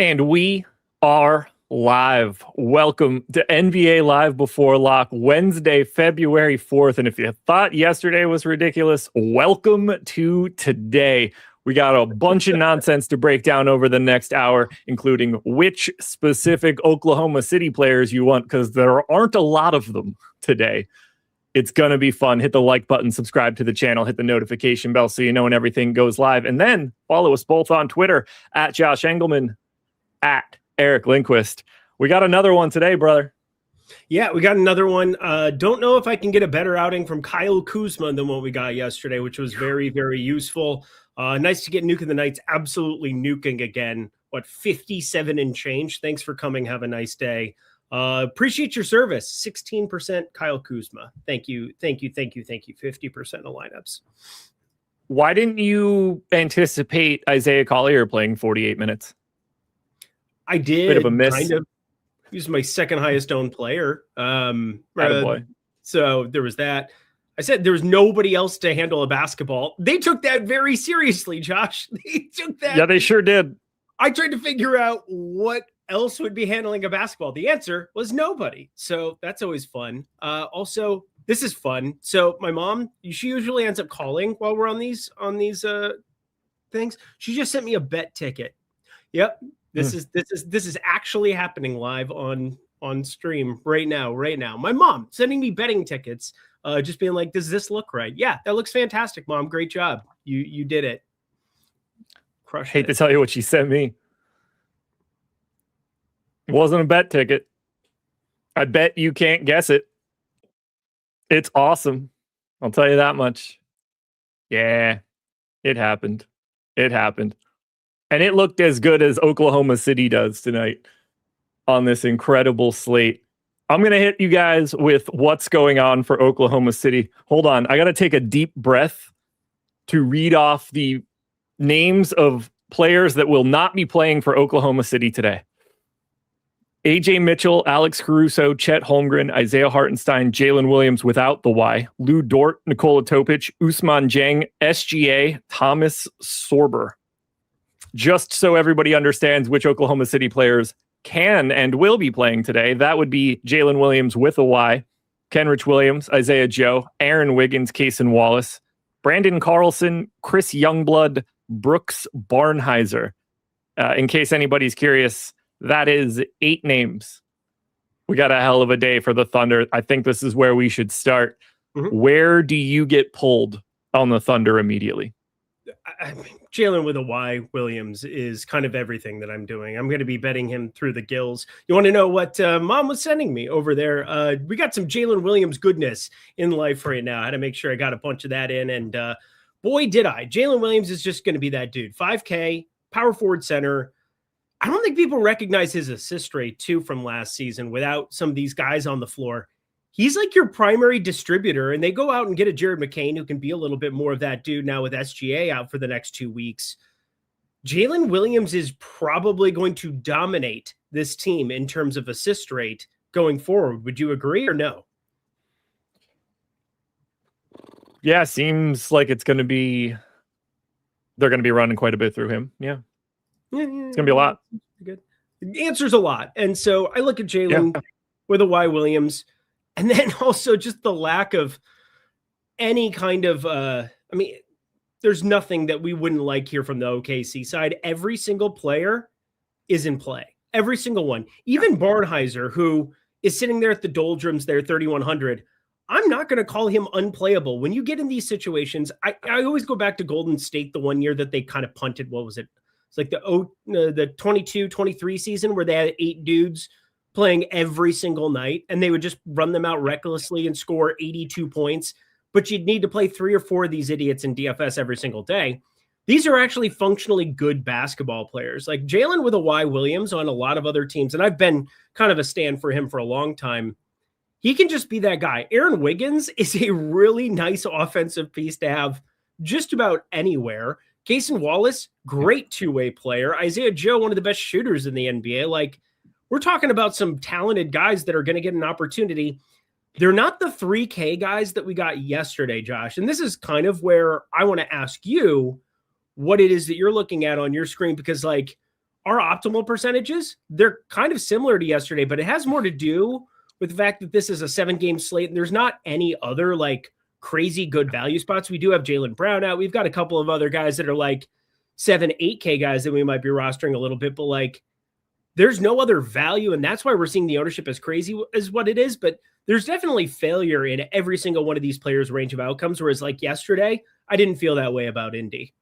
And we are live. Welcome to NBA Live Before Lock, Wednesday, February 4th. And if you thought yesterday was ridiculous, welcome to today. We got a bunch of nonsense to break down over the next hour, including which specific Oklahoma City players you want, because there aren't a lot of them today. It's going to be fun. Hit the like button, subscribe to the channel, hit the notification bell so you know when everything goes live. And then follow us both on Twitter at Josh Engleman, at Eric Lindquist. We got another one today, brother. Yeah, we got another one. Don't know if I can get a better outing from Kyle Kuzma than what we got yesterday, which was very, very useful. Nice to get Nuke in the Knights absolutely nuking again. 57 and change. Thanks for coming. Have a nice day. Appreciate your service. 16% Kyle Kuzma. Thank you. 50% of lineups. Why didn't you anticipate Isaiah Collier playing 48 minutes? I did. Bit of a miss. Kind of. He was my second highest owned player. Attaboy. So there was that. I said there was nobody else to handle a basketball. They took that very seriously, Josh. They took that. Yeah, they sure did. I tried to figure out what else would be handling a basketball. The answer was nobody. So that's always fun. Also, this is fun. So my mom, she usually ends up calling while we're on these things. She just sent me a bet ticket. Yep. This is actually happening live on stream right now. My mom sending me betting tickets, just being like, does this look right? Yeah, that looks fantastic, Mom. Great job. You did it. Hate to tell you what she sent me. It wasn't a bet ticket. I bet you can't guess it. It's awesome. I'll tell you that much. Yeah, it happened. And it looked as good as Oklahoma City does tonight on this incredible slate. I'm going to hit you guys with what's going on for Oklahoma City. Hold on. I got to take a deep breath to read off the names of players that will not be playing for Oklahoma City today. AJ Mitchell, Alex Caruso, Chet Holmgren, Isaiah Hartenstein, Jalen Williams without the Y, Lou Dort, Nikola Topic, Ousmane Dieng, SGA, Thomas Sorber. Just so everybody understands which Oklahoma City players can and will be playing today, that would be Jalen Williams with a Y, Kenrich Williams, Isaiah Joe, Aaron Wiggins, Kaysen Wallace, Brandon Carlson, Chris Youngblood, Brooks Barnhizer. In case anybody's curious, that is 8 names. We got a hell of a day for the Thunder. I think this is where we should start. Mm-hmm. Where do you get pulled on the Thunder immediately? I mean, Jalen with a Y Williams is kind of everything that I'm doing. I'm going to be betting him through the gills. You want to know what Mom was sending me over there? We got some Jalen Williams goodness in life right now. I had to make sure I got a bunch of that in. And boy, did I. Jalen Williams is just going to be that dude. 5K, power forward center. I don't think people recognize his assist rate, too, from last season without some of these guys on the floor. He's like your primary distributor, and they go out and get a Jared McCain who can be a little bit more of that dude now with SGA out for the next 2 weeks. Jalen Williams is probably going to dominate this team in terms of assist rate going forward. Would you agree or no? Yeah, seems like they're going to be running quite a bit through him. Yeah. It's going to be a lot. Good. The answer's a lot. And so I look at Jalen with a Y Williams, and then also just the lack of any kind of, there's nothing that we wouldn't like here from the OKC side. Every single player is in play. Every single one. Even Barnhizer, who is sitting there at the doldrums there, 3,100. I'm not going to call him unplayable. When you get in these situations, I always go back to Golden State the one year that they kind of punted. What was it? It's like the 22-23 season where they had 8 dudes playing every single night, and they would just run them out recklessly and score 82 points. But you'd need to play 3 or 4 of these idiots in DFS every single day. These are actually functionally good basketball players. Like Jalen with a Y Williams on a lot of other teams, and I've been kind of a stand for him for a long time. He can just be that guy. Aaron Wiggins is a really nice offensive piece to have just about anywhere. Kaysen Wallace, great two-way player. Isaiah Joe, one of the best shooters in the NBA. Like, we're talking about some talented guys that are going to get an opportunity. They're not the 3K guys that we got yesterday, Josh. And this is kind of where I want to ask you what it is that you're looking at on your screen, because like our optimal percentages, they're kind of similar to yesterday, but it has more to do with the fact that this is a 7-game slate and there's not any other like crazy good value spots. We do have Jaylen Brown out. We've got a couple of other guys that are like 7, 8K guys that we might be rostering a little bit, but like there's no other value. And that's why we're seeing the ownership as crazy as what it is. But there's definitely failure in every single one of these players' range of outcomes. Whereas like yesterday, I didn't feel that way about Indy.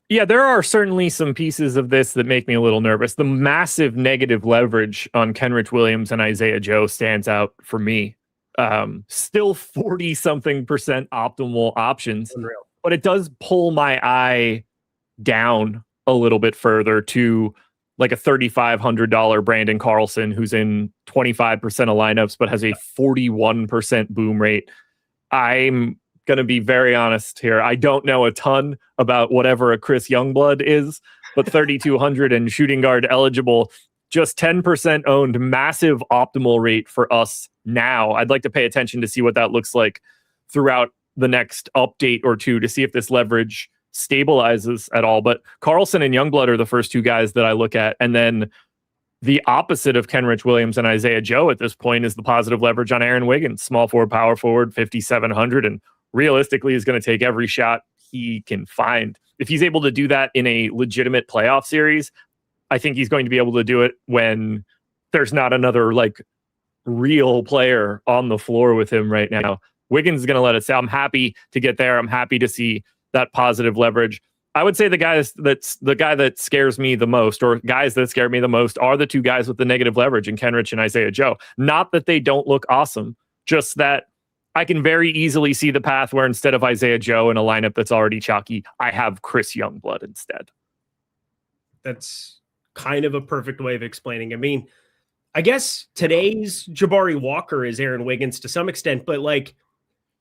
Yeah, there are certainly some pieces of this that make me a little nervous. The massive negative leverage on Kenrich Williams and Isaiah Joe stands out for me. Still 40-something% optimal options. Unreal. But it does pull my eye down a little bit further to like a $3,500 Brandon Carlson, who's in 25% of lineups, but has a 41% boom rate. I'm going to be very honest here. I don't know a ton about whatever a Chris Youngblood is, but 3,200 and shooting guard eligible, just 10% owned, massive optimal rate for us now. I'd like to pay attention to see what that looks like throughout the next update or two to see if this leverage stabilizes at all. But Carlson and Youngblood are the first two guys that I look at. And then the opposite of Kenrich Williams and Isaiah Joe at this point is the positive leverage on Aaron Wiggins, small forward, power forward, 5,700, and realistically is going to take every shot he can find. If he's able to do that in a legitimate playoff series, I think he's going to be able to do it when there's not another like real player on the floor with him right now. Wiggins is going to let it say, I'm happy to get there. I'm happy to see that positive leverage. I would say the guy that scares me the most, or guys that scare me the most, are the two guys with the negative leverage in Kenrich and Isaiah Joe. Not that they don't look awesome, just that I can very easily see the path where instead of Isaiah Joe in a lineup that's already chalky, I have Chris Youngblood instead. That's kind of a perfect way of explaining. I mean, I guess today's Jabari Walker is Aaron Wiggins to some extent, but like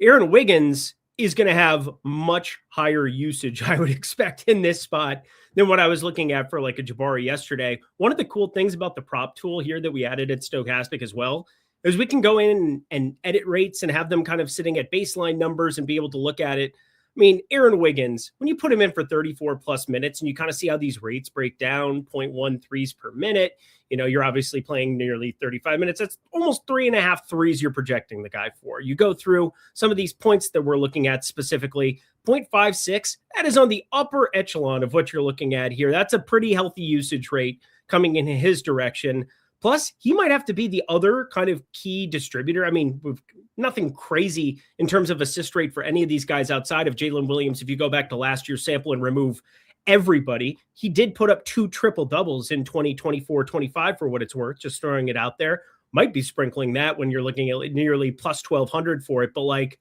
Aaron Wiggins is going to have much higher usage, I would expect, in this spot than what I was looking at for like a Jabari yesterday. One of the cool things about the prop tool here that we added at Stokastic as well is we can go in and edit rates and have them kind of sitting at baseline numbers and be able to look at it. I mean, Aaron Wiggins, when you put him in for 34 plus minutes and you kind of see how these rates break down, 0.1 threes per minute, you know, you're obviously playing nearly 35 minutes. That's almost 3.5 threes you're projecting the guy for. You go through some of these points that we're looking at specifically, 0.56, that is on the upper echelon of what you're looking at here. That's a pretty healthy usage rate coming in his direction. Plus, he might have to be the other kind of key distributor. I mean, we've nothing crazy in terms of assist rate for any of these guys outside of Jalen Williams. If you go back to last year's sample and remove everybody, he did put up 2 triple doubles in 2024-25 for what it's worth, just throwing it out there. Might be sprinkling that when you're looking at nearly plus 1,200 for it. But like,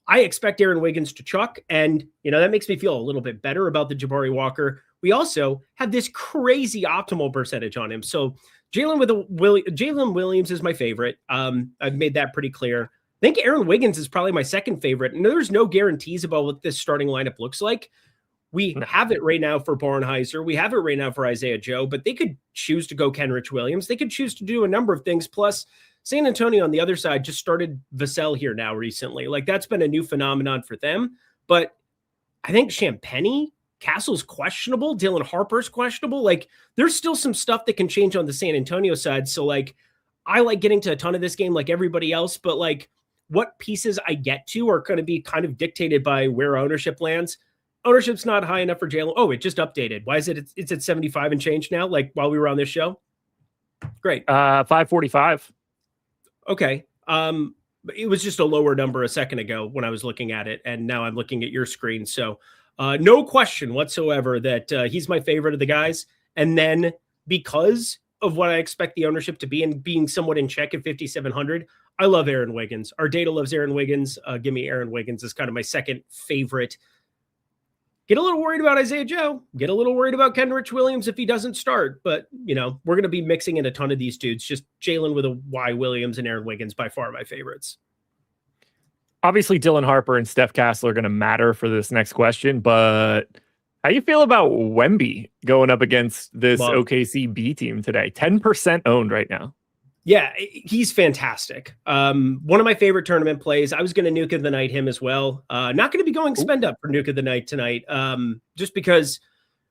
I expect Aaron Wiggins to chuck. And, you know, that makes me feel a little bit better about the Jabari Walker. We also have this crazy optimal percentage on him. So Jalen Williams is my favorite. I've made that pretty clear. I think Aaron Wiggins is probably my second favorite. And there's no guarantees about what this starting lineup looks like. We have it right now for Barnheiser. We have it right now for Isaiah Joe, but they could choose to go Kenrich Williams. They could choose to do a number of things. Plus, San Antonio on the other side just started Vassell here now recently. Like, that's been a new phenomenon for them. But I think Champagnie, Castle's questionable. Dylan Harper's questionable. Like, there's still some stuff that can change on the San Antonio side. So, like, I like getting to a ton of this game like everybody else, but, like, what pieces I get to are going to be kind of dictated by where ownership lands. Ownership's not high enough for Jalen. Oh, it just updated. Why is it? It's at 75 and change now, like, while we were on this show? Great. 545. Okay. It was just a lower number a second ago when I was looking at it, and now I'm looking at your screen. So no question whatsoever that he's my favorite of the guys. And then because of what I expect the ownership to be and being somewhat in check at 5,700, I love Aaron Wiggins. Our data loves Aaron Wiggins. Give me Aaron Wiggins as kind of my second favorite. Get a little worried about Isaiah Joe. Get a little worried about Kenrich Williams if he doesn't start. But, you know, we're going to be mixing in a ton of these dudes. Just Jalen with a Y, Williams, and Aaron Wiggins by far my favorites. Obviously, Dylan Harper and Steph Castle are going to matter for this next question. But how do you feel about Wemby going up against this OKC B team today? 10% owned right now. Yeah, he's fantastic. One of my favorite tournament plays. I was going to Nuke of the Night him as well. Not going to be going spend up for Nuke of the Night tonight, just because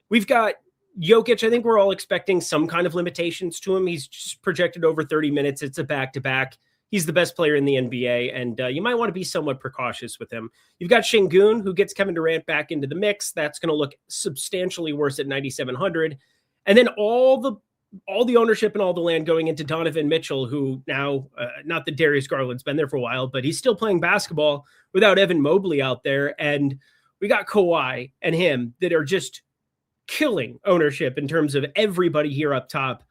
we've got Jokic, I think we're all expecting some kind of limitations to him. He's just projected over 30 minutes. It's a back-to-back. He's the best player in the NBA, and you might want to be somewhat precautious with him. You've got Şengün, who gets Kevin Durant back into the mix. That's going to look substantially worse at 9,700. And then all the ownership and all the land going into Donovan Mitchell, who now, not that Darius Garland's been there for a while, but he's still playing basketball without Evan Mobley out there. And we got Kawhi and him that are just killing ownership in terms of everybody here up top.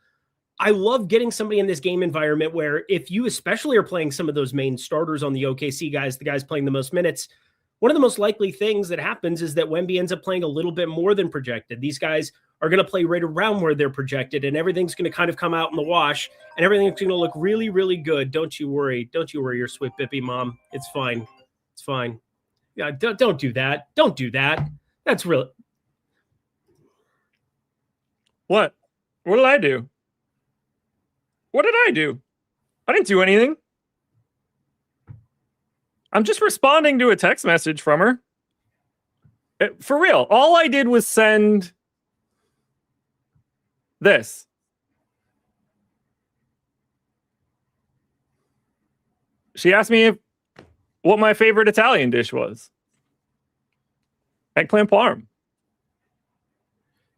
I love getting somebody in this game environment where if you especially are playing some of those main starters on the OKC guys, the guys playing the most minutes, one of the most likely things that happens is that Wemby ends up playing a little bit more than projected. These guys are going to play right around where they're projected, and everything's going to kind of come out in the wash, and everything's going to look really, really good. Don't you worry. Don't you worry, your sweet Bippy mom. It's fine. It's fine. Yeah, don't do that. Don't do that. That's real. What? What did I do? What did I do? I didn't do anything. I'm just responding to a text message from her. For real. All I did was send this. She asked me what my favorite Italian dish was. Eggplant parm.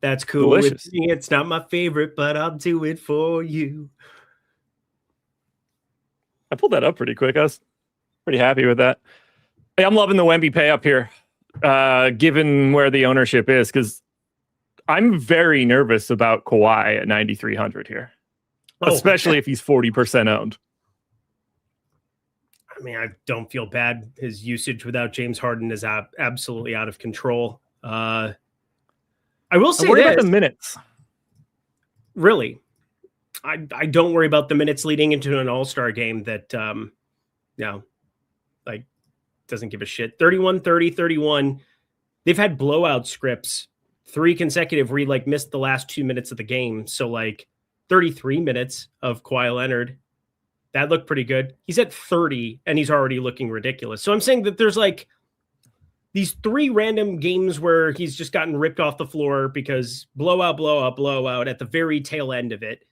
That's cool. Delicious. It's not my favorite, but I'll do it for you. I pulled that up pretty quick. I was pretty happy with that. Hey, I'm loving the Wemby pay up here, given where the ownership is, because I'm very nervous about Kawhi at 9,300 here, especially if he's 40% owned. I mean, I don't feel bad. His usage without James Harden is absolutely out of control. I will say worry this. about the minutes. Really, I don't worry about the minutes leading into an all-star game that, doesn't give a shit. 31, 30, 31. They've had blowout scripts, 3 consecutive where he missed the last 2 minutes of the game. So 33 minutes of Kawhi Leonard. That looked pretty good. He's at 30 and he's already looking ridiculous. So I'm saying that there's these 3 random games where he's just gotten ripped off the floor because blowout at the very tail end of it.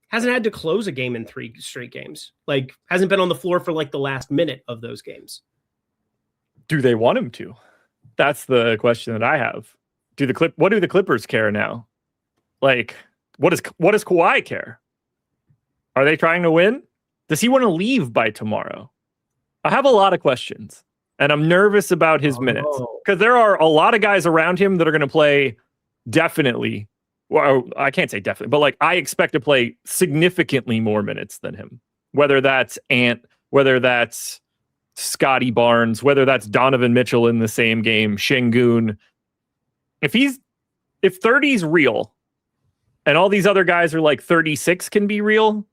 Hasn't had to close a game in 3 straight games. Hasn't been on the floor for the last minute of those games. Do they want him to? That's the question that I have. What do the Clippers care now? What does Kawhi care? Are they trying to win? Does he want to leave by tomorrow? I have a lot of questions, and I'm nervous about his minutes because there are a lot of guys around him that are going to play definitely. Well, I can't say definitely, but I expect to play significantly more minutes than him. Whether that's Ant, whether that's Scotty Barnes, whether that's Donovan Mitchell in the same game, Şengün. If 30's real and all these other guys are 36 can be real,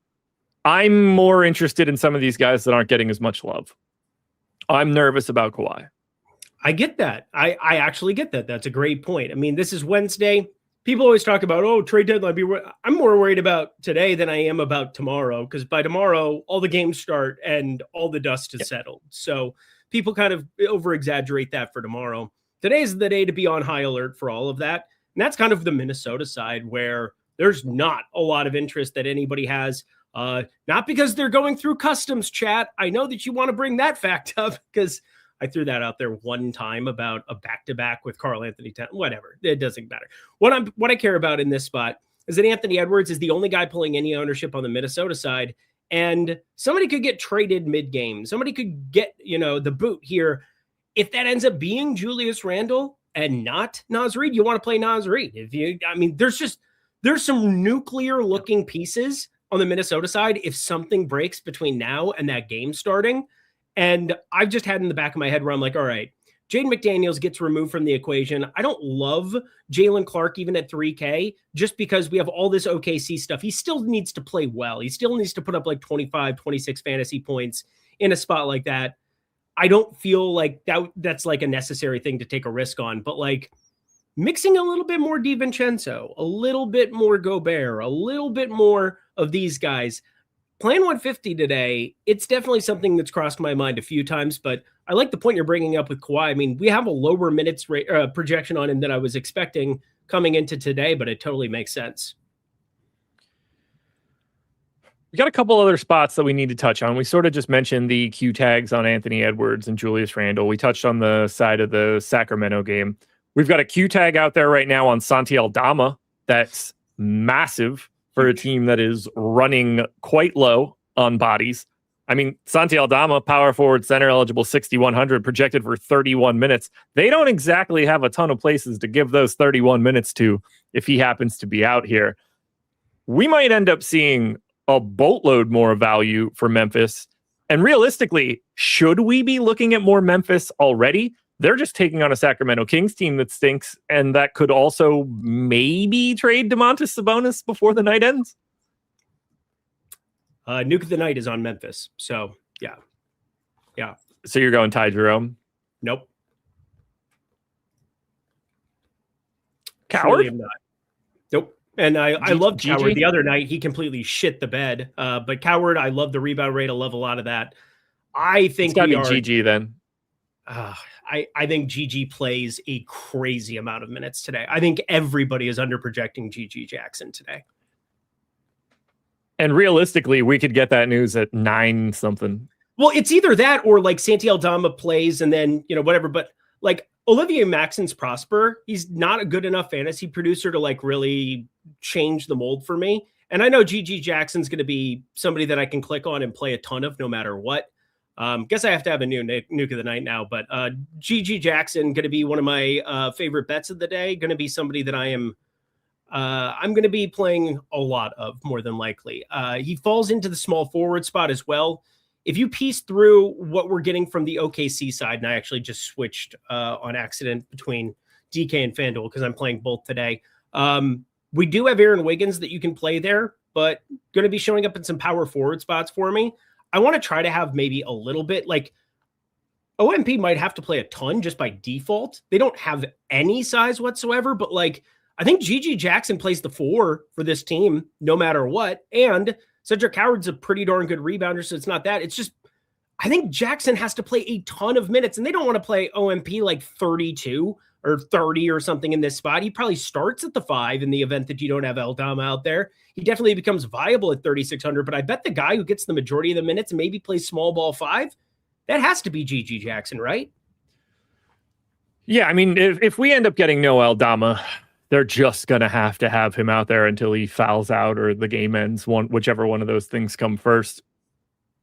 I'm more interested in some of these guys that aren't getting as much love. I'm nervous about Kawhi. I get that. I actually get that. That's a great point. I mean, this is Wednesday. People always talk about, trade deadline. I'm more worried about today than I am about tomorrow, because by tomorrow, all the games start and all the dust is settled. So people kind of over-exaggerate that for tomorrow. Today's the day to be on high alert for all of that. And that's kind of the Minnesota side where there's not a lot of interest that anybody has. Not because they're going through customs, chat. I know that you want to bring that fact up because I threw that out there one time about a back-to-back with Karl Anthony Towns. Whatever. It doesn't matter. What I care about in this spot is that Anthony Edwards is the only guy pulling any ownership on the Minnesota side. And somebody could get traded mid-game. Somebody could get, the boot here. If that ends up being Julius Randle and not Naz Reid, you want to play Naz Reid. There's some nuclear-looking pieces on the Minnesota side if something breaks between now and that game starting. And I've just had in the back of my head where I'm all right, Jaden McDaniels gets removed from the equation. I don't love Jalen Clark even at 3K just because we have all this OKC stuff. He still needs to play well. He still needs to put up 25, 26 fantasy points in a spot like that. I don't feel like that's a necessary thing to take a risk on, but mixing a little bit more DiVincenzo, a little bit more Gobert, a little bit more of these guys. Playing 150 today, it's definitely something that's crossed my mind a few times, but I like the point you're bringing up with Kawhi. I mean, we have a lower minutes rate, projection on him than I was expecting coming into today, but it totally makes sense. We got a couple other spots that we need to touch on. We sort of just mentioned the Q tags on Anthony Edwards and Julius Randle. We touched on the side of the Sacramento game. We've got a Q tag out there right now on Santi Aldama that's massive for a team that is running quite low on bodies. I mean, Santi Aldama, power forward, center eligible, 6,100, projected for 31 minutes. They don't exactly have a ton of places to give those 31 minutes to if he happens to be out here. We might end up seeing a boatload more value for Memphis. And realistically, should we be looking at more Memphis already? They're just taking on a Sacramento Kings team that stinks, and that could also maybe trade Domantas Sabonis before the night ends. Nuke of the night is on Memphis. So, yeah. So you're going Ty Jerome? Nope. Coward? Surely not. Nope. And I loved Coward the other night. He completely shit the bed. But Coward, I love the rebound rate. I love a lot of that. I think it's got to be GG then. I think GG plays a crazy amount of minutes today. I think everybody is under projecting GG Jackson today. And realistically, we could get that news at 9 something. Well, it's either that or like Santi Aldama plays and then, whatever. But like Olivier Maxence Prosper, he's not a good enough fantasy producer to like really change the mold for me. And I know GG Jackson's going to be somebody that I can click on and play a ton of no matter what. Guess I have to have a new nuke of the night now, but GG Jackson going to be one of my favorite bets of the day. Going to be somebody that I'm going to be playing a lot of more than likely. He falls into the small forward spot as well. If you piece through what we're getting from the OKC side, and I actually just switched on accident between DK and FanDuel because I'm playing both today. We do have Aaron Wiggins that you can play there, but going to be showing up in some power forward spots for me. I want to try to have maybe a little bit like OMP might have to play a ton just by default. They don't have any size whatsoever, but like I think GG Jackson plays the 4 for this team no matter what. And Cedric Howard's a pretty darn good rebounder, so it's not that. It's just I think Jackson has to play a ton of minutes, and they don't want to play OMP like 32 or 30 or something in this spot. He probably starts at the 5 in the event that you don't have Aldama out there. He definitely becomes viable at 3,600, but I bet the guy who gets the majority of the minutes and maybe plays small ball 5, that has to be GG Jackson, right? Yeah, I mean, if we end up getting no Aldama, they're just going to have him out there until he fouls out or the game ends, whichever one of those things come first.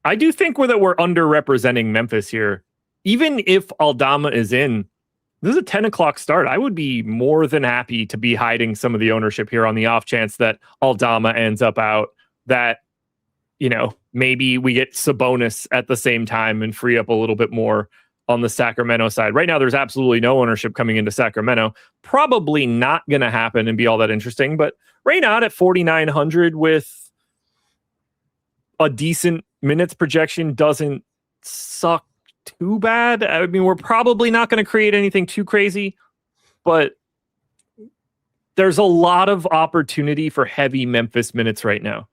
I do think that we're underrepresenting Memphis here. Even if Aldama is in, this is a 10 o'clock start. I would be more than happy to be hiding some of the ownership here on the off chance that Aldama ends up out, that, maybe we get Sabonis at the same time and free up a little bit more on the Sacramento side. Right now, there's absolutely no ownership coming into Sacramento. Probably not going to happen and be all that interesting, but right now at 4,900 with a decent minutes projection doesn't suck too bad. I mean, we're probably not going to create anything too crazy, but there's a lot of opportunity for heavy Memphis minutes right now.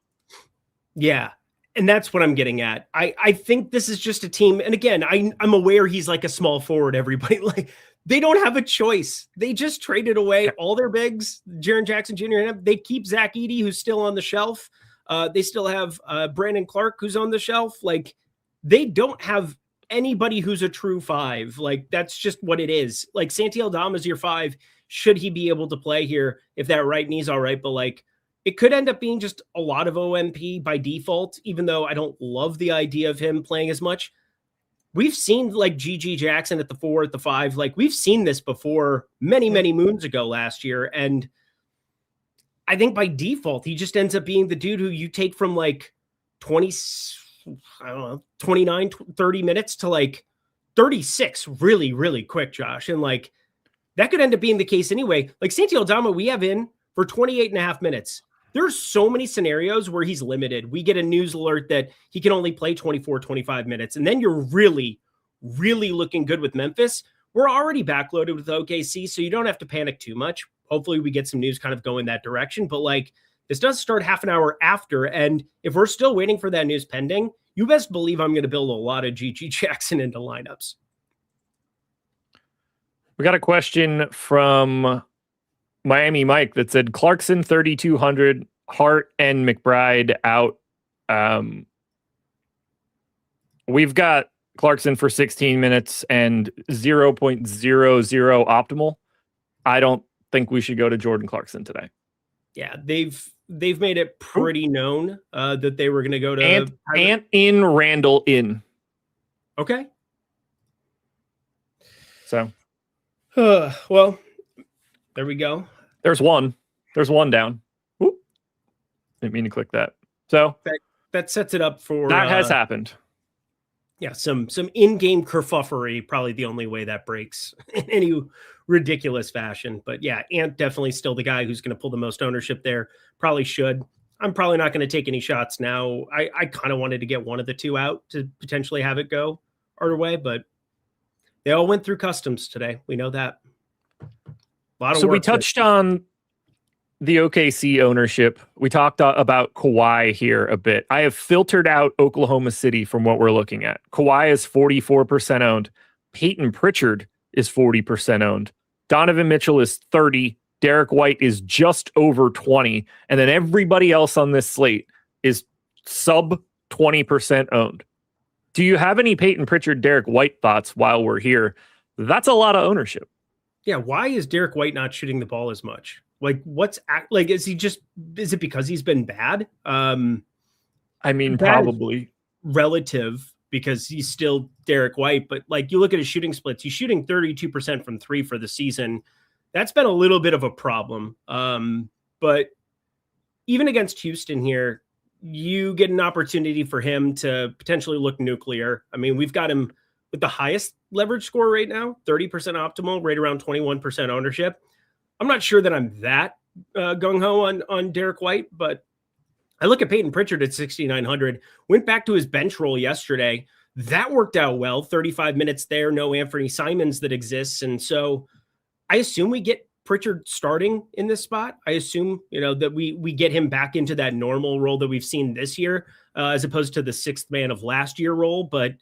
Yeah. And that's what I'm getting at. I think this is just a team. And again, I'm aware he's like a small forward, everybody. Like they don't have a choice. They just traded away all their bigs, Jaren Jackson Jr. And they keep Zach Edey, who's still on the shelf. They still have Brandon Clark, who's on the shelf. Like they don't have anybody who's a true 5. Like that's just what it is. Like Santi Aldama is your 5. Should he be able to play here if that right knee's all right? But like it could end up being just a lot of OMP by default, even though I don't love the idea of him playing as much. We've seen like GG Jackson at the 4, at the 5. Like we've seen this before many, many moons ago last year. And I think by default, he just ends up being the dude who you take from like 29, 30 minutes to like 36 really, really quick, Josh. And like that could end up being the case anyway. Like Santi Aldama, we have in for 28 and a half minutes. There's so many scenarios where he's limited. We get a news alert that he can only play 24, 25 minutes. And then you're really, really looking good with Memphis. We're already backloaded with OKC, so you don't have to panic too much. Hopefully we get some news kind of going that direction. But like this does start half an hour after. And if we're still waiting for that news pending, you best believe I'm going to build a lot of GG Jackson into lineups. We got a question from Miami Mike that said Clarkson 3,200, Hart and McBride out. We've got Clarkson for 16 minutes and 0.00 optimal. I don't think we should go to Jordan Clarkson today. Yeah, they've made it pretty known that they were going to go to Ant in, Randall in. Okay. So, well, there we go. There's one down. Whoop. Didn't mean to click that. So that sets it up for that has happened. Yeah, some in-game kerfuffery, probably the only way that breaks in any ridiculous fashion. But yeah, Ant definitely still the guy who's going to pull the most ownership there. Probably should. I'm probably not going to take any shots now. I kind of wanted to get one of the two out to potentially have it go our way, but they all went through customs today. We know that. So we touched on the OKC ownership. We talked about Kawhi here a bit. I have filtered out Oklahoma City from what we're looking at. Kawhi is 44% owned. Peyton Pritchard is 40% owned. Donovan Mitchell is 30. Derek White is just over 20. And then everybody else on this slate is sub 20% owned. Do you have any Peyton Pritchard, Derek White thoughts while we're here? That's a lot of ownership. Yeah, why is Derek White not shooting the ball as much? Like, is it because he's been bad? I mean, probably relative because he's still Derek White, but like you look at his shooting splits, he's shooting 32% from three for the season. That's been a little bit of a problem. But even against Houston here, you get an opportunity for him to potentially look nuclear. I mean, we've got him with the highest leverage score right now, 30% optimal, right around 21% ownership. I'm not sure that I'm that gung-ho on Derek White, but I look at Peyton Pritchard at 6,900, went back to his bench role yesterday. That worked out well, 35 minutes there, no Anthony Simons that exists. And so I assume we get Pritchard starting in this spot. I assume, that we get him back into that normal role that we've seen this year, as opposed to the sixth man of last year role. But,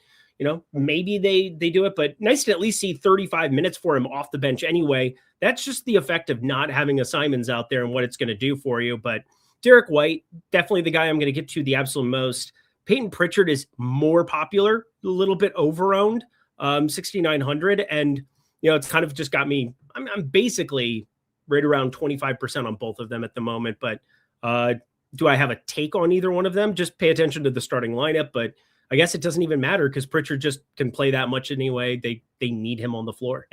maybe they do it, but nice to at least see 35 minutes for him off the bench anyway. That's just the effect of not having a Simons out there and what it's going to do for you. But Derek White, definitely the guy I'm going to get to the absolute most. Peyton Pritchard is more popular, a little bit over-owned, 6,900. And, it's kind of just got me, I'm basically right around 25% on both of them at the moment. But do I have a take on either one of them? Just pay attention to the starting lineup. But I guess it doesn't even matter because Pritchard just can play that much anyway. They need him on the floor.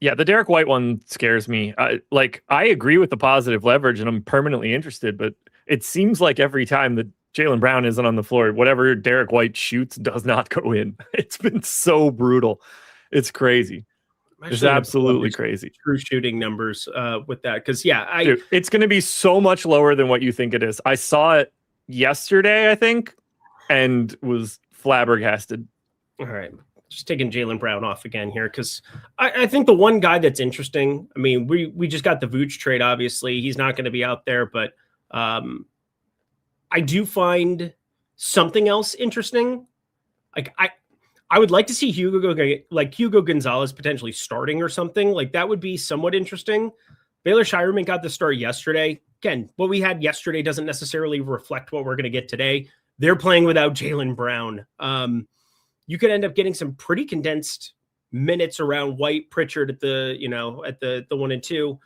Yeah, the Derek White one scares me. I agree with the positive leverage, and I'm permanently interested, but it seems like every time that Jaylen Brown isn't on the floor, whatever Derek White shoots does not go in. It's been so brutal. It's crazy. It's absolutely crazy. True shooting numbers with that. Because, Dude, it's going to be so much lower than what you think it is. I saw it yesterday, I think, and was flabbergasted. All right. Just taking Jaylen Brown off again here because I think the one guy that's interesting, I mean, we just got the Vooch trade, obviously. He's not going to be out there, but I do find something else interesting. Like, I would like to see Hugo Gonzalez potentially starting or something. Like, that would be somewhat interesting. Baylor Shireman got the start yesterday. Again, what we had yesterday doesn't necessarily reflect what we're going to get today. They're playing without Jaylen Brown. You could end up getting some pretty condensed minutes around White, Pritchard at the 1 and 2.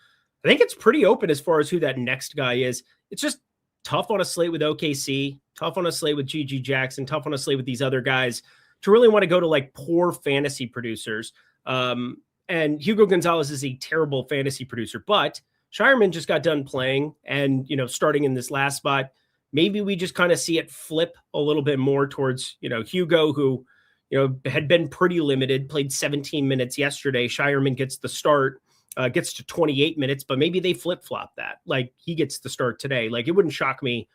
I think it's pretty open as far as who that next guy is. It's just tough on a slate with OKC, tough on a slate with GG Jackson, tough on a slate with these other guys to really want to go to like poor fantasy producers. And Hugo Gonzalez is a terrible fantasy producer, but Shireman just got done playing and, starting in this last spot. Maybe we just kind of see it flip a little bit more towards, Hugo, who, had been pretty limited, played 17 minutes yesterday. Shireman gets the start, gets to 28 minutes, but maybe they flip-flop that. Like, he gets the start today. Like, it wouldn't shock me,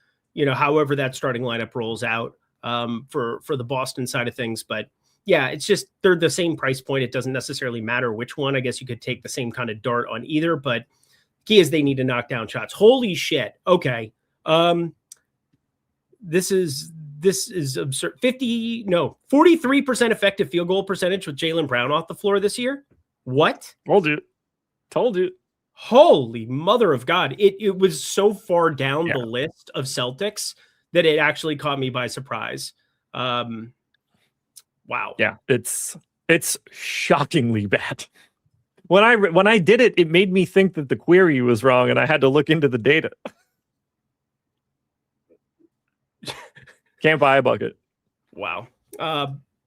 however that starting lineup rolls out for the Boston side of things. But, yeah, it's just they're the same price point. It doesn't necessarily matter which one. I guess you could take the same kind of dart on either, but key is they need to knock down shots. Holy shit. Okay. This is absurd. 43% effective field goal percentage with Jaylen Brown off the floor this year. What? Told you. Told you. Holy mother of God. It was so far down the list of Celtics that it actually caught me by surprise. Wow. Yeah, it's shockingly bad. When I did it, it made me think that the query was wrong, and I had to look into the data. Can't buy a bucket. Wow.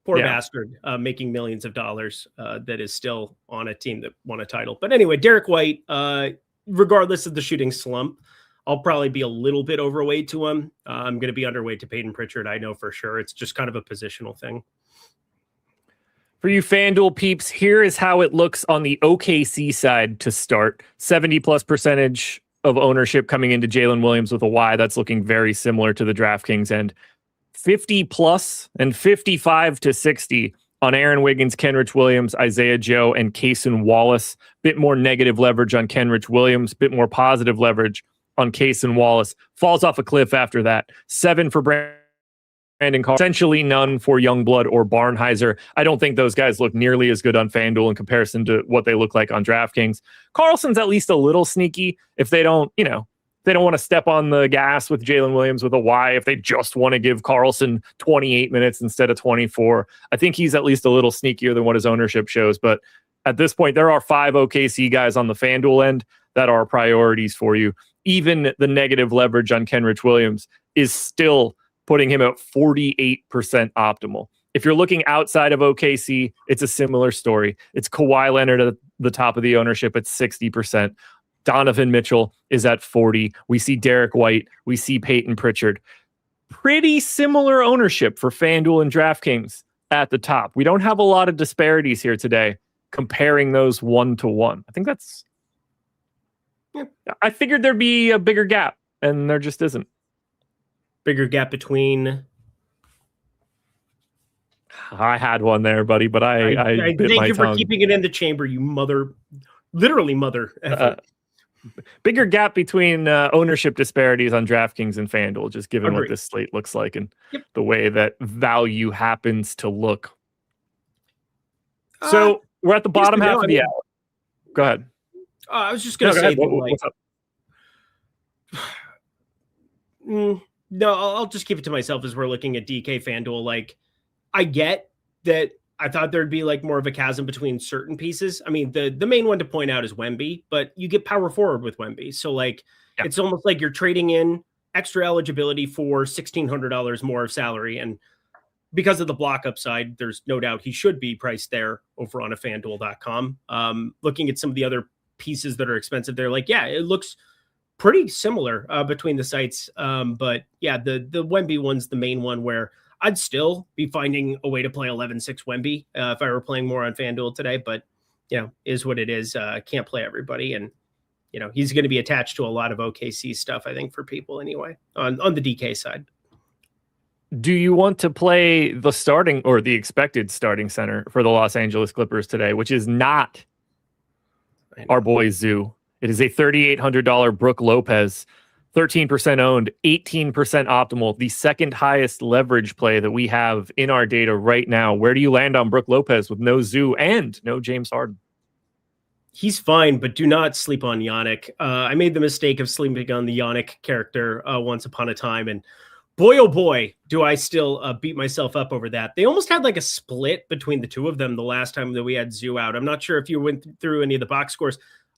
Poor bastard making millions of dollars that is still on a team that won a title. But anyway, Derek White, regardless of the shooting slump, I'll probably be a little bit overweight to him. I'm going to be underweight to Peyton Pritchard. I know for sure. It's just kind of a positional thing. For you FanDuel peeps, here is how it looks on the OKC side to start. 70+% of ownership coming into Jalen Williams with a Y. That's looking very similar to the DraftKings end. 50+ and 55 to 60 on Aaron Wiggins, Kenrich Williams, Isaiah Joe, and Cason Wallace. Bit more negative leverage on Kenrich Williams, bit more positive leverage on Cason Wallace. Falls off a cliff after that. 7 for Brandon Carl. Essentially none for Youngblood or Barnheiser. I don't think those guys look nearly as good on FanDuel in comparison to what they look like on DraftKings. Carlson's at least a little sneaky if they don't, they don't want to step on the gas with Jalen Williams with a Y, if they just want to give Carlson 28 minutes instead of 24. I think he's at least a little sneakier than what his ownership shows. But at this point, there are 5 OKC guys on the FanDuel end that are priorities for you. Even the negative leverage on Kenrich Williams is still putting him at 48% optimal. If you're looking outside of OKC, it's a similar story. It's Kawhi Leonard at the top of the ownership at 60%. Donovan Mitchell is at 40. We see Derek White. We see Peyton Pritchard. Pretty similar ownership for FanDuel and DraftKings at the top. We don't have a lot of disparities here today comparing those 1-to-1. I think that's... I figured there'd be a bigger gap, and there just isn't. Bigger gap between... I had one there, buddy, but I thank you for keeping it in the chamber, you literally mother. Bigger gap between ownership disparities on DraftKings and FanDuel, just given what this slate looks like and the way that value happens to look. So we're at the bottom half of the hour. Go ahead. I was just going to say, what's up? No, I'll just keep it to myself as we're looking at DK FanDuel. Like, I get that. I thought there'd be like more of a chasm between certain pieces. I mean, the main one to point out is Wemby, but you get power forward with Wemby. So like, it's almost like you're trading in extra eligibility for $1,600 more of salary. And because of the block upside, there's no doubt he should be priced there over on a FanDuel.com. Looking at some of the other pieces that are expensive there, like, it looks pretty similar between the sites. But yeah, the Wemby one's the main one where I'd still be finding a way to play 11-6 Wemby if I were playing more on FanDuel today, but is what it is. Can't play everybody. And, he's going to be attached to a lot of OKC stuff, I think, for people anyway, on the DK side. Do you want to play the starting or the expected starting center for the Los Angeles Clippers today, which is not our boy Zoo? It is a $3,800 Brook Lopez, 13% owned, 18% optimal, the second highest leverage play that we have in our data right now. Where do you land on Brook Lopez with no Zoo and no James Harden? He's fine, but do not sleep on Giannis. I made the mistake of sleeping on the Giannis character once upon a time, and boy, oh boy, do I still beat myself up over that. They almost had like a split between the two of them the last time that we had Zoo out. I'm not sure if you went through any of the box scores.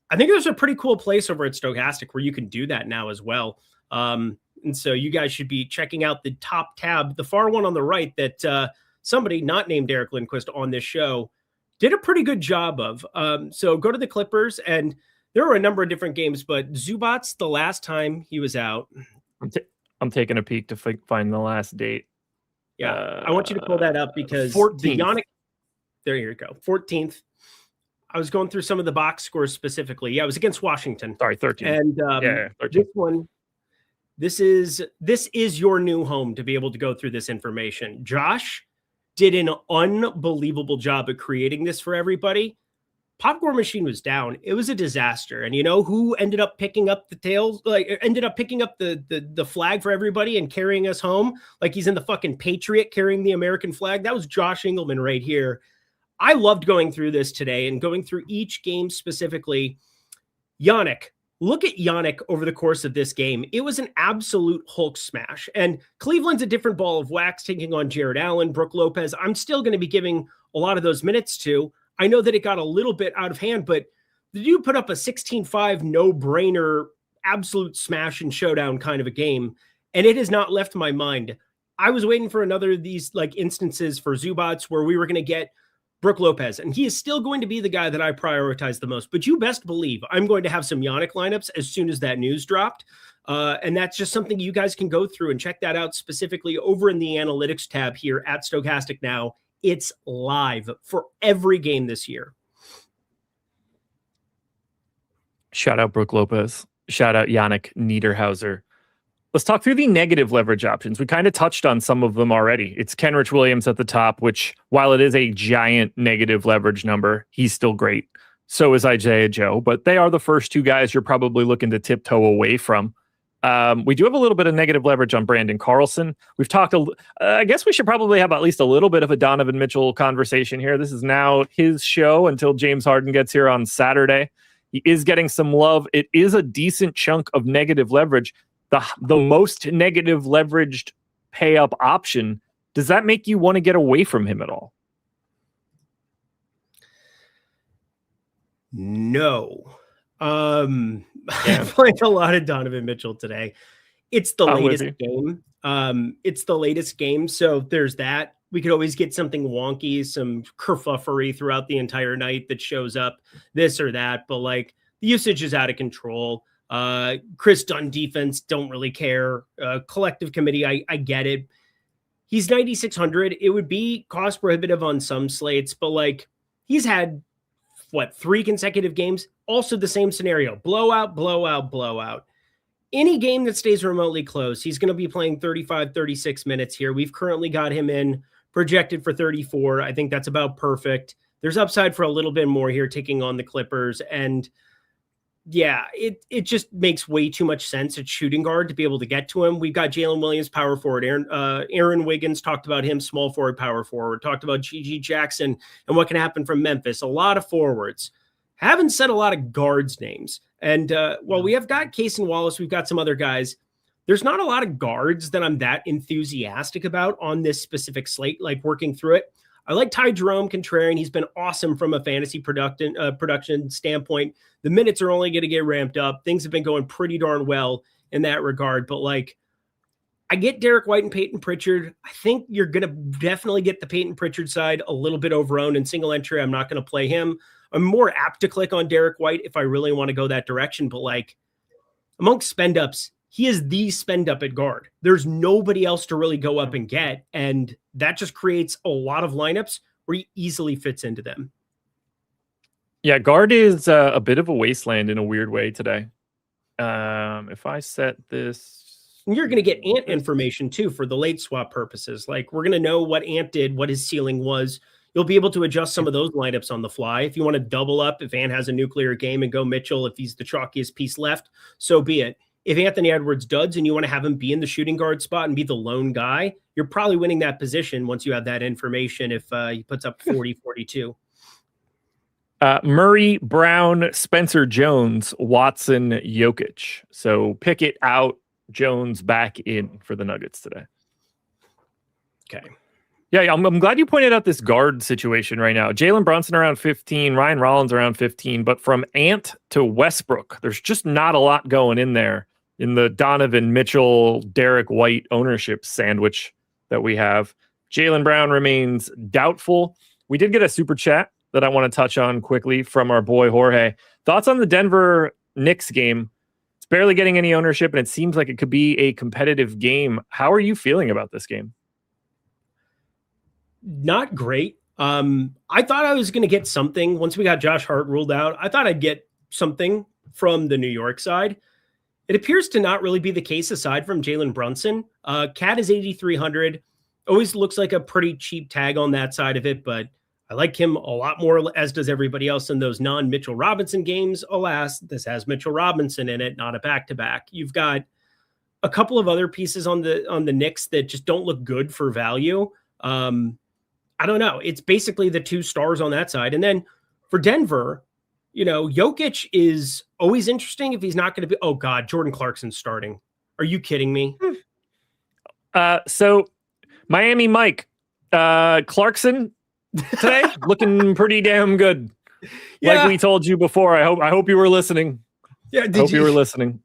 I think there's a pretty cool place over at Stokastic where you can do that now as well. And so you guys should be checking out the top tab, the far one on the right that somebody not named Eric Lindquist on this show did a pretty good job of. So go to the Clippers, and there were a number of different games, but Zubats, the last time he was out. I'm taking a peek to find the last date. Yeah, I want you to pull that up because 14th. The Giannis, there you go, 14th. I was going through some of the box scores specifically. Yeah, it was against Washington. Sorry, 13. And 13. This is your new home to be able to go through this information. Josh did an unbelievable job at creating this for everybody. Popcorn machine was down. It was a disaster. And you know who ended up picking up the tails, ended up picking up the flag for everybody and carrying us home like he's in the fucking Patriot carrying the American flag? That was Josh Engleman right here. I loved going through this today and going through each game specifically Yannick, look at Yannick over the course of this game. It was an absolute Hulk smash. And Cleveland's a different ball of wax taking on Jared Allen, Brook Lopez. I'm still going to be giving a lot of those minutes to. I know that it got a little bit out of hand, but the dude put up a 16-5 no-brainer, absolute smash and showdown kind of a game. And it has not left my mind. I was waiting for another of these like instances for Zubats where we were going to get Brook Lopez, and he is still going to be the guy that I prioritize the most. But you best believe I'm going to have some Yannick lineups as soon as that news dropped. And that's just something you guys can go through and check that out specifically over in the analytics tab here at Stokastic Now. It's live for every game this year. Shout out Brook Lopez. Shout out Yannick Niederhauser. Let's talk through the negative leverage options. We kind of touched on some of them already. It's Kenrich Williams at the top, which while it is a giant negative leverage number, he's still great. So is Isaiah Joe, but they are the first two guys you're probably looking to tiptoe away from. We do have a little bit of negative leverage on Brandon Carlson. We've talked, I guess we should probably have at least a little bit of a Donovan Mitchell conversation here. This is now his show until James Harden gets here on Saturday. He is getting some love. It is a decent chunk of negative leverage. The most negative leveraged pay up option. Does that make you want to get away from him at all? No. I played a lot of Donovan Mitchell today. It's the latest game. It's the latest game. So there's that. We could always get something wonky, some kerfuffery throughout the entire night that shows up, this or that. But like the usage is out of control. Chris Dunn defense, don't really care. Collective committee, I get it. He's 9,600. It would be cost prohibitive on some slates, but like he's had 3 consecutive games. Also the same scenario, blowout, blowout, blowout. Any game that stays remotely close, he's going to be playing 35, 36 minutes here. We've currently got him in projected for 34. I think that's about perfect. There's upside for a little bit more here taking on the Clippers. And yeah, it just makes way too much sense at shooting guard to be able to get to him. We've got Jalen Williams, power forward. Aaron Wiggins talked about him, small forward, power forward. Talked about G.G. Jackson and what can happen from Memphis. A lot of forwards. Haven't said a lot of guards names. And while we have got Case and Wallace, we've got some other guys. There's not a lot of guards that I'm that enthusiastic about on this specific slate, like working through it. I like Ty Jerome Contrarian. He's been awesome from a fantasy production standpoint. The minutes are only going to get ramped up. Things have been going pretty darn well in that regard. But like, I get Derek White and Peyton Pritchard. I think you're going to definitely get the Peyton Pritchard side a little bit overowned in single entry. I'm not going to play him. I'm more apt to click on Derek White if I really want to go that direction. But like amongst spend ups, he is the spend up at guard. There's nobody else to really go up and get. And that just creates a lot of lineups where he easily fits into them. Yeah, guard is a bit of a wasteland in a weird way today. If I set this... And you're going to get Ant information too for the late swap purposes. Like we're going to know what Ant did, what his ceiling was. You'll be able to adjust some of those lineups on the fly. If you want to double up, if Ant has a nuclear game and go Mitchell, if he's the chalkiest piece left, so be it. If Anthony Edwards duds and you want to have him be in the shooting guard spot and be the lone guy, you're probably winning that position once you have that information if he puts up 40, 42. Murray, Brown, Spencer Jones, Watson, Jokic. So Pickett out, Jones back in for the Nuggets today. Okay. Yeah, I'm glad you pointed out this guard situation right now. Jalen Brunson around 15, Ryan Rollins around 15, but from Ant to Westbrook, there's just not a lot going in there in the Donovan Mitchell, Derek White ownership sandwich that we have. Jaylen Brown remains doubtful. We did get a super chat that I want to touch on quickly from our boy Jorge. Thoughts on the Denver Knicks game? It's barely getting any ownership, and it seems like it could be a competitive game. How are you feeling about this game? Not great. I thought I was going to get something once we got Josh Hart ruled out. I thought I'd get something from the New York side. It appears to not really be the case aside from Jalen Brunson. Cat is 8,300. Always looks like a pretty cheap tag on that side of it, but I like him a lot more, as does everybody else in those non-Mitchell Robinson games. Alas, this has Mitchell Robinson in it, not a back-to-back. You've got a couple of other pieces on the Knicks that just don't look good for value. I don't know. It's basically the two stars on that side. And then for Denver, Jokic is always interesting if he's not going to be. Oh God, Jordan Clarkson's starting. Are you kidding me? So Miami Mike, Clarkson today looking pretty damn good. Yeah. Like we told you before. I hope you were listening. Yeah, I hope you were listening.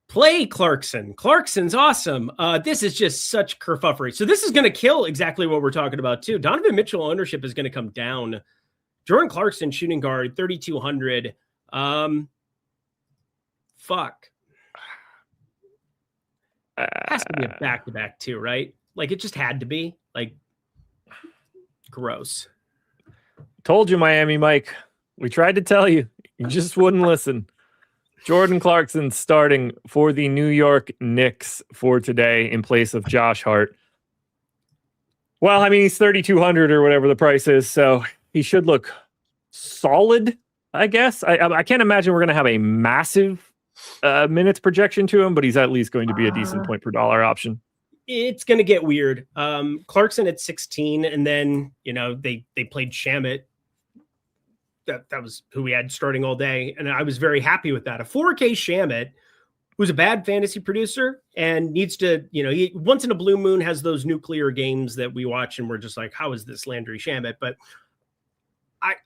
Play Clarkson. Clarkson's awesome. This is just such kerfufflery. So this is going to kill exactly what we're talking about too. Donovan Mitchell ownership is going to come down. Jordan Clarkson, shooting guard, 3,200. Fuck. Has to be a back-to-back too, right? Like it just had to be. Like, gross. Told you, Miami Mike. We tried to tell you. You just wouldn't listen. Jordan Clarkson starting for the New York Knicks for today in place of Josh Hart. Well, I mean, he's 3,200 or whatever the price is, so he should look solid, I guess. I can't imagine we're going to have a massive minutes projection to him, but he's at least going to be a decent point per dollar option. It's going to get weird. Clarkson at 16, and then, they played Shamet. That was who we had starting all day, and I was very happy with that. A 4K Shamet, who's a bad fantasy producer and needs to, he once in a blue moon has those nuclear games that we watch and we're just like, how is this Landry Shamet? But I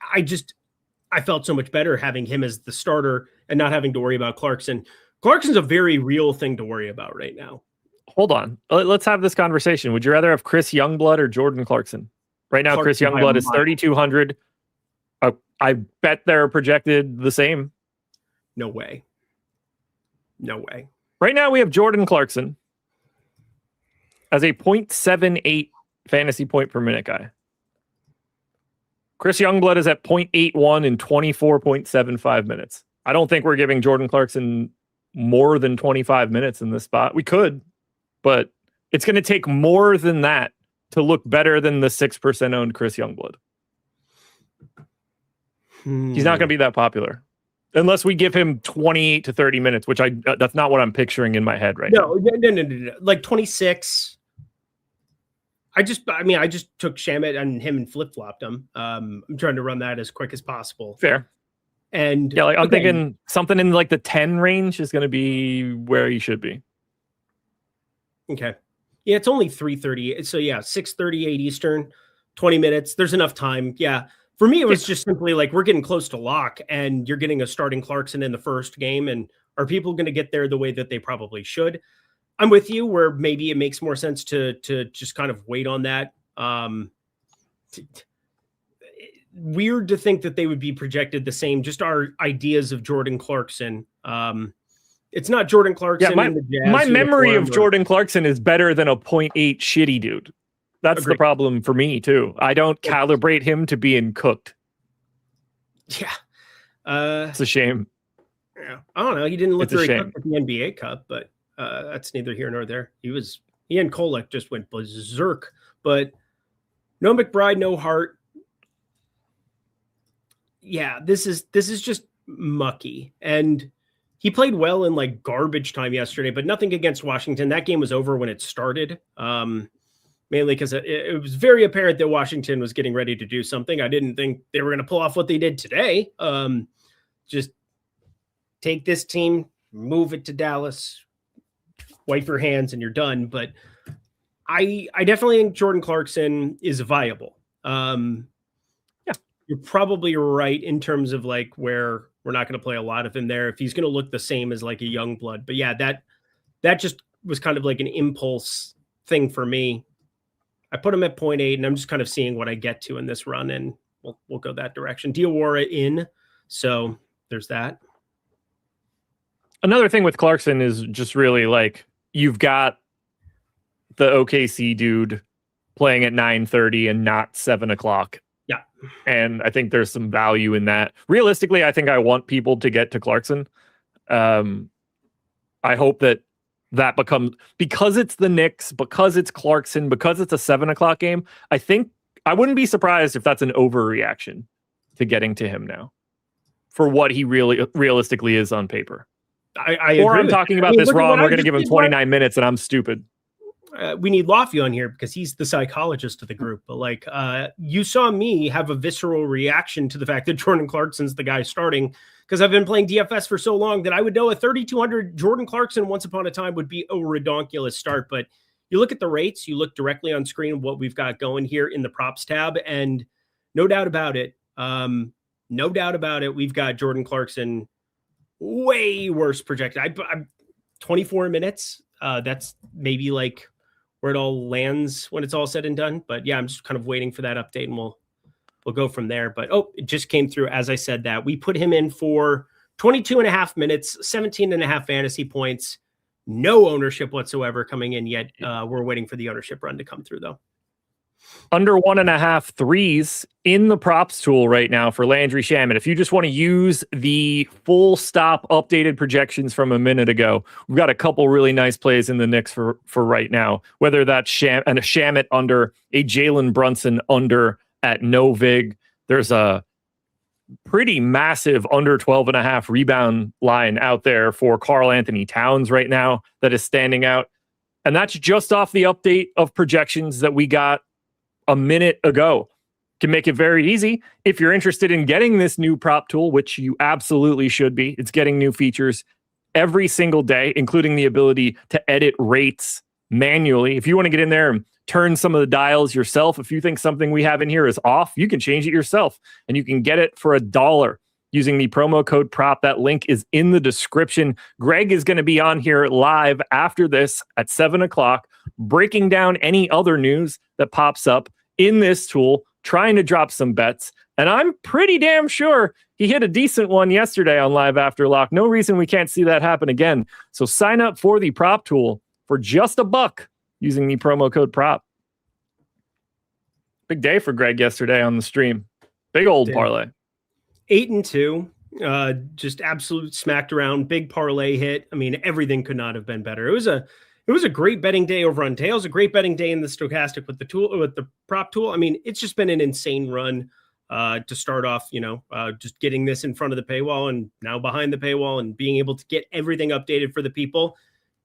felt so much better having him as the starter and not having to worry about Clarkson. Clarkson's a very real thing to worry about right now. Hold on. Let's have this conversation. Would you rather have Chris Youngblood or Jordan Clarkson? Right now, Chris Youngblood is 3,200. I bet they're projected the same. No way. Right now, we have Jordan Clarkson as a 0.78 fantasy point per minute guy. Chris Youngblood is at 0.81 in 24.75 minutes. I don't think we're giving Jordan Clarkson more than 25 minutes in this spot. We could, but it's going to take more than that to look better than the 6% owned Chris Youngblood. He's not going to be that popular unless we give him 28 to 30 minutes, which that's not what I'm picturing in my head right now. No. Like 26. I just took Shamet and him and flip-flopped him. I'm trying to run that as quick as possible. Fair. And yeah, like I'm thinking something in like the 10 range is going to be where he should be. Okay. Yeah, it's only 3:30. So yeah, 6:38 Eastern, 20 minutes. There's enough time. Yeah. For me, it was just simply like we're getting close to lock and you're getting a starting Clarkson in the first game. And are people going to get there the way that they probably should? I'm with you where maybe it makes more sense to just kind of wait on that. Weird to think that they would be projected the same. Just our ideas of Jordan Clarkson. It's not Jordan Clarkson. Yeah, my memory of Jordan Clarkson is better than a 0.8 shitty dude. That's Agreed. The problem for me too. I don't calibrate him to being cooked. Yeah. It's a shame. Yeah. I don't know. He didn't look very cooked at the NBA Cup, but that's neither here nor there. He and Kolek just went berserk, but no McBride, no Hart. Yeah, this is just mucky. And he played well in like garbage time yesterday, but nothing against Washington. That game was over when it started. Mainly because it was very apparent that Washington was getting ready to do something. I didn't think they were going to pull off what they did today. Just take this team, move it to Dallas, wipe your hands, and you're done. But I definitely think Jordan Clarkson is viable. Yeah, you're probably right in terms of like where we're not going to play a lot of him there if he's going to look the same as like a young blood. But yeah, that just was kind of like an impulse thing for me. I put him at 0.8 and I'm just kind of seeing what I get to in this run, and we'll go that direction. Diawara in, so there's that. Another thing with Clarkson is just really like you've got the OKC dude playing at 9:30 and not 7:00. Yeah. And I think there's some value in that. Realistically, I think I want people to get to Clarkson. I hope that becomes, because it's the Knicks, because it's Clarkson, because it's a 7:00 game. I think I wouldn't be surprised if that's an overreaction to getting to him now for what he really realistically is on paper. I or agree I'm talking about this wrong. We're going to give him 29 minutes and I'm stupid. we need Lofty on here because he's the psychologist of the group. But like, you saw me have a visceral reaction to the fact that Jordan Clarkson's the guy starting, because I've been playing DFS for so long that I would know a 3,200 Jordan Clarkson once upon a time would be a redonkulous start. But you look at the rates, you look directly on screen what we've got going here in the props tab, and no doubt about it, we've got Jordan Clarkson way worse projected. I'm 24 minutes. That's maybe like where it all lands when it's all said and done. But yeah, I'm just kind of waiting for that update, and we'll go from there. But it just came through as I said that. We put him in for 22 and a half minutes, 17 and a half fantasy points, no ownership whatsoever coming in yet. We're waiting for the ownership run to come through though. Under 1.5 threes in the props tool right now for Landry Shamet. If you just want to use the full stop updated projections from a minute ago, we've got a couple really nice plays in the Knicks for right now, whether that's Shamet under, a Jalen Brunson under at no vig. There's a pretty massive under 12.5 rebound line out there for Karl Anthony Towns right now that is standing out. And that's just off the update of projections that we got a minute ago. Can make it very easy. If you're interested in getting this new prop tool, which you absolutely should be, it's getting new features every single day, including the ability to edit rates manually. If you want to get in there and turn some of the dials yourself, if you think something we have in here is off, you can change it yourself, and you can get it for $1 using the promo code PROP. That link is in the description. Greg is going to be on here live after this at 7 o'clock, breaking down any other news that pops up in this tool, trying to drop some bets. And I'm pretty damn sure he hit a decent one yesterday on Live After Lock. No reason we can't see that happen again. So sign up for the prop tool for just $1 using the promo code PROP. Big day for Greg yesterday on the stream. Big old parlay. 8-2, just absolute smacked around, big parlay hit. I mean, everything could not have been better. It was a great betting day over on Tails, a great betting day in the Stokastic with the prop tool. I mean, it's just been an insane run to start off, just getting this in front of the paywall and now behind the paywall and being able to get everything updated for the people.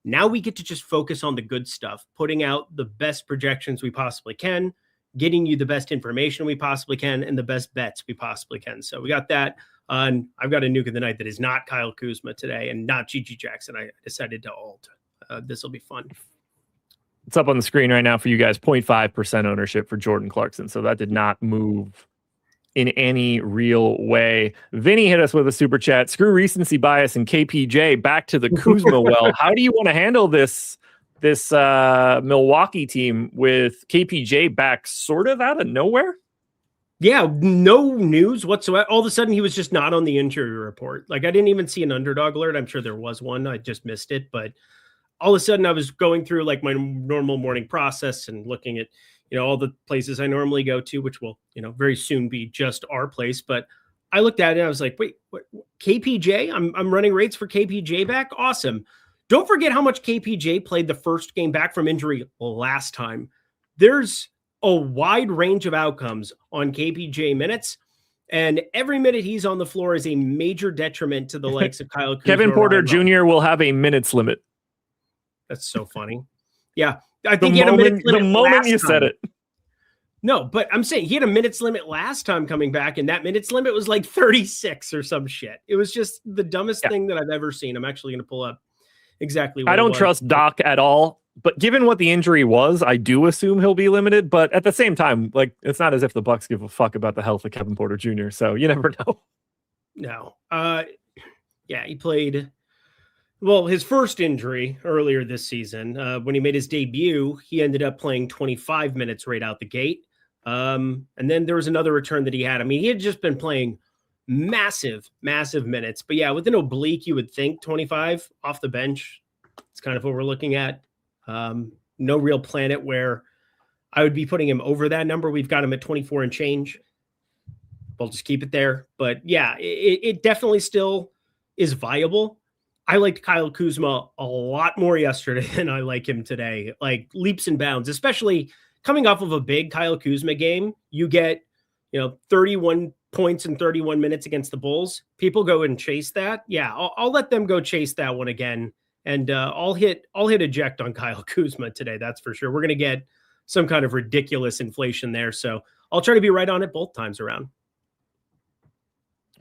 Now we get to just focus on the good stuff, putting out the best projections we possibly can, getting you the best information we possibly can, and the best bets we possibly can. So we got that. And I've got a nuke of the night that is not Kyle Kuzma today and not Gigi Jackson. I decided to alt. This will be fun. It's up on the screen right now for you guys. 0.5% ownership for Jordan Clarkson. So that did not move in any real way. Vinny hit us with a super chat. Screw recency bias and KPJ. Back to the Kuzma well. How do you want to handle this Milwaukee team with KPJ back sort of out of nowhere? Yeah, no news whatsoever. All of a sudden, he was just not on the injury report. Like, I didn't even see an underdog alert. I'm sure there was one. I just missed it. But all of a sudden, I was going through like my normal morning process and looking at, all the places I normally go to, which will, very soon be just our place. But I looked at it and I was like, wait, what, KPJ? I'm running rates for KPJ back? Awesome. Don't forget how much KPJ played the first game back from injury last time. There's a wide range of outcomes on KPJ minutes, and every minute he's on the floor is a major detriment to the likes of Kyle Kuzma. Kevin Porter Jr. will have a minutes limit. That's so funny. Yeah. I think he had a minutes limit the moment you said it. No, but I'm saying he had a minutes limit last time coming back, and that minutes limit was like 36 or some shit. It was just the dumbest thing that I've ever seen. I'm actually going to pull up exactly what I don't trust Doc at all, but given what the injury was, I do assume he'll be limited. But at the same time, like, it's not as if the Bucks give a fuck about the health of Kevin Porter Jr., so you never know. No. Yeah, he played... Well, his first injury earlier this season, when he made his debut, he ended up playing 25 minutes right out the gate. And then there was another return that he had. I mean, he had just been playing massive minutes. But yeah, with an oblique, you would think 25 off the bench. It's kind of what we're looking at. No real planet where I would be putting him over that number. We've got him at 24 and change. We'll just keep it there. But yeah, it definitely still is viable. I liked Kyle Kuzma a lot more yesterday than I like him today, like leaps and bounds, especially coming off of a big Kyle Kuzma game. You get, 31 points in 31 minutes against the Bulls. People go and chase that. Yeah, I'll let them go chase that one again And I'll hit eject on Kyle Kuzma today. That's for sure. We're going to get some kind of ridiculous inflation there. So I'll try to be right on it both times around.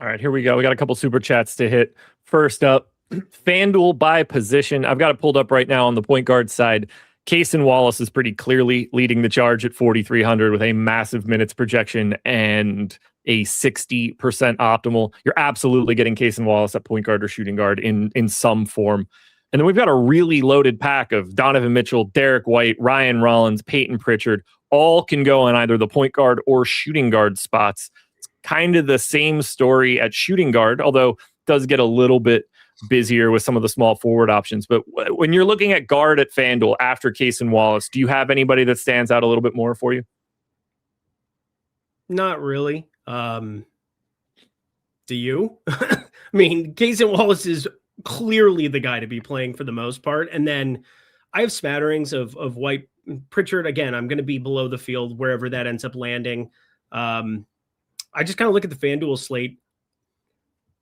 All right, here we go. We got a couple super chats to hit. First up, FanDuel by position. I've got it pulled up right now on the point guard side. Cason Wallace is pretty clearly leading the charge at 4,300 with a massive minutes projection and a 60% optimal. You're absolutely getting Cason Wallace at point guard or shooting guard in some form. And then we've got a really loaded pack of Donovan Mitchell, Derek White, Ryan Rollins, Peyton Pritchard. All can go on either the point guard or shooting guard spots. It's kind of the same story at shooting guard, although it does get a little bit busier with some of the small forward options. But when you're looking at guard at FanDuel after Cason Wallace, do you have anybody that stands out a little bit more for you? Not really. Do you? I mean, Cason Wallace is clearly the guy to be playing for the most part. And then I have smatterings of White. Pritchard, again, I'm going to be below the field wherever that ends up landing. I just kind of look at the FanDuel slate.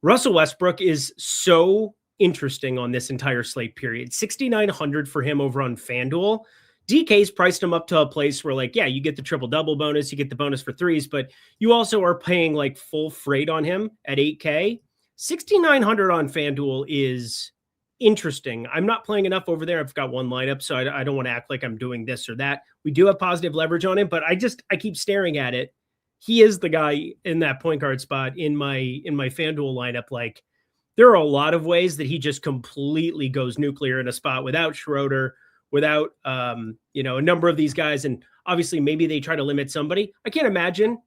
Russell Westbrook is so interesting on this entire slate period. 6,900 for him over on FanDuel. DK's priced him up to a place where, like, yeah, you get the triple-double bonus, you get the bonus for threes, but you also are paying like full freight on him at 8K. 6,900 on FanDuel is interesting. I'm not playing enough over there. I've got one lineup, so I don't want to act like I'm doing this or that. We do have positive leverage on it, but I keep staring at it. He is the guy in that point guard spot in my FanDuel lineup. Like, there are a lot of ways that he just completely goes nuclear in a spot without Schroeder, without a number of these guys. And obviously maybe they try to limit somebody. I can't imagine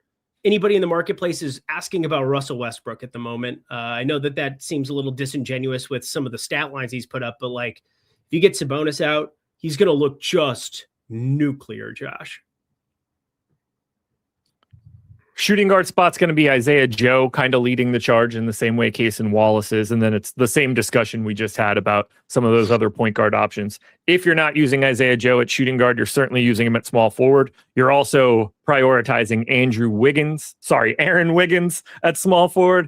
anybody in the marketplace is asking about Russell Westbrook at the moment. I know that seems a little disingenuous with some of the stat lines he's put up, but like, if you get Sabonis out, he's going to look just nuclear, Josh. Shooting guard spot's going to be Isaiah Joe kind of leading the charge in the same way Cason Wallace is. And then it's the same discussion we just had about some of those other point guard options. If you're not using Isaiah Joe at shooting guard, you're certainly using him at small forward. You're also prioritizing Aaron Wiggins at small forward.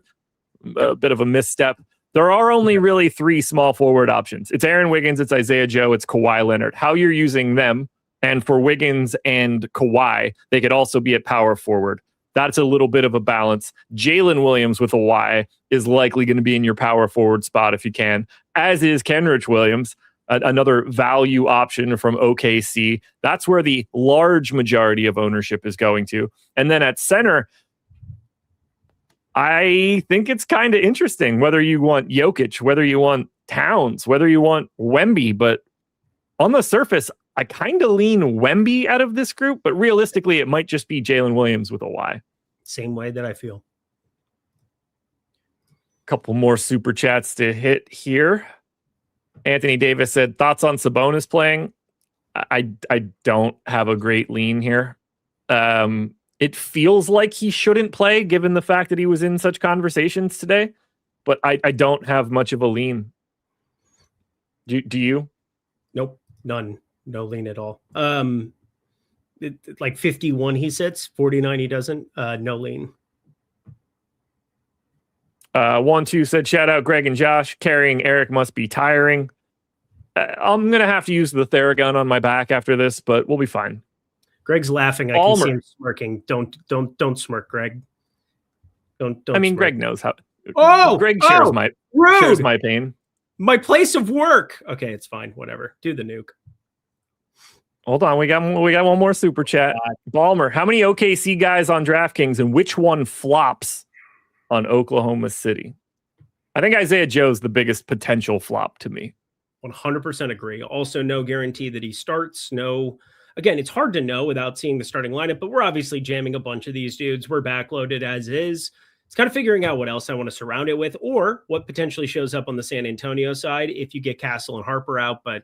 A bit of a misstep. There are only really three small forward options. It's Aaron Wiggins, it's Isaiah Joe, it's Kawhi Leonard. How you're using them, and for Wiggins and Kawhi, they could also be at power forward. That's a little bit of a balance. Jalen Williams with a Y is likely going to be in your power forward spot if you can, as is Kenrich Williams, another value option from OKC. That's where the large majority of ownership is going to. And then at center, I think it's kind of interesting whether you want Jokic, whether you want Towns, whether you want Wemby. But on the surface, I kind of lean Wemby out of this group, but realistically, it might just be Jalen Williams with a Y. Same way that I feel. Couple more super chats to hit here. Anthony Davis said, thoughts on Sabonis playing? I don't have a great lean here. It feels like he shouldn't play given the fact that he was in such conversations today, but I don't have much of a lean. Do you? Nope, none. No lean at all. Like 51 he sits, 49 he doesn't. No lean. 1-2 said, shout out Greg and Josh. Carrying Eric must be tiring. I'm gonna have to use the Theragun on my back after this, but we'll be fine. Greg's laughing. I can see him smirking. Don't smirk, Greg. Don't. I mean, smirk. Greg knows how. Greg shares my pain. My place of work. Okay, it's fine. Whatever. Do the nuke. Hold on, we got one more super chat. Balmer, how many OKC guys on DraftKings and which one flops on Oklahoma City? I think Isaiah Joe's the biggest potential flop to me. 100% agree. Also, no guarantee that he starts. No, again, it's hard to know without seeing the starting lineup, but we're obviously jamming a bunch of these dudes. We're backloaded as is. It's kind of figuring out what else I want to surround it with or what potentially shows up on the San Antonio side if you get Castle and Harper out. But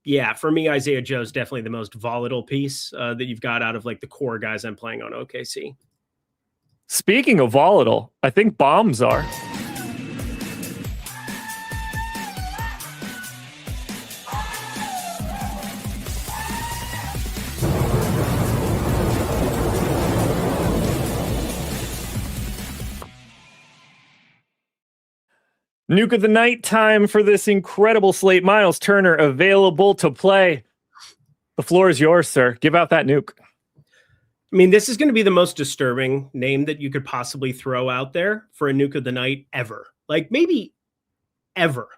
yeah, for me, Isaiah Joe's definitely the most volatile piece that you've got out of like the core guys I'm playing on OKC. Speaking of volatile, I think bombs are. Nuke of the night time for this incredible slate. Miles Turner available to play. The floor is yours, sir. Give out that nuke. I mean, this is going to be the most disturbing name that you could possibly throw out there for a nuke of the night ever. Like, maybe ever.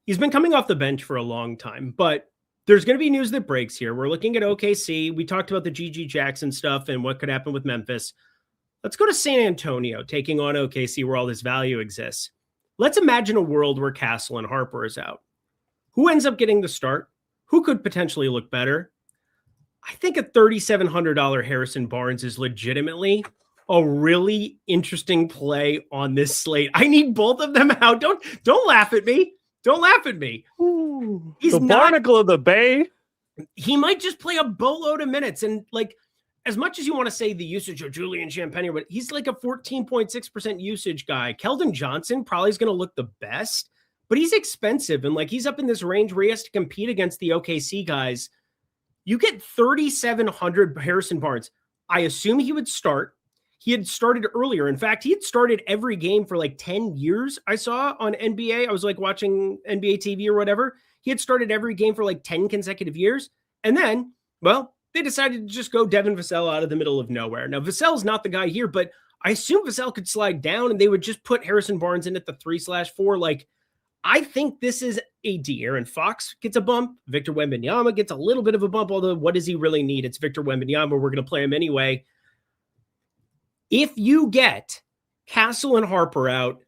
He's been coming off the bench for a long time, but there's going to be news that breaks here. We're looking at OKC. We talked about the GG Jackson stuff and what could happen with Memphis. Let's go to San Antonio, taking on OKC where all this value exists. Let's imagine a world where Castle and Harper is out. Who ends up getting the start? Who could potentially look better? I think a $3,700 Harrison Barnes is legitimately a really interesting play on this slate. I need both of them out. Don't laugh at me. Don't laugh at me. Ooh, he's the Barnacle of the Bay. He might just play a boatload of minutes. And like, as much as you want to say the usage of Julian Champagnie, but he's like a 14.6% usage guy. Keldon Johnson probably is going to look the best, but he's expensive. And like, he's up in this range where he has to compete against the OKC guys. You get 3,700 Harrison Barnes. I assume he would start. He had started earlier. In fact, he had started every game for like 10 years. I saw on NBA. I was like watching NBA TV or whatever. He had started every game for like 10 consecutive years. And then, well, they decided to just go Devin Vassell out of the middle of nowhere. Now, Vassell's not the guy here, but I assume Vassell could slide down and they would just put Harrison Barnes in at the 3/4. Like, I think this is a De'Aaron Fox gets a bump. Victor Wembanyama gets a little bit of a bump, although what does he really need? It's Victor Wembanyama. We're going to play him anyway. If you get Castle and Harper out,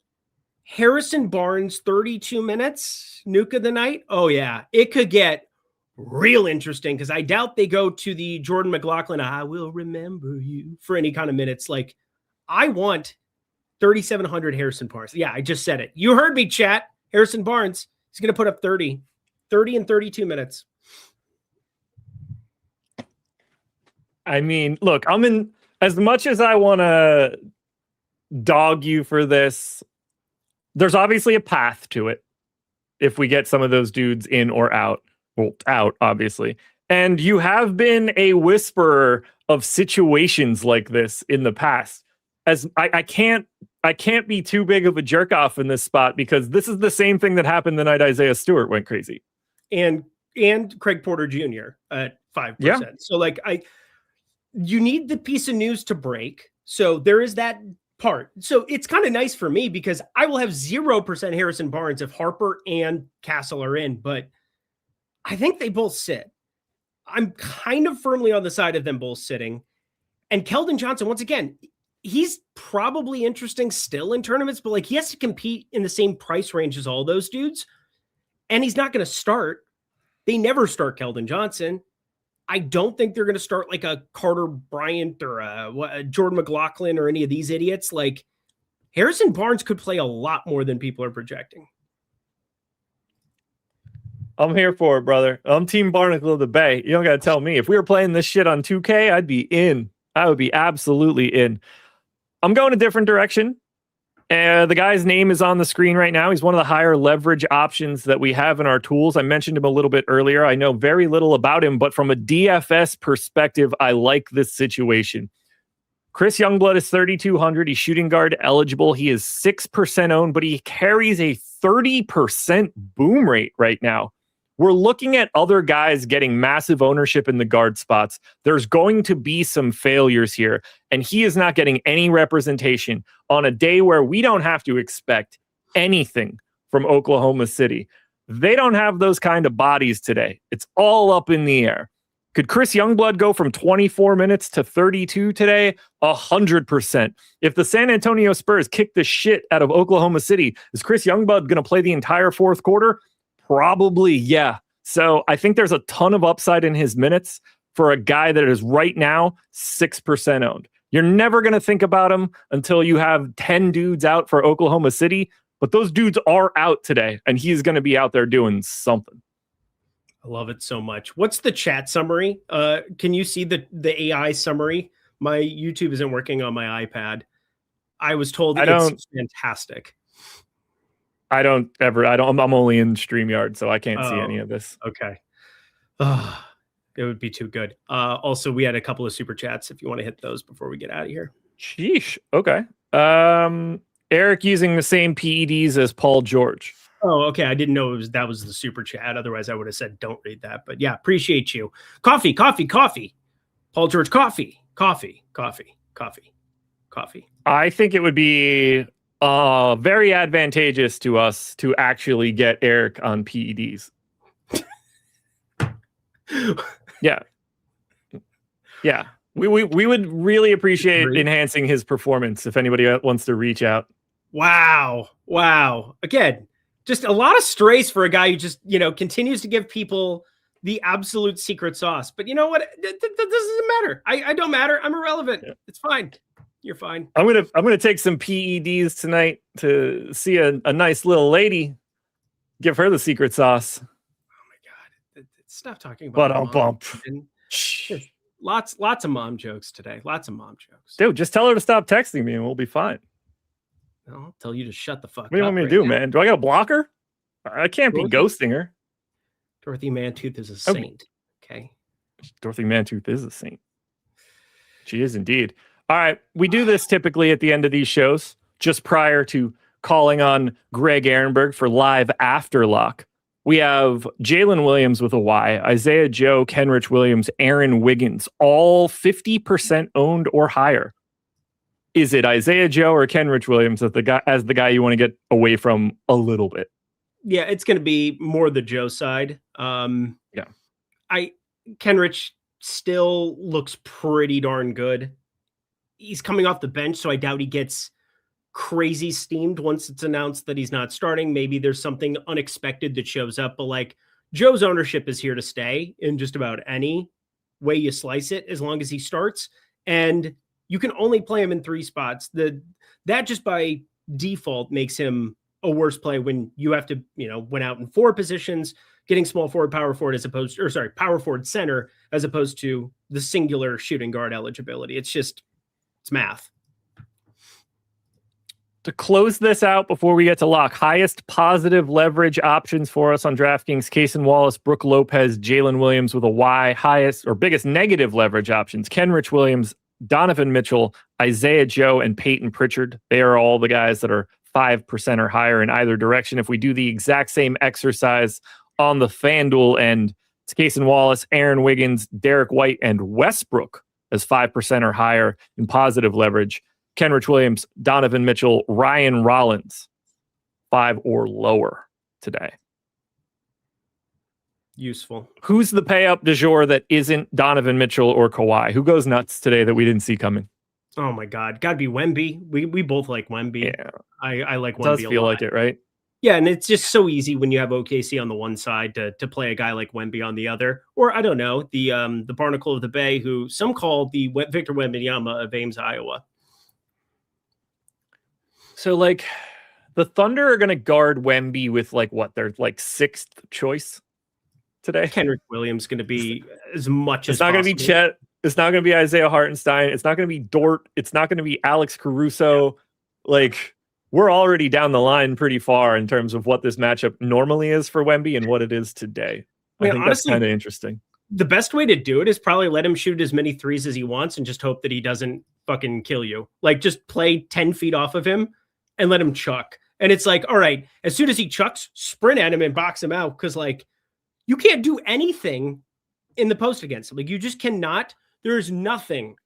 Harrison Barnes, 32 minutes, nuke of the night. Oh, yeah, it could get real interesting because I doubt they go to the Jordan McLaughlin, I will remember you for any kind of minutes. Like, I want 3,700 Harrison Barnes. Yeah, I just said it. You heard me, chat. Harrison Barnes, he's going to put up 30 in 32 minutes. I mean, look, I'm in as much as I want to dog you for this. There's obviously a path to it if we get some of those dudes in or out. Well, out, obviously. And you have been a whisperer of situations like this in the past. As I can't be too big of a jerk off in this spot because this is the same thing that happened the night Isaiah Stewart went crazy. And Craig Porter Jr. at 5%. Yeah. So like you need the piece of news to break. So there is that part. So it's kind of nice for me because I will have 0% Harrison Barnes if Harper and Castle are in, but I think they both sit. I'm kind of firmly on the side of them both sitting. And Keldon Johnson, once again, he's probably interesting still in tournaments, but like he has to compete in the same price range as all those dudes. And he's not going to start. They never start Keldon Johnson. I don't think they're going to start like a Carter Bryant or a Jordan McLaughlin or any of these idiots. Like Harrison Barnes could play a lot more than people are projecting. I'm here for it, brother. I'm Team Barnacle of the Bay. You don't got to tell me. If we were playing this shit on 2K, I'd be in. I would be absolutely in. I'm going a different direction. The guy's name is on the screen right now. He's one of the higher leverage options that we have in our tools. I mentioned him a little bit earlier. I know very little about him, but from a DFS perspective, I like this situation. Chris Youngblood is 3,200. He's shooting guard eligible. He is 6% owned, but he carries a 30% boom rate right now. We're looking at other guys getting massive ownership in the guard spots. There's going to be some failures here, and he is not getting any representation on a day where we don't have to expect anything from Oklahoma City. They don't have those kind of bodies today. It's all up in the air. Could Chris Youngblood go from 24 minutes to 32 today? 100%. If the San Antonio Spurs kick the shit out of Oklahoma City, is Chris Youngblood going to play the entire fourth quarter? Probably, yeah. So I think there's a ton of upside in his minutes for a guy that is right now 6% owned. You're never going to think about him until you have 10 dudes out for Oklahoma City, but those dudes are out today, and he's going to be out there doing something. I love it so much. What's the chat summary? Can you see the AI summary? My YouTube isn't working on my iPad. I was told it's fantastic. I'm only in StreamYard, so I can't see any of this. Okay. It would be too good. Also, we had a couple of super chats if you want to hit those before we get out of here. Sheesh. Okay. Eric using the same PEDs as Paul George. Oh, okay. I didn't know that was the super chat. Otherwise, I would have said don't read that. But yeah, appreciate you. Coffee. Paul George, coffee. I think it would be very advantageous to us to actually get Eric on PEDs. Yeah. We would really appreciate enhancing his performance if anybody wants to reach out. Wow. Again, just a lot of strays for a guy who just, continues to give people the absolute secret sauce. But you know what? That doesn't matter. I don't matter. I'm irrelevant. Yeah. It's fine. You're fine. I'm gonna take some PEDs tonight to see a nice little lady. Give her the secret sauce. Oh my God. Stop talking about bump. Lots of mom jokes today. Lots of mom jokes. Dude, just tell her to stop texting me and we'll be fine. I'll tell you to shut the fuck up. What do you want me to do, man? Do I got to block her? I can't be ghosting her. Dorothy Mantooth is a saint. Okay. Dorothy Mantooth is a saint. She is indeed. All right. We do this typically at the end of these shows, just prior to calling on Greg Ehrenberg for live after lock. We have Jalen Williams with a Y, Isaiah Joe, Kenrich Williams, Aaron Wiggins, all 50% owned or higher. Is it Isaiah Joe or Kenrich Williams as the guy you want to get away from a little bit? Yeah, it's going to be more the Joe side. Kenrich still looks pretty darn good. He's coming off the bench, so I doubt he gets crazy steamed once it's announced that he's not starting. Maybe there's something unexpected that shows up, but Joe's ownership is here to stay in just about any way you slice it, as long as he starts. And you can only play him in 3 spots. That just by default makes him a worse play when you have to, went out in 4 positions, getting small forward, power forward power forward center, as opposed to the singular shooting guard eligibility. It's math. To close this out before we get to lock, highest positive leverage options for us on DraftKings: Cason Wallace, Brook Lopez, Jalen Williams with a Y. Highest or biggest negative leverage options: Kenrich Williams, Donovan Mitchell, Isaiah Joe, and Peyton Pritchard. They are all the guys that are 5% or higher in either direction. If we do the exact same exercise on the FanDuel end, it's Cason Wallace, Aaron Wiggins, Derek White, and Westbrook as 5% or higher in positive leverage. Kenrich Williams, Donovan Mitchell, Ryan Rollins, 5 or lower today. Useful. Who's the pay up du jour that isn't Donovan Mitchell or Kawhi? Who goes nuts today that we didn't see coming? Oh my God. Gotta be Wemby. We both like Wemby. Yeah. I like Wemby. It does feel like it, right? Yeah, and it's just so easy when you have OKC on the one side to play a guy like Wemby on the other. Or I don't know, the Barnacle of the Bay, who some call the Victor Wembanyama of Ames, Iowa. So the Thunder are going to guard Wemby with their 6th choice today. Kenrich Williams going to be as much as possible. It's not going to be Chet. It's not going to be Isaiah Hartenstein. It's not going to be Dort. It's not going to be Alex Caruso. We're already down the line pretty far in terms of what this matchup normally is for Wemby and what it is today. I think honestly, that's kind of interesting. The best way to do it is probably let him shoot as many threes as he wants and just hope that he doesn't fucking kill you. Just play 10 feet off of him and let him chuck. And it's all right, as soon as he chucks, sprint at him and box him out. Cause you can't do anything in the post against him. You just cannot. There's nothing.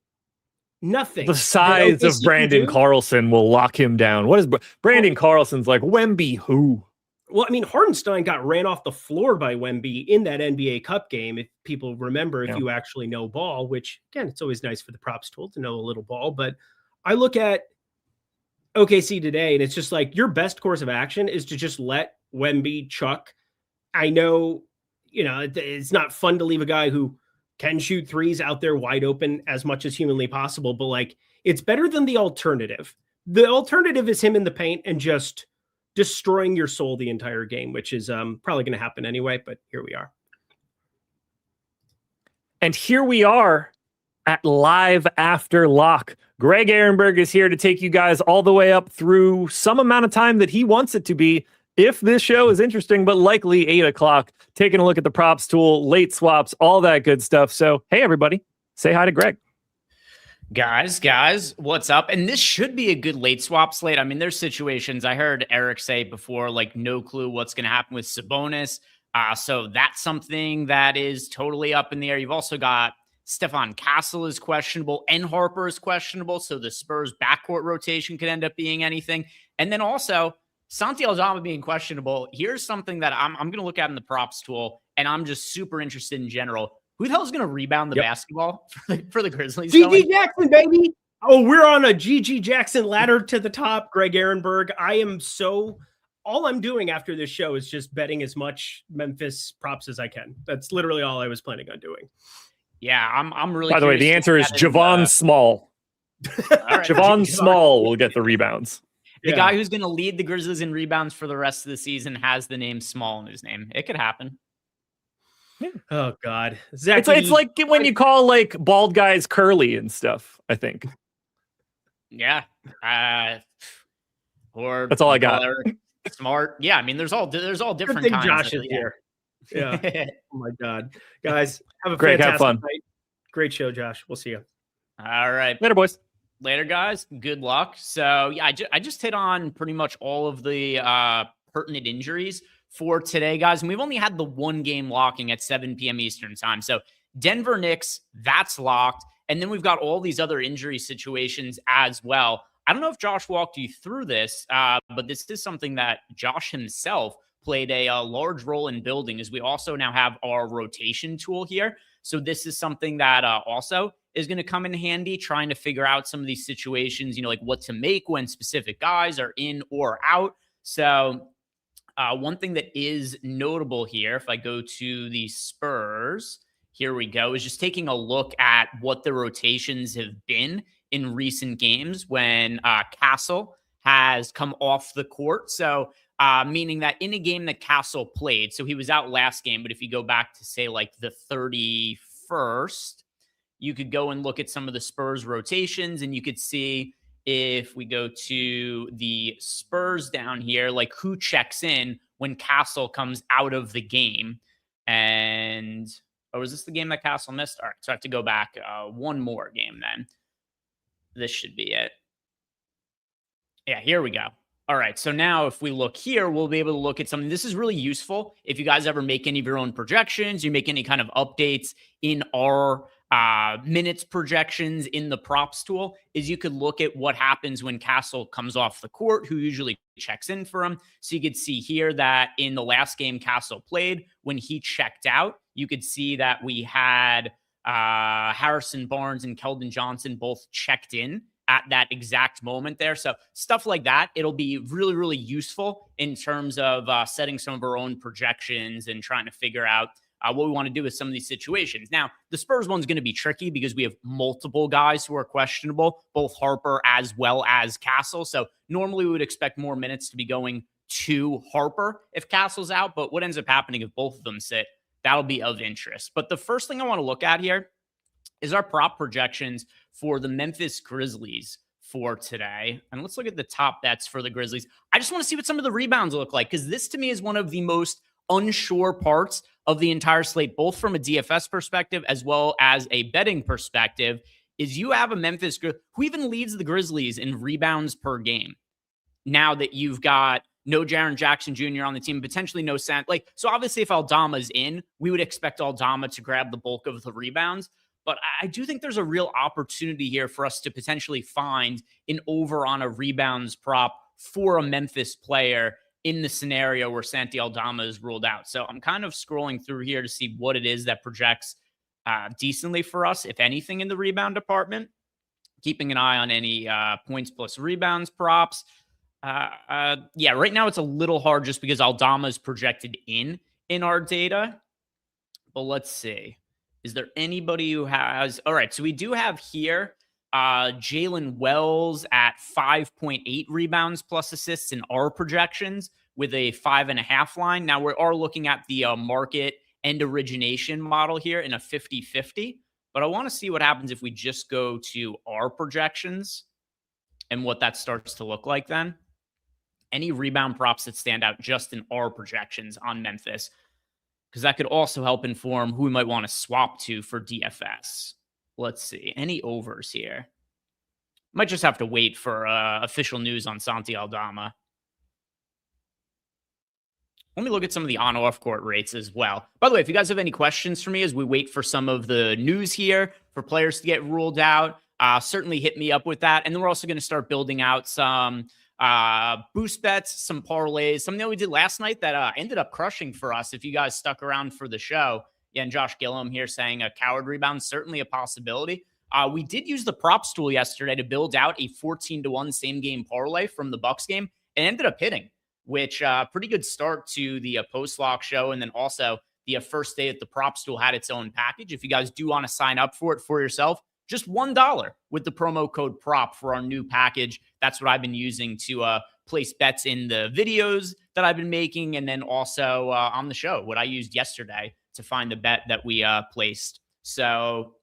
The size of Brandon Carlson will lock him down. What is Brandon Carlson's Wemby who? Well, I mean, Hardenstein got ran off the floor by Wemby in that NBA Cup game. If people remember, if you actually know ball, which again, it's always nice for the props tool to know a little ball. But I look at OKC today, and it's just your best course of action is to just let Wemby chuck. I know, it's not fun to leave a guy who can shoot threes out there wide open as much as humanly possible, but it's better than the alternative. The alternative is him in the paint and just destroying your soul the entire game, which is probably going to happen anyway, but here we are. And here we are at live after lock. Greg Ehrenberg is here to take you guys all the way up through some amount of time that he wants it to be. If this show is interesting, but likely 8 o'clock, taking a look at the props tool, late swaps, all that good stuff. So, hey, everybody, say hi to Greg. Guys, what's up? And this should be a good late swap slate. I mean, there's situations I heard Eric say before, like no clue what's going to happen with Sabonis. So that's something that is totally up in the air. You've also got Stefan Castle is questionable and Harper is questionable. So the Spurs backcourt rotation could end up being anything. And then also Santi Aldama being questionable. Here's something that I'm going to look at in the props tool, and I'm just super interested in general. Who the hell is going to rebound the basketball for the Grizzlies? GG Jackson, baby. Oh, we're on a GG Jackson ladder to the top. Greg Ehrenberg. All I'm doing after this show is just betting as much Memphis props as I can. That's literally all I was planning on doing. Yeah, I'm really. By the way, the answer is Javon Small. Right. Javon Small will get the rebounds. The guy who's going to lead the Grizzlies in rebounds for the rest of the season has the name Small in his name. It could happen. Yeah. Oh God, Zach, it's like when you call like bald guys curly and stuff. I think. Yeah. Or that's all I got. Smart. Yeah, I mean, there's all different kinds. Josh is here. Yeah. Oh my God, guys, have a fantastic have fun. night. Great show, Josh. We'll see you. All right, later, boys. Later, guys. Good luck. So yeah, I just hit on pretty much all of the pertinent injuries for today, guys. And we've only had the one game locking at 7 p.m. Eastern time. So Denver Knicks, that's locked. And then we've got all these other injury situations as well. I don't know if Josh walked you through this, but this is something that Josh himself played a large role in building, as we also now have our rotation tool here. So this is something that also is going to come in handy, trying to figure out some of these situations, like what to make when specific guys are in or out. So one thing that is notable here, if I go to the Spurs, here we go, is just taking a look at what the rotations have been in recent games when Castle has come off the court. So meaning that in a game that Castle played, so he was out last game, but if you go back to say like the 31st, you could go and look at some of the Spurs rotations, and you could see if we go to the Spurs down here, like who checks in when Castle comes out of the game. And, is this the game that Castle missed? All right, so I have to go back one more game then. This should be it. Yeah, here we go. All right, so now if we look here, we'll be able to look at something. This is really useful if you guys ever make any of your own projections, you make any kind of updates in our minutes projections in the props tool, is you could look at what happens when Castle comes off the court, who usually checks in for him. So you could see here that in the last game Castle played, when he checked out, you could see that we had Harrison Barnes and Keldon Johnson both checked in at that exact moment there. So stuff like that, it'll be really, really useful in terms of setting some of our own projections and trying to figure out what we want to do with some of these situations. Now, the Spurs one's going to be tricky because we have multiple guys who are questionable, both Harper as well as Castle. So normally we would expect more minutes to be going to Harper if Castle's out, but what ends up happening if both of them sit, that'll be of interest. But the first thing I want to look at here is our prop projections for the Memphis Grizzlies for today. And let's look at the top bets for the Grizzlies. I just want to see what some of the rebounds look like, because this to me is one of the most unsure parts of the entire slate, both from a DFS perspective as well as a betting perspective, is you have a Memphis who even leads the Grizzlies in rebounds per game. Now that you've got no Jaren Jackson Jr. on the team, potentially no so obviously if Aldama's in, we would expect Aldama to grab the bulk of the rebounds. But I do think there's a real opportunity here for us to potentially find an over on a rebounds prop for a Memphis player in the scenario where Santi Aldama is ruled out. So I'm kind of scrolling through here to see what it is that projects decently for us, if anything, in the rebound department. Keeping an eye on any points plus rebounds props. Yeah, right now it's a little hard just because Aldama is projected in our data. But let's see. Is there anybody who has... All right, so we do have here Jalen Wells at 5.8 rebounds plus assists in our projections with a 5.5 line. Now, we are looking at the market and origination model here in a 50-50. But I want to see what happens if we just go to our projections and what that starts to look like then. Any rebound props that stand out just in our projections on Memphis, because that could also help inform who we might want to swap to for DFS. Let's see. Any overs here? Might just have to wait for official news on Santi Aldama. Let me look at some of the on-off court rates as well. By the way, if you guys have any questions for me as we wait for some of the news here for players to get ruled out, certainly hit me up with that. And then we're also going to start building out some boost bets, some parlays, something that we did last night that ended up crushing for us. If you guys stuck around for the show, yeah, and Josh Gillum here saying a coward rebound, certainly a possibility. We did use the props tool yesterday to build out a 14-1 same game parlay from the Bucks game and ended up hitting, which pretty good start to the post-lock show. And then also the first day at the props tool had its own package. If you guys do want to sign up for it for yourself, just $1 with the promo code PROP for our new package. That's what I've been using to place bets in the videos that I've been making. And then also on the show, what I used yesterday to find the bet that we placed. So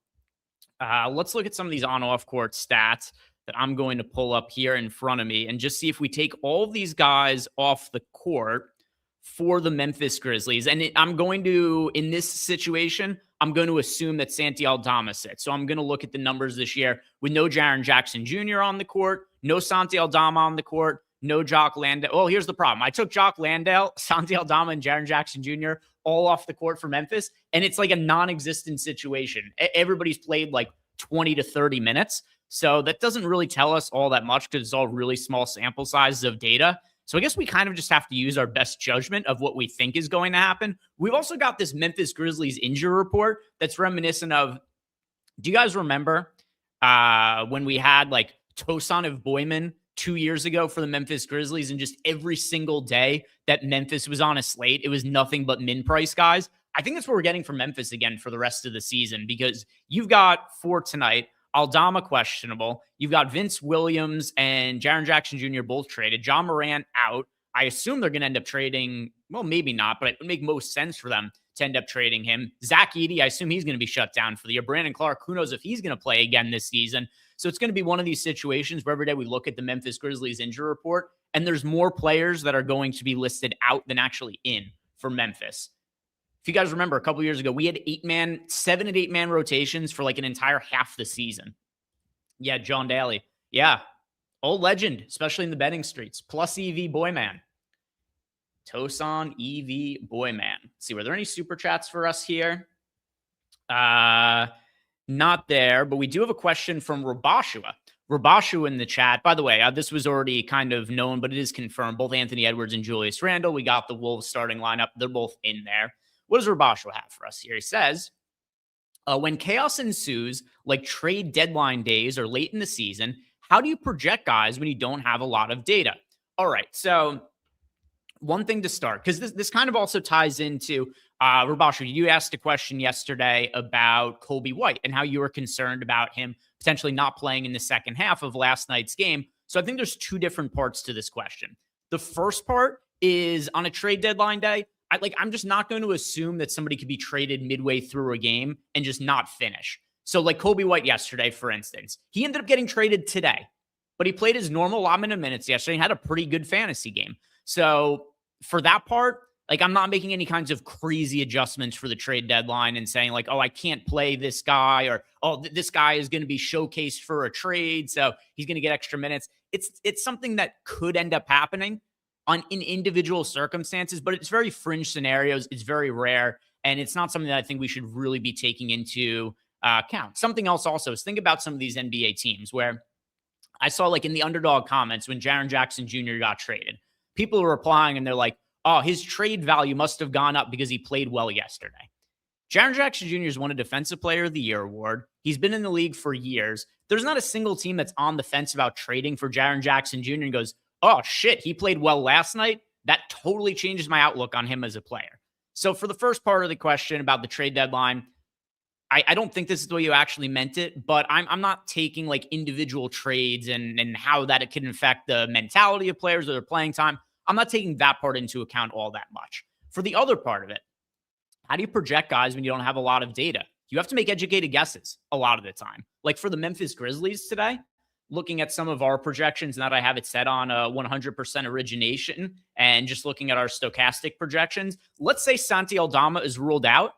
let's look at some of these on-off court stats that I'm going to pull up here in front of me and just see if we take all of these guys off the court for the Memphis Grizzlies. And I'm going to, in this situation, I'm going to assume that Santi Aldama sits. So I'm going to look at the numbers this year with no Jaren Jackson Jr. on the court, no Santi Aldama on the court, no Jock Landale. Well, here's the problem. I took Jock Landale, Santi Aldama, and Jaren Jackson Jr. all off the court for Memphis, and it's like a non-existent situation. Everybody's played like 20 to 30 minutes. So that doesn't really tell us all that much because it's all really small sample sizes of data. So I guess we kind of just have to use our best judgment of what we think is going to happen. We've also got this Memphis Grizzlies injury report that's reminiscent of, do you guys remember when we had like Tosan of Boyman 2 years ago for the Memphis Grizzlies, and just every single day that Memphis was on a slate, it was nothing but min price guys? I think that's what we're getting from Memphis again for the rest of the season, because you've got for tonight, Aldama questionable. You've got Vince Williams and Jaren Jackson Jr. both traded. John Morant out. I assume they're going to end up trading. Well, maybe not, but it would make most sense for them to end up trading him. Zach Edey, I assume he's going to be shut down for the year. Brandon Clark, who knows if he's going to play again this season. So it's going to be one of these situations where every day we look at the Memphis Grizzlies injury report, and there's more players that are going to be listed out than actually in for Memphis. If you guys remember, a couple years ago, we had 7 and 8 man rotations for like an entire half the season. Yeah, John Daly. Yeah, old legend, especially in the betting streets. Plus EV Boyman. Tosan EV Boyman. Let's see, were there any super chats for us here? Not there, but we do have a question from Rabashua. Rabashua in the chat. By the way, this was already kind of known, but it is confirmed. Both Anthony Edwards and Julius Randle. We got the Wolves starting lineup. They're both in there. What does Rabashua have for us here? He says, when chaos ensues, like trade deadline days or late in the season, how do you project guys when you don't have a lot of data? All right, so one thing to start, because this kind of also ties into, Rabashua, you asked a question yesterday about Kobe White and how you were concerned about him potentially not playing in the second half of last night's game. So I think there's two different parts to this question. The first part is on a trade deadline day, I'm just not going to assume that somebody could be traded midway through a game and just not finish. So like Kobe White yesterday, for instance, he ended up getting traded today, but he played his normal allotment of minutes yesterday and had a pretty good fantasy game. So for that part, like I'm not making any kinds of crazy adjustments for the trade deadline and saying like, oh, I can't play this guy, or, oh, this guy is going to be showcased for a trade, so he's going to get extra minutes. It's something that could end up happening in individual circumstances, but it's very fringe scenarios. It's very rare, and it's not something that I think we should really be taking into account. Something else also is think about some of these NBA teams where I saw like in the underdog comments when Jaren Jackson Jr. got traded, people were replying and they're like, oh, his trade value must have gone up because he played well yesterday. Jaren Jackson Jr. has won a Defensive Player of the Year award. He's been in the league for years. There's not a single team that's on the fence about trading for Jaren Jackson Jr. and goes, oh, shit, he played well last night. That totally changes my outlook on him as a player. So for the first part of the question about the trade deadline, I don't think this is the way you actually meant it, but I'm not taking like individual trades and how that it can affect the mentality of players or their playing time. I'm not taking that part into account all that much. For the other part of it, how do you project guys when you don't have a lot of data? You have to make educated guesses a lot of the time. Like for the Memphis Grizzlies today, looking at some of our projections, now that I have it set on 100% origination and just looking at our Stokastic projections, let's say Santi Aldama is ruled out.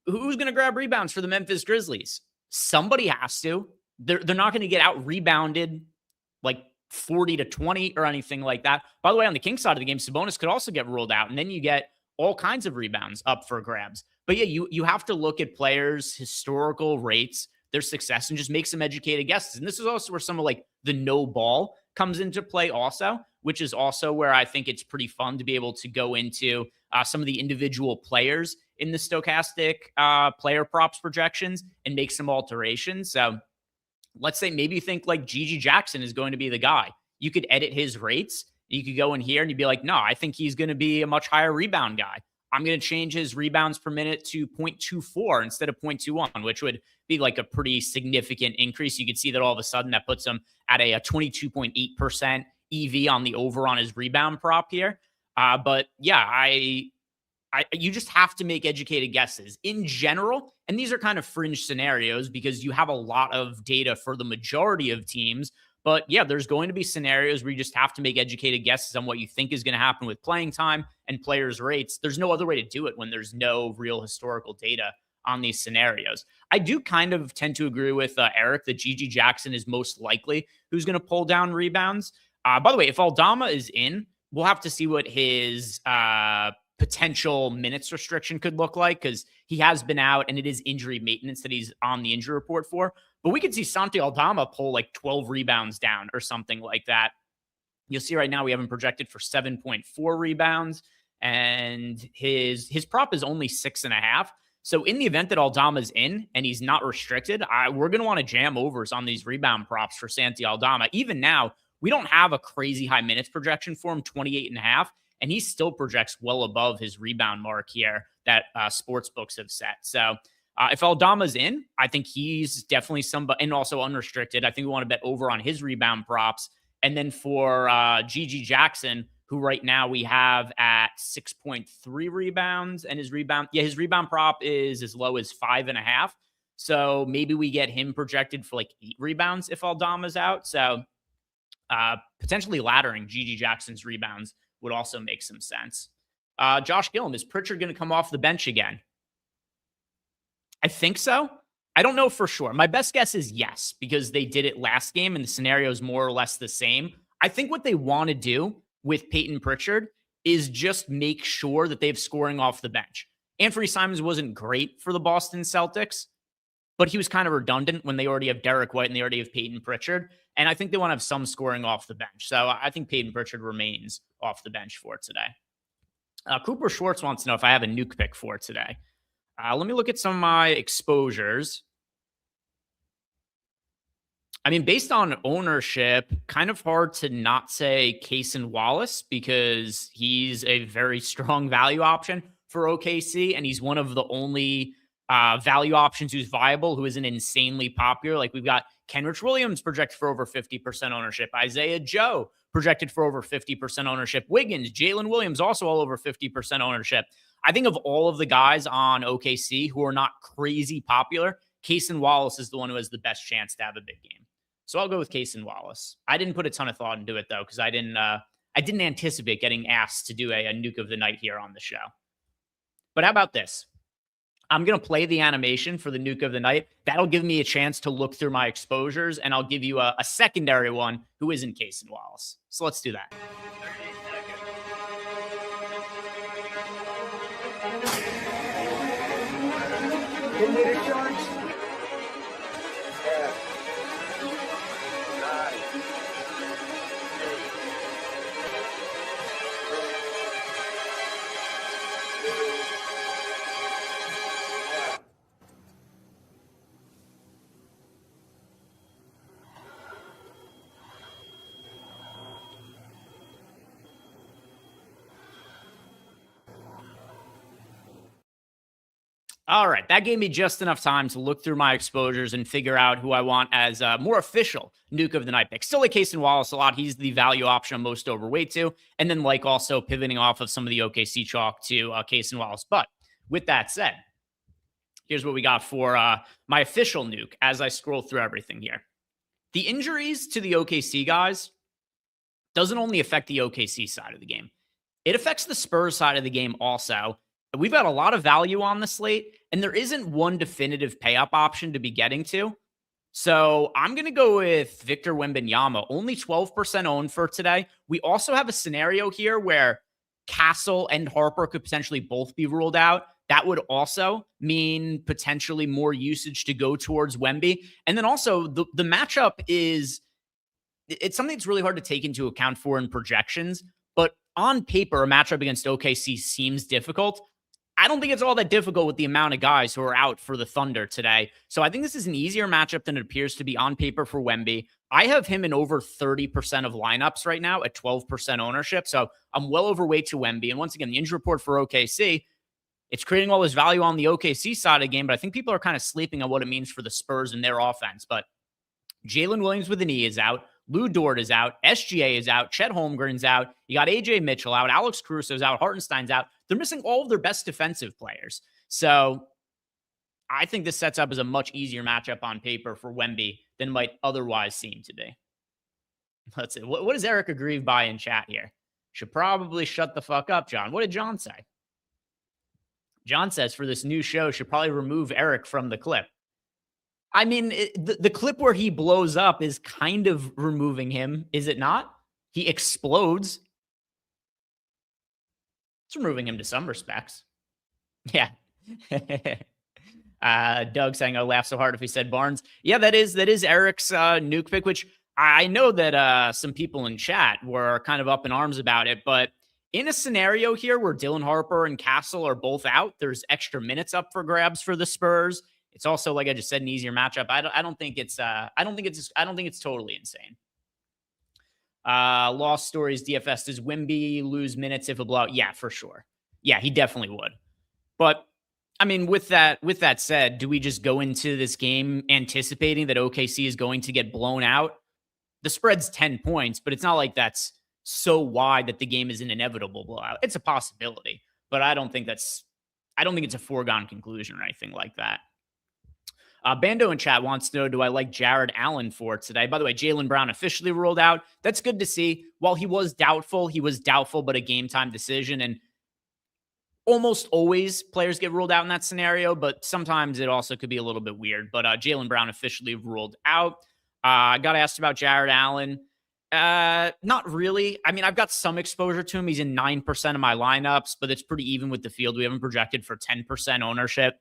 Who's going to grab rebounds for the Memphis Grizzlies? Somebody has to. they're not going to get out rebounded like 40 to 20 or anything like that. By the way, on the Kings side of the game, Sabonis could also get ruled out, and then you get all kinds of rebounds up for grabs. But yeah, you have to look at players' historical rates, their success, and just make some educated guesses. And this is also where some of like the no ball comes into play also, which is also where I think it's pretty fun to be able to go into some of the individual players in the Stokastic player props projections and make some alterations. So let's say maybe you think like Gigi Jackson is going to be the guy. You could edit his rates. You could go in here and you'd be like, no, I think he's going to be a much higher rebound guy. I'm going to change his rebounds per minute to 0.24 instead of 0.21, which would be like a pretty significant increase. You could see that all of a sudden that puts him at a 22.8% EV on the over on his rebound prop here. But yeah, you just have to make educated guesses in general. And these are kind of fringe scenarios because you have a lot of data for the majority of teams. But yeah, there's going to be scenarios where you just have to make educated guesses on what you think is going to happen with playing time and players' rates. There's no other way to do it when there's no real historical data on these scenarios. I do kind of tend to agree with Eric that Gigi Jackson is most likely who's going to pull down rebounds. By the way, if Aldama is in, we'll have to see what his potential minutes restriction could look like because he has been out and it is injury maintenance that he's on the injury report for. But we could see Santi Aldama pull like 12 rebounds down or something like that. You'll see right now we have him projected for 7.4 rebounds and his prop is only 6.5. So in the event that Aldama's in and he's not restricted, we're going to want to jam overs on these rebound props for Santi Aldama. Even now, we don't have a crazy high minutes projection for him, 28.5. And he still projects well above his rebound mark here that sports books have set. So if Aldama's in, I think he's definitely somebody, and also unrestricted. I think we want to bet over on his rebound props. And then for Gigi Jackson, who right now we have at 6.3 rebounds, and his rebound prop is as low as 5.5. So maybe we get him projected for like 8 rebounds if Aldama's out. So potentially laddering Gigi Jackson's rebounds would also make some sense. Josh Gillum, is Pritchard going to come off the bench again? I think so. I don't know for sure. My best guess is yes, because they did it last game and the scenario is more or less the same. I think what they want to do with Peyton Pritchard is just make sure that they have scoring off the bench. Anthony Simons wasn't great for the Boston Celtics, but he was kind of redundant when they already have Derek White and they already have Peyton Pritchard. And I think they want to have some scoring off the bench. So I think Peyton Pritchard remains off the bench for today. Cooper Schwartz wants to know if I have a nuke pick for today. Let me look at some of my exposures. I mean, based on ownership, kind of hard to not say Cason Wallace because he's a very strong value option for OKC. And he's one of the only value options who's viable, who isn't insanely popular. Like we've got Kenrich Williams projected for over 50% ownership. Isaiah Joe projected for over 50% ownership. Wiggins, Jalen Williams, also all over 50% ownership. I think of all of the guys on OKC who are not crazy popular, Cason Wallace is the one who has the best chance to have a big game. So I'll go with Cason Wallace. I didn't put a ton of thought into it though, because I didn't anticipate getting asked to do a nuke of the night here on the show. But how about this? I'm going to play the animation for the nuke of the night. That'll give me a chance to look through my exposures, and I'll give you a secondary one who isn't Cason Wallace. So let's do that. All right, that gave me just enough time to look through my exposures and figure out who I want as a more official nuke of the night pick. Still like Cason Wallace a lot. He's the value option I'm most overweight to. And then like also pivoting off of some of the OKC chalk to Cason Wallace. But with that said, here's what we got for my official nuke as I scroll through everything here. The injuries to the OKC guys doesn't only affect the OKC side of the game. It affects the Spurs side of the game also. We've got a lot of value on the slate, and there isn't one definitive pay-up option to be getting to. So I'm going to go with Victor Wembanyama, only 12% owned for today. We also have a scenario here where Castle and Harper could potentially both be ruled out. That would also mean potentially more usage to go towards Wemby. And then also the matchup is, it's something that's really hard to take into account for in projections, but on paper, a matchup against OKC seems difficult. I don't think it's all that difficult with the amount of guys who are out for the Thunder today. So I think this is an easier matchup than it appears to be on paper for Wemby. I have him in over 30% of lineups right now at 12% ownership. So I'm well overweight to Wemby. And once again, the injury report for OKC, it's creating all this value on the OKC side of the game, but I think people are kind of sleeping on what it means for the Spurs and their offense. But Jalen Williams with a knee is out. Lou Dort is out. SGA is out. Chet Holmgren's out. You got AJ Mitchell out. Alex Caruso's out. Hartenstein's out. They're missing all of their best defensive players. So I think this sets up as a much easier matchup on paper for Wemby than might otherwise seem to be. Let's see. What does Eric Agreeve by in chat here? Should probably shut the fuck up, John. What did John say? John says for this new show, should probably remove Eric from the clip. I mean, the clip where he blows up is kind of removing him, is it not? He explodes. It's removing him to some respects. Yeah. Doug saying, "Oh, laugh so hard if he said Barnes." Yeah, that is Eric's Nuke pick, which I know that some people in chat were kind of up in arms about it. But in a scenario here where Dylan Harper and Castle are both out, there's extra minutes up for grabs for the Spurs. It's also, like I just said, an easier matchup. I don't think it's totally insane. Lost Stories DFS, does Wemby lose minutes if a blowout? Yeah, for sure. Yeah, he definitely would. But I mean, with that said, do we just go into this game anticipating that OKC is going to get blown out? The spread's 10 points, but it's not like that's so wide that the game is an inevitable blowout. It's a possibility, but I don't think it's a foregone conclusion or anything like that. Bando in chat wants to know, do I like Jared Allen for today? By the way, Jaylen Brown officially ruled out. That's good to see. While he was doubtful, but a game time decision. And almost always players get ruled out in that scenario, but sometimes it also could be a little bit weird. But Jaylen Brown officially ruled out. I got asked about Jared Allen. Not really. I mean, I've got some exposure to him. He's in 9% of my lineups, but it's pretty even with the field. We haven't projected for 10% ownership.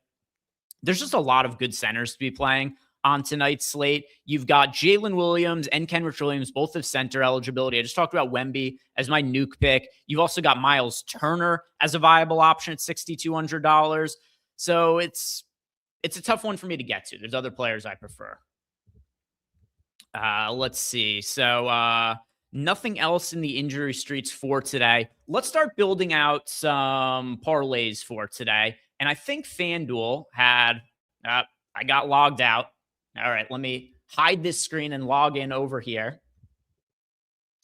There's just a lot of good centers to be playing on tonight's slate. You've got Jalen Williams and Kenrich Williams, both have center eligibility. I just talked about Wemby as my Nuke pick. You've also got Miles Turner as a viable option at $6,200. So it's a tough one for me to get to. There's other players I prefer. Let's see. So nothing else in the injury streets for today. Let's start building out some parlays for today. And I think FanDuel had, I got logged out. All right, let me hide this screen and log in over here.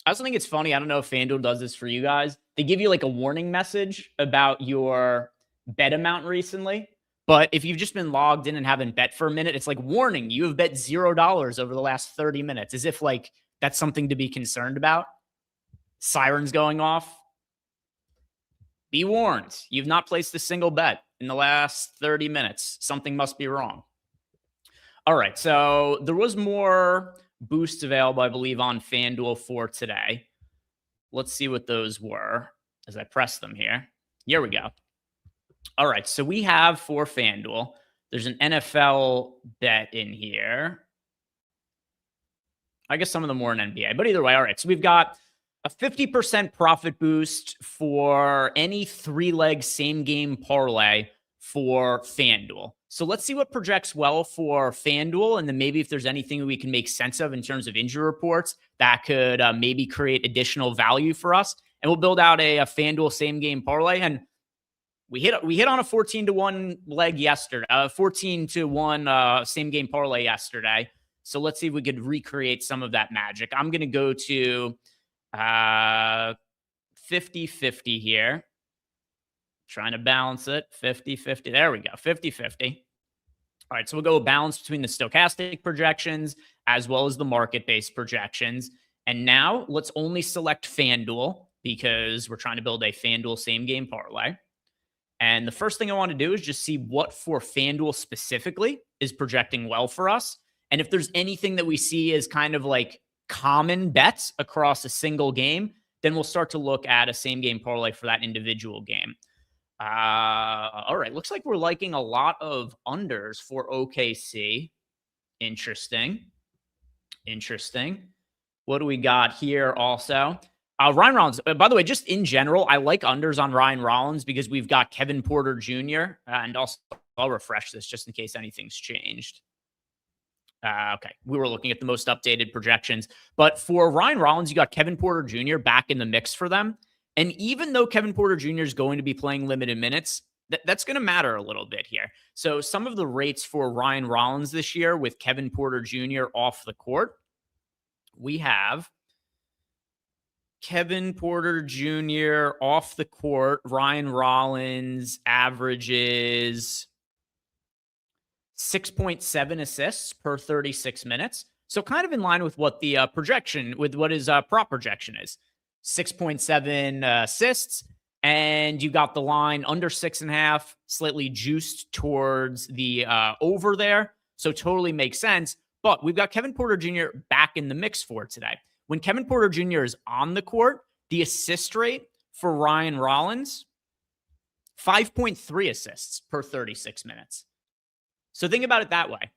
I also think it's funny. I don't know if FanDuel does this for you guys. They give you like a warning message about your bet amount recently. But if you've just been logged in and haven't bet for a minute, it's like, warning, you have bet $0 over the last 30 minutes, as if like that's something to be concerned about. Sirens going off. Be warned, you've not placed a single bet in the last 30 minutes. Something must be wrong. All right, so there was more boosts available, I believe, on FanDuel for today. Let's see what those were as I press them here. Here we go. All right, so we have for FanDuel, there's an NFL bet in here. I guess some of them were in NBA, but either way, all right, so we've got a 50% profit boost for any 3-leg same-game parlay for FanDuel. So let's see what projects well for FanDuel, and then maybe if there's anything we can make sense of in terms of injury reports that could maybe create additional value for us. And we'll build out a FanDuel same-game parlay. And we hit on a 14-1 leg yesterday, 14-1 same-game parlay yesterday. So let's see if we could recreate some of that magic. I'm going to go to 50-50 here. Trying to balance it. 50-50. There we go. 50-50. All right, so we'll go balance between the stochastic projections as well as the market-based projections. And now let's only select FanDuel because we're trying to build a FanDuel same-game parlay. And the first thing I want to do is just see what for FanDuel specifically is projecting well for us. And if there's anything that we see as kind of like common bets across a single game, then we'll start to look at a same game parlay for that individual game. All right. Looks like we're liking a lot of unders for OKC. Interesting. What do we got here also? Ryan Rollins, by the way, just in general, I like unders on Ryan Rollins because we've got Kevin Porter Jr. And also I'll refresh this just in case anything's changed. Okay. We were looking at the most updated projections, but for Ryan Rollins, you got Kevin Porter Jr. back in the mix for them. And even though Kevin Porter Jr. is going to be playing limited minutes, that's going to matter a little bit here. So some of the rates for Ryan Rollins this year with Kevin Porter Jr. off the court, we have Kevin Porter Jr. off the court. Ryan Rollins averages 6.7 assists per 36 minutes. So kind of in line with what the projection, with what his prop projection is. 6.7 assists. And you got the line under 6.5, slightly juiced towards the over there. So totally makes sense. But we've got Kevin Porter Jr. back in the mix for today. When Kevin Porter Jr. is on the court, the assist rate for Ryan Rollins, 5.3 assists per 36 minutes. So think about it that way.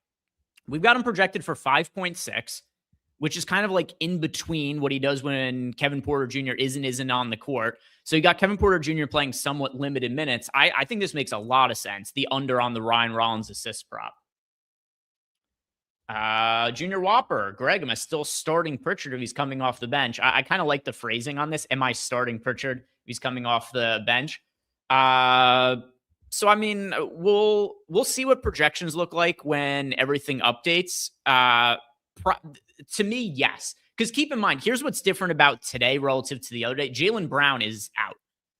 We've got him projected for 5.6, which is kind of like in between what he does when Kevin Porter Jr. isn't on the court. So you got Kevin Porter Jr. playing somewhat limited minutes. I think this makes a lot of sense, the under on the Ryan Rollins assist prop. Junior Whopper, Greg, am I still starting Pritchard if he's coming off the bench? I kind of like the phrasing on this. Am I starting Pritchard if he's coming off the bench? So, I mean, we'll see what projections look like when everything updates. To me, yes. Because keep in mind, here's what's different about today relative to the other day. Jaylen Brown is out.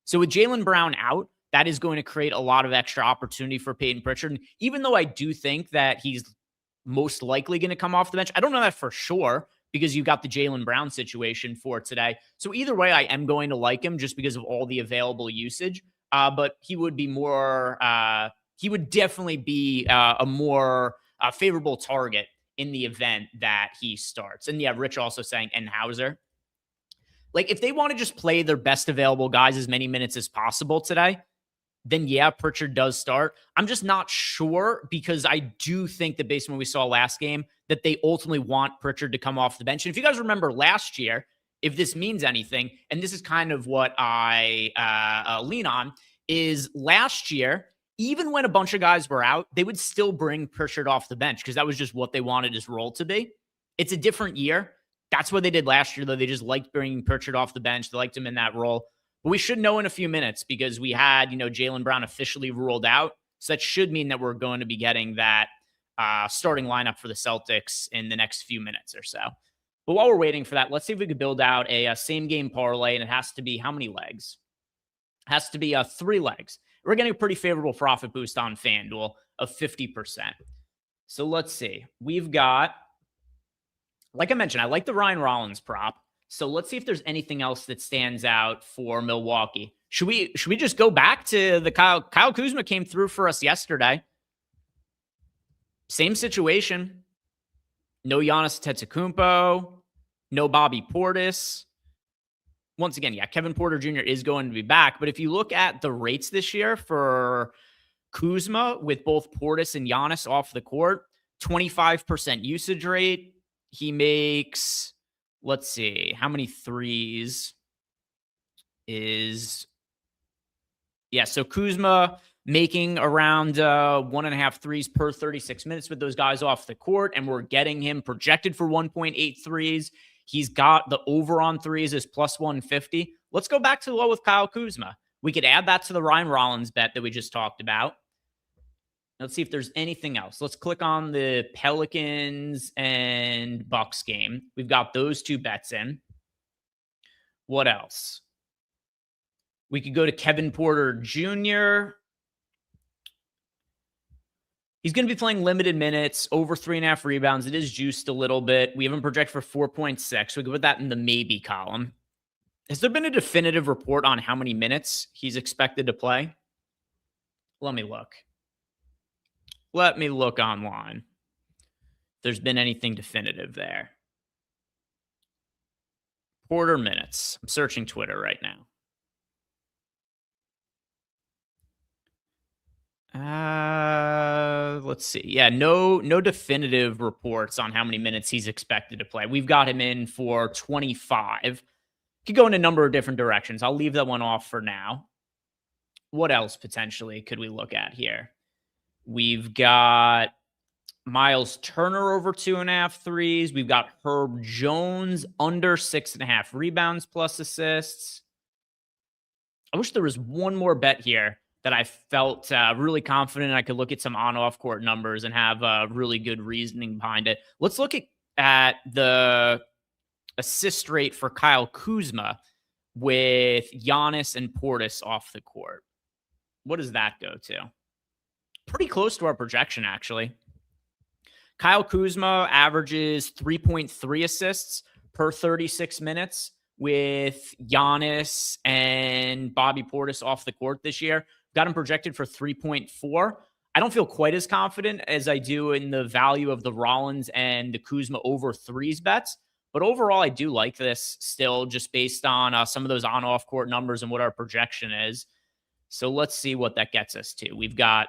So with Jaylen Brown out, that is going to create a lot of extra opportunity for Peyton Pritchard. And even though I do think that he's most likely going to come off the bench, I don't know that for sure because you got the Jaylen Brown situation for today. So either way, I am going to like him just because of all the available usage. But he would be more, he would definitely be a more favorable target in the event that he starts. And yeah, Rich also saying Enhauser. Like if they want to just play their best available guys as many minutes as possible today, then yeah, Pritchard does start. I'm just not sure because I do think that based on what we saw last game, that they ultimately want Pritchard to come off the bench. And if you guys remember last year, if this means anything, and this is kind of what I lean on, is last year, even when a bunch of guys were out, they would still bring Pritchard off the bench because that was just what they wanted his role to be. It's a different year. That's what they did last year, though. They just liked bringing Pritchard off the bench. They liked him in that role. But we should know in a few minutes because we had, Jaylen Brown officially ruled out. So that should mean that we're going to be getting that starting lineup for the Celtics in the next few minutes or so. But while we're waiting for that, let's see if we could build out a same game parlay. And it has to be how many legs? It has to be 3 legs. We're getting a pretty favorable profit boost on FanDuel of 50%. So let's see. We've got, like I mentioned, I like the Ryan Rollins prop. So let's see if there's anything else that stands out for Milwaukee. Should we just go back to the Kyle Kuzma came through for us yesterday? Same situation. No Giannis Antetokounmpo. No Bobby Portis. Once again, yeah, Kevin Porter Jr. is going to be back. But if you look at the rates this year for Kuzma with both Portis and Giannis off the court, 25% usage rate. He makes, let's see, how many threes is... Yeah, so Kuzma making around 1.5 threes per 36 minutes with those guys off the court, and we're getting him projected for 1.8 threes. He's got the over on threes is plus 150. Let's go back to the low with Kyle Kuzma. We could add that to the Ryan Rollins bet that we just talked about. Let's see if there's anything else. Let's click on the Pelicans and Bucks game. We've got those 2 bets in. What else? We could go to Kevin Porter Jr. He's going to be playing limited minutes, over 3.5 rebounds. It is juiced a little bit. We have him projected for 4.6. We could put that in the maybe column. Has there been a definitive report on how many minutes he's expected to play? Let me look. Let me look online. there's been anything definitive there. Porter minutes. I'm searching Twitter right now. Let's see. Yeah, no definitive reports on how many minutes he's expected to play. We've got him in for 25. Could go in a number of different directions. I'll leave that one off for now. What else potentially could we look at here? We've got Miles Turner over 2.5 threes. We've got Herb Jones under 6.5 rebounds plus assists. I wish there was one more bet here that I felt really confident I could look at some on-off court numbers and have really good reasoning behind it. Let's look at the assist rate for Kyle Kuzma with Giannis and Portis off the court. What does that go to? Pretty close to our projection, actually. Kyle Kuzma averages 3.3 assists per 36 minutes with Giannis and Bobby Portis off the court this year. Got him projected for 3.4. I don't feel quite as confident as I do in the value of the Rollins and the Kuzma over threes bets. But overall, I do like this still, just based on some of those on-off court numbers and what our projection is. So let's see what that gets us to. We've got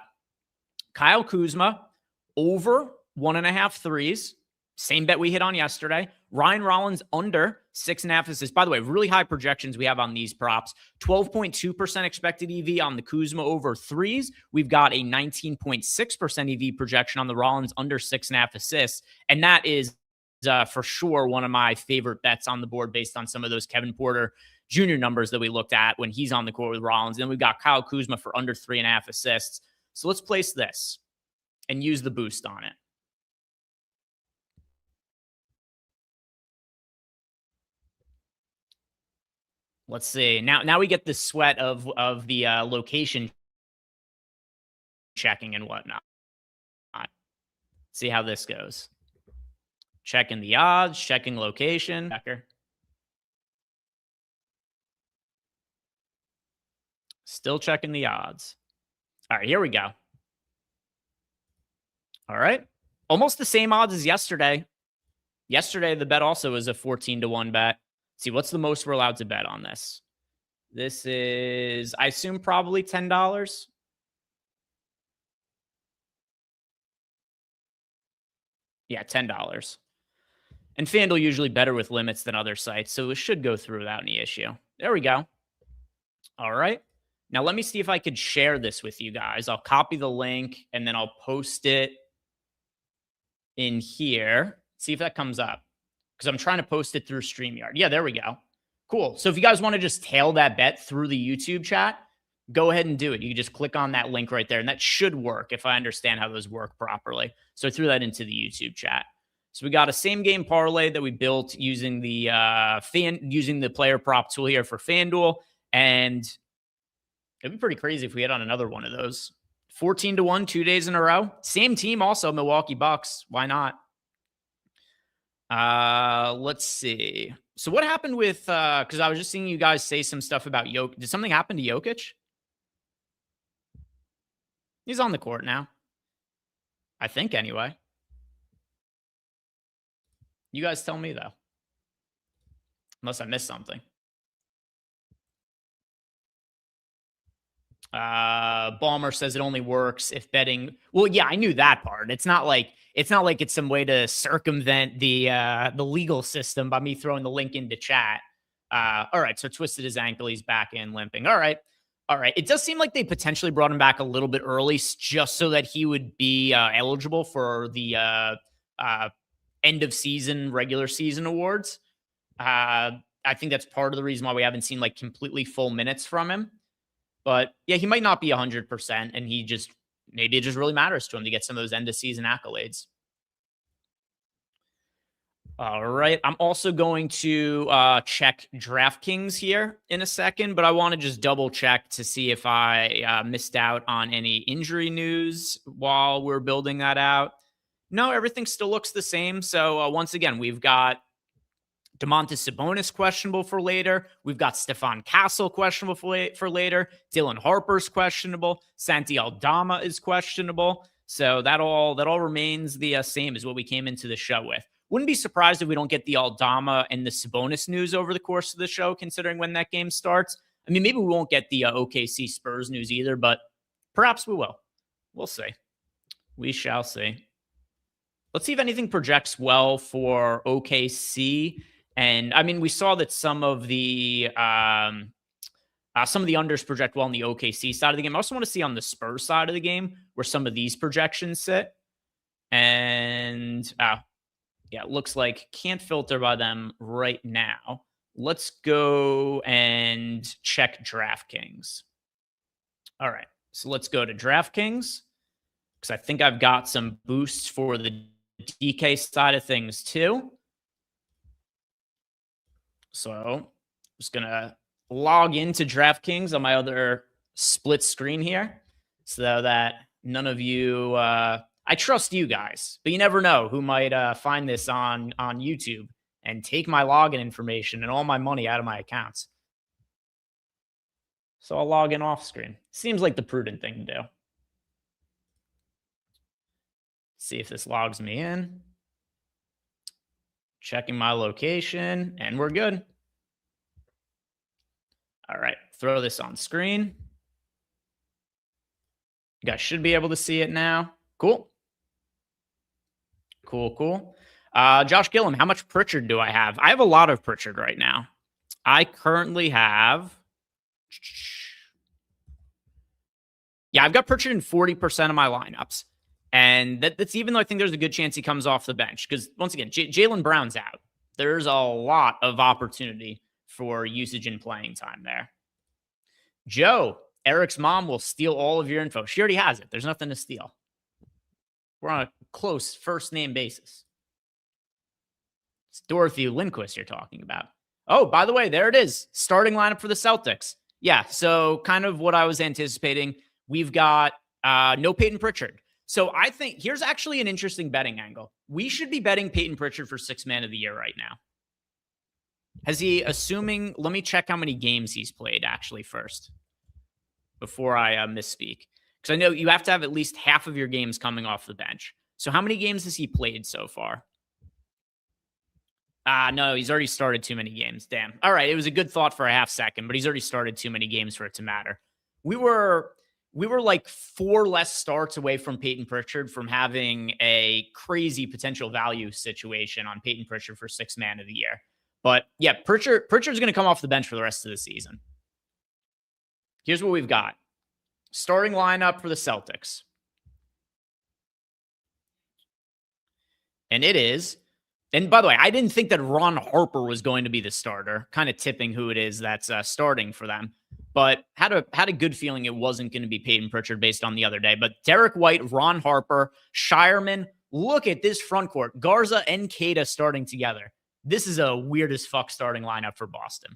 Kyle Kuzma over 1.5 threes. Same bet we hit on yesterday. Ryan Rollins under 6.5 assists. By the way, really high projections we have on these props. 12.2% expected EV on the Kuzma over threes. We've got a 19.6% EV projection on the Rollins under 6.5 assists. And that is for sure one of my favorite bets on the board based on some of those Kevin Porter Jr. numbers that we looked at when he's on the court with Rollins. And then we've got Kyle Kuzma for under 3.5 assists. So let's place this and use the boost on it. Let's see. Now we get the sweat of the location checking and whatnot. See how this goes. Checking the odds, checking location. Still checking the odds. All right, here we go. All right. Almost the same odds as yesterday. Yesterday, the bet also was a 14-1 bet. See, what's the most we're allowed to bet on this? This is, I assume, probably $10. Yeah, $10. And FanDuel usually better with limits than other sites, so it should go through without any issue. There we go. All right. Now, let me see if I could share this with you guys. I'll copy the link, and then I'll post it in here. See if that comes up, because I'm trying to post it through StreamYard. Yeah, there we go. Cool. So if you guys want to just tail that bet through the YouTube chat, go ahead and do it. You can just click on that link right there, and that should work if I understand how those work properly. So I threw that into the YouTube chat. So we got a same game parlay that we built using the player prop tool here for FanDuel, and it'd be pretty crazy if we hit on another one of those. 14-1, 2 days in a row. Same team also, Milwaukee Bucks. Why not? Let's see. So what happened with, because I was just seeing you guys say some stuff about Jokic. Did something happen to Jokic? He's on the court now. I think anyway. You guys tell me though. Unless I missed something. Ballmer says it only works if betting. Well, yeah, I knew that part. It's not like it's some way to circumvent the legal system by me throwing the link into chat. All right, so twisted his ankle, he's back in limping. All right. It does seem like they potentially brought him back a little bit early just so that he would be eligible for the end of season, regular season awards. I think that's part of the reason why we haven't seen like completely full minutes from him. But yeah, he might not be 100%, and maybe it just really matters to him to get some of those end of season accolades. All right. I'm also going to check DraftKings here in a second, but I want to just double check to see if I missed out on any injury news while we're building that out. No, everything still looks the same. So once again, we've got Domantas Sabonis questionable for later. We've got Stephon Castle questionable for later. Dylan Harper's questionable. Santi Aldama is questionable. So that all remains the same as what we came into the show with. Wouldn't be surprised if we don't get the Aldama and the Sabonis news over the course of the show, considering when that game starts. I mean, maybe we won't get the OKC Spurs news either, but perhaps we will. We'll see. We shall see. Let's see if anything projects well for OKC. And I mean, we saw that some of the unders project well on the OKC side of the game. I also want to see on the Spurs side of the game where some of these projections sit. And yeah, it looks like can't filter by them right now. Let's go and check DraftKings. All right, so let's go to DraftKings because I think I've got some boosts for the DK side of things too. So I'm just going to log into DraftKings on my other split screen here so that none of you, I trust you guys, but you never know who might find this on YouTube and take my login information and all my money out of my accounts. So I'll log in off screen. Seems like the prudent thing to do. See if this logs me in. Checking my location, and we're good. All right, throw this on screen. You guys should be able to see it now. Cool. Cool. Josh Gillum, how much Pritchard do I have? I have a lot of Pritchard right now. I currently have... Yeah, I've got Pritchard in 40% of my lineups. And that's even though I think there's a good chance he comes off the bench. Because, once again, Jaylen Brown's out. There's a lot of opportunity for usage and playing time there. Joe, Eric's mom will steal all of your info. She already has it. There's nothing to steal. We're on a close first-name basis. It's Dorothy Lindquist you're talking about. Oh, by the way, there it is. Starting lineup for the Celtics. Yeah, so kind of what I was anticipating. We've got no Peyton Pritchard. So I think here's actually an interesting betting angle. We should be betting Peyton Pritchard for sixth man of the year right now. Has he, assuming, let me check how many games he's played actually first before I misspeak. Because I know you have to have at least half of your games coming off the bench. So how many games has he played so far? No, he's already started too many games. Damn. All right, it was a good thought for a half second, but he's already started too many games for it to matter. We were like 4 less starts away from Peyton Pritchard from having a crazy potential value situation on Peyton Pritchard for sixth man of the year. But yeah, Pritchard's going to come off the bench for the rest of the season. Here's what we've got. Starting lineup for the Celtics. And it is, and by the way, I didn't think that Ron Harper was going to be the starter, kind of tipping who it is that's starting for them. But had a good feeling it wasn't going to be Peyton Pritchard based on the other day. But Derek White, Ron Harper, Shireman, look at this front court. Garza and Keita starting together. This is a weird as fuck starting lineup for Boston.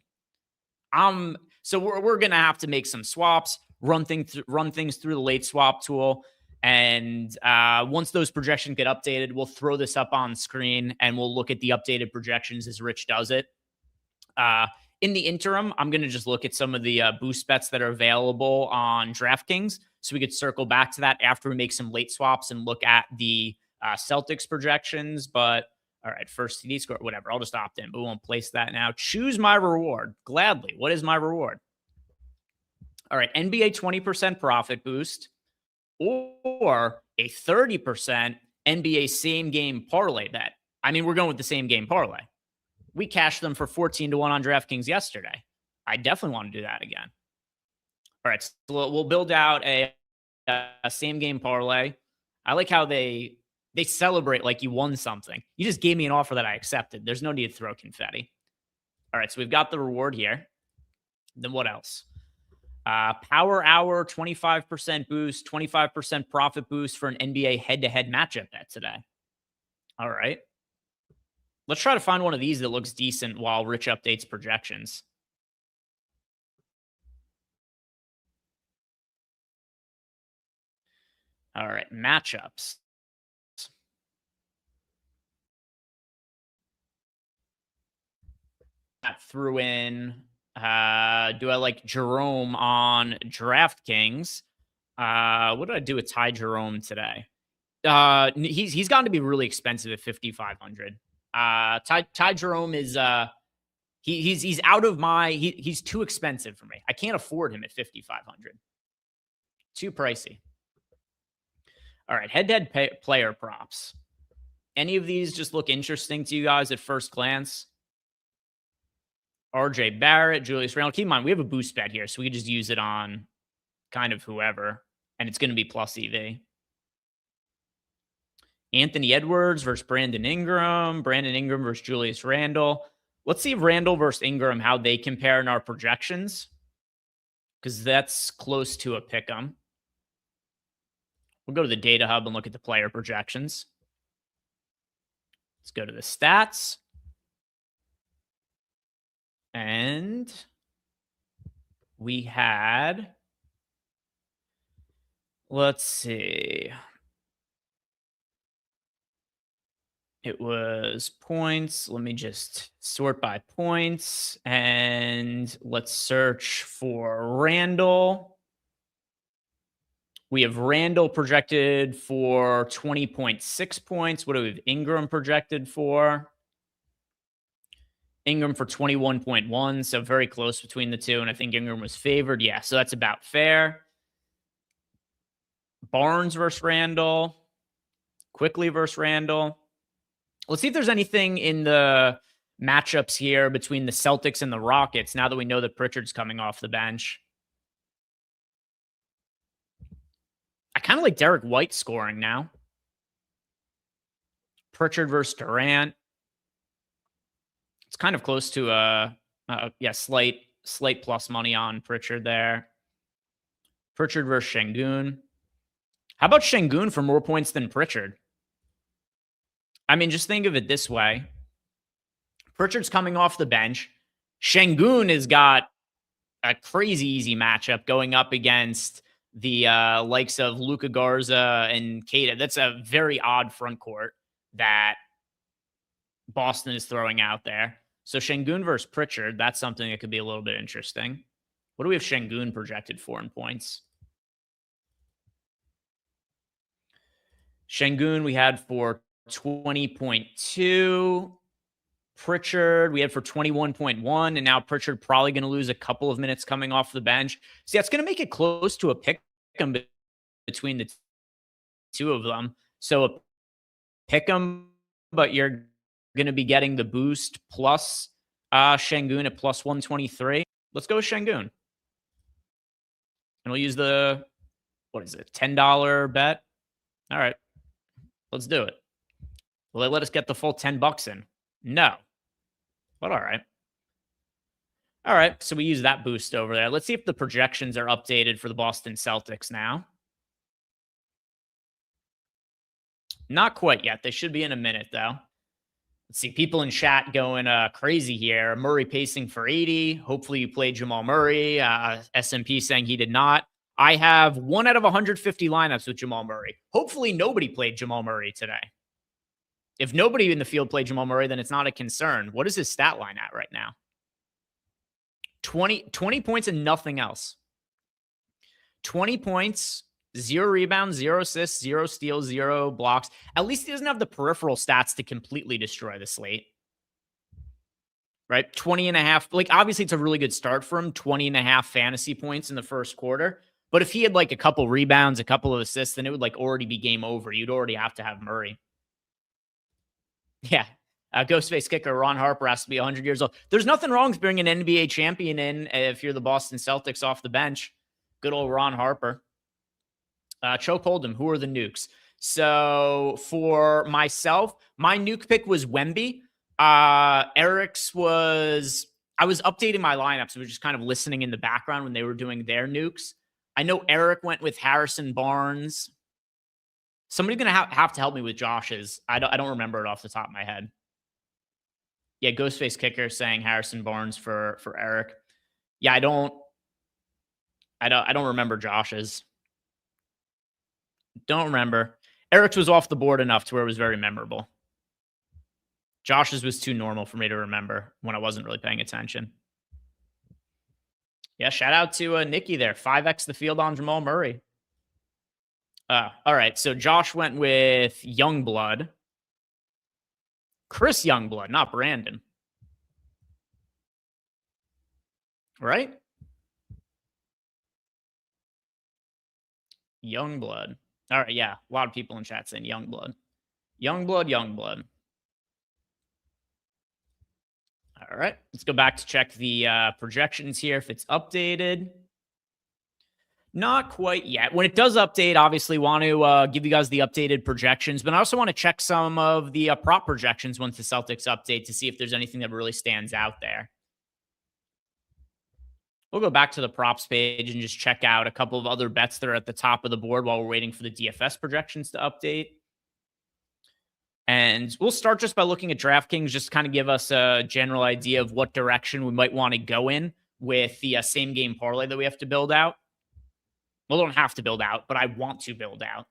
So we're going to have to make some swaps, run things through the late swap tool. And once those projections get updated, we'll throw this up on screen and we'll look at the updated projections as Rich does it. In the interim, I'm going to just look at some of the boost bets that are available on DraftKings. So we could circle back to that after we make some late swaps and look at the Celtics projections. But all right, first TD score, whatever. I'll just opt in, but we won't place that now. Choose my reward. Gladly. What is my reward? All right, NBA 20% profit boost or a 30% NBA same game parlay bet. I mean, we're going with the same game parlay. We cashed them for 14-1 on DraftKings yesterday. I definitely want to do that again. All right, so we'll build out a same game parlay. I like how they celebrate like you won something. You just gave me an offer that I accepted. There's no need to throw confetti. All right, so we've got the reward here. Then what else? Power Hour, 25% boost, 25% profit boost for an NBA head-to-head matchup bet today. All right. Let's try to find one of these that looks decent while Rich updates projections. All right, matchups. I threw in, do I like Jerome on DraftKings? What did I do with Ty Jerome today? He's gotten to be really expensive at 5,500. Ty Jerome is he's out of my he's too expensive for me. I can't afford him at 5,500. Too pricey. All right, head-to-head player props. Any of these just look interesting to you guys at first glance? RJ Barrett, Julius Randle. Keep in mind, we have a boost bet here, so we can just use it on kind of whoever, and it's going to be plus EV. Anthony Edwards versus Brandon Ingram. Brandon Ingram versus Julius Randle. Let's see Randle versus Ingram, how they compare in our projections, because that's close to a pick 'em. We'll go to the data hub and look at the player projections. Let's go to the stats. And we had, let's see. It was points. Let me just sort by points. And let's search for Randle. We have Randle projected for 20.6 points. What do we have Ingram projected for? Ingram for 21.1, so very close between the two. And I think Ingram was favored. Yeah, so that's about fair. Barnes versus Randle. Quickly versus Randle. Let's see if there's anything in the matchups here between the Celtics and the Rockets now that we know that Pritchard's coming off the bench. I kind of like Derek White scoring now. Pritchard versus Durant. It's kind of close to slight plus money on Pritchard there. Pritchard versus Şengün. How about Şengün for more points than Pritchard? I mean, just think of it this way. Pritchard's coming off the bench. Şengün has got a crazy easy matchup going up against the likes of Luka Garza and Keita. That's a very odd front court that Boston is throwing out there. So Şengün versus Pritchard, that's something that could be a little bit interesting. What do we have Şengün projected for in points? Şengün we had for 20.2. Pritchard we had for 21.1, and now Pritchard probably going to lose a couple of minutes coming off the bench. See, that's going to make it close to a pick between the two of them. So a pick 'em, but you're going to be getting the boost plus Şengün at plus 123. Let's go with Şengün. And we'll use the, what is it, $10 bet? All right, let's do it. Will they let us get the full $10 in? No. But all right. All right, so we use that boost over there. Let's see if the projections are updated for the Boston Celtics now. Not quite yet. They should be in a minute, though. Let's see, people in chat going crazy here. Murray pacing for 80. Hopefully you played Jamal Murray. SMP saying he did not. I have 1 out of 150 lineups with Jamal Murray. Hopefully nobody played Jamal Murray today. If nobody in the field played Jamal Murray, then it's not a concern. What is his stat line at right now? 20 points and nothing else. 20 points, 0 rebounds, 0 assists, 0 steals, 0 blocks. At least he doesn't have the peripheral stats to completely destroy the slate. Right? 20 and a half. Like, obviously, it's a really good start for him. 20 and a half fantasy points in the first quarter. But if he had like a couple rebounds, a couple of assists, then it would like already be game over. You'd already have to have Murray. Yeah. Ghostface kicker Ron Harper has to be 100 years old. There's nothing wrong with bringing an NBA champion in if you're the Boston Celtics off the bench. Good old Ron Harper. Choke Hold'em, who are the nukes? So for myself, my nuke pick was Wemby. Eric's was, I was updating my lineups. So I was just kind of listening in the background when they were doing their nukes. I know Eric went with Harrison Barnes. Somebody's going to have to help me with Josh's. I don't remember it off the top of my head. Yeah, Ghostface Kicker saying Harrison Barnes for Eric. Yeah, I don't remember Josh's. Don't remember. Eric's was off the board enough to where it was very memorable. Josh's was too normal for me to remember when I wasn't really paying attention. Yeah, shout out to Nikki there. 5x the field on Jamal Murray. All right. So Josh went with Youngblood. Chris Youngblood, not Brandon. Right? Youngblood. All right. Yeah. A lot of people in chat saying Youngblood. Youngblood. All right. Let's go back to check the projections here if it's updated. Not quite yet. When it does update, obviously want to give you guys the updated projections, but I also want to check some of the prop projections once the Celtics update to see if there's anything that really stands out there. We'll go back to the props page and just check out a couple of other bets that are at the top of the board while we're waiting for the DFS projections to update. And we'll start just by looking at DraftKings, just to kind of give us a general idea of what direction we might want to go in with the same game parlay that we have to build out. Well, don't have to build out, but I want to build out.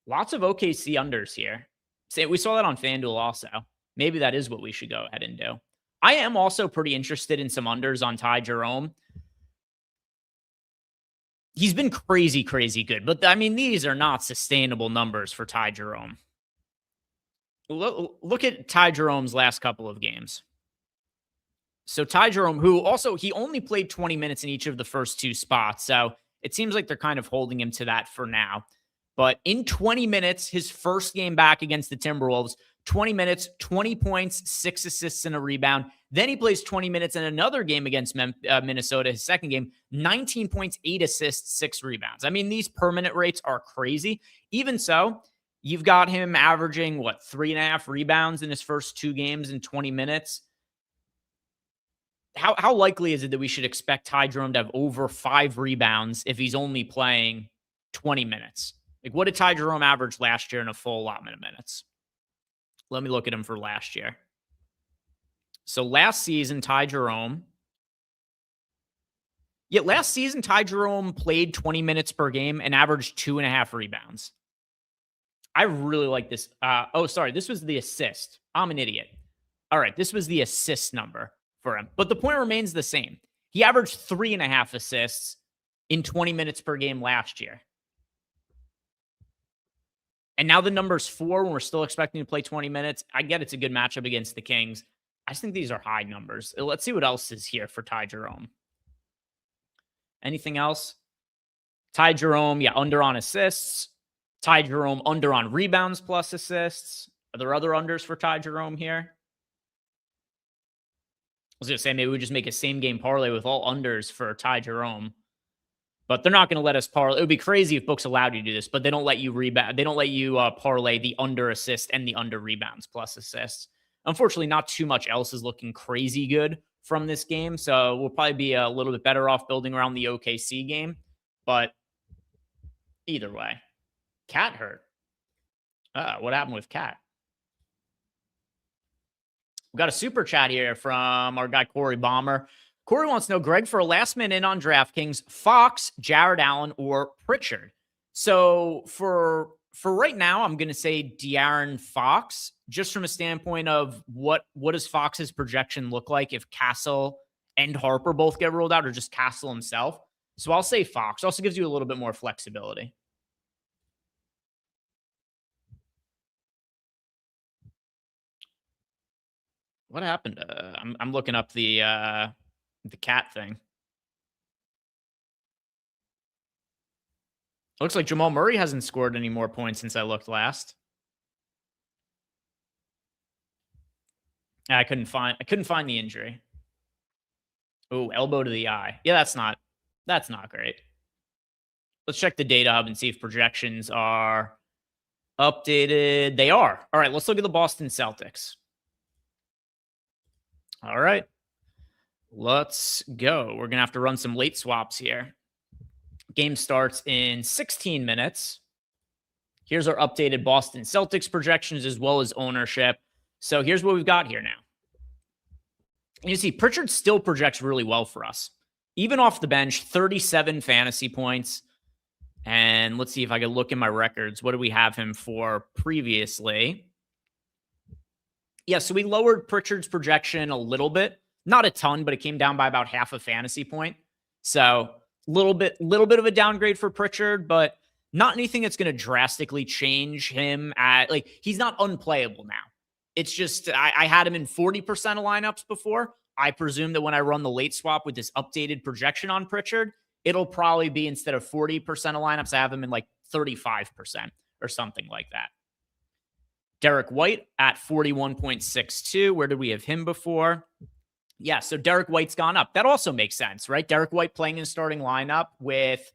Lots of OKC unders here. We saw that on FanDuel also. Maybe that is what we should go ahead and do. I am also pretty interested in some unders on Ty Jerome. He's been crazy good, but I mean, these are not sustainable numbers for Ty Jerome. Look at Ty Jerome's last couple of games. So Ty Jerome, who also, he only played 20 minutes in each of the first two spots. So it seems like they're kind of holding him to that for now. But in 20 minutes, his first game back against the Timberwolves, 20 minutes, 20 points, 6 assists and a rebound. Then he plays 20 minutes in another game against Minnesota, his second game, 19 points, 8 assists, 6 rebounds. I mean, these permanent rates are crazy. Even so, you've got him averaging, 3.5 rebounds in his first 2 games in 20 minutes. How likely is it that we should expect Ty Jerome to have over 5 rebounds if he's only playing 20 minutes? Like, what did Ty Jerome average last year in a full allotment of minutes? Let me look at him for last year. So last season, Ty Jerome played 20 minutes per game and averaged 2.5 rebounds. I really like this. This was the assist. I'm an idiot. All right, this was the assist number for him. But the point remains the same. He averaged 3.5 assists in 20 minutes per game last year. And now the number's 4 when we're still expecting to play 20 minutes. I get it's a good matchup against the Kings. I just think these are high numbers. Let's see what else is here for Ty Jerome. Anything else? Ty Jerome, under on assists. Ty Jerome, under on rebounds plus assists. Are there other unders for Ty Jerome here? I was going to say maybe we just make a same game parlay with all unders for Ty Jerome. But they're not going to let us parlay. It would be crazy if books allowed you to do this, but they don't let you rebound. They don't let you parlay the under assist and the under rebounds plus assists. Unfortunately, not too much else is looking crazy good from this game. So we'll probably be a little bit better off building around the OKC game. But either way, Cat hurt. What happened with Cat? We got a super chat here from our guy, Corey Bomber. Corey wants to know, Greg, for a last minute in on DraftKings, Fox, Jared Allen, or Pritchard. So for right now, I'm going to say De'Aaron Fox, just from a standpoint of what does Fox's projection look like if Castle and Harper both get ruled out, or just Castle himself. So I'll say Fox. Also gives you a little bit more flexibility. What happened? I'm looking up the Cat thing. Looks like Jamal Murray hasn't scored any more points since I looked last. I couldn't find the injury. Oh, elbow to the eye. Yeah, that's not great. Let's check the data hub and see if projections are updated. They are. All right, let's look at the Boston Celtics. All right. Let's go. We're going to have to run some late swaps here. Game starts in 16 minutes. Here's our updated Boston Celtics projections as well as ownership. So here's what we've got here now. And you see Pritchard still projects really well for us. Even off the bench, 37 fantasy points. And let's see if I can look in my records. What do we have him for previously? Yeah, so we lowered Pritchard's projection a little bit. Not a ton, but it came down by about half a fantasy point. So Little bit of a downgrade for Pritchard, but not anything that's going to drastically change him he's not unplayable now. It's just, I had him in 40% of lineups before. I presume that when I run the late swap with this updated projection on Pritchard, it'll probably be, instead of 40% of lineups, I have him in like 35% or something like that. Derek White at 41.62. Where did we have him before? Yeah, so Derek White's gone up. That also makes sense, right? Derek White playing in a starting lineup with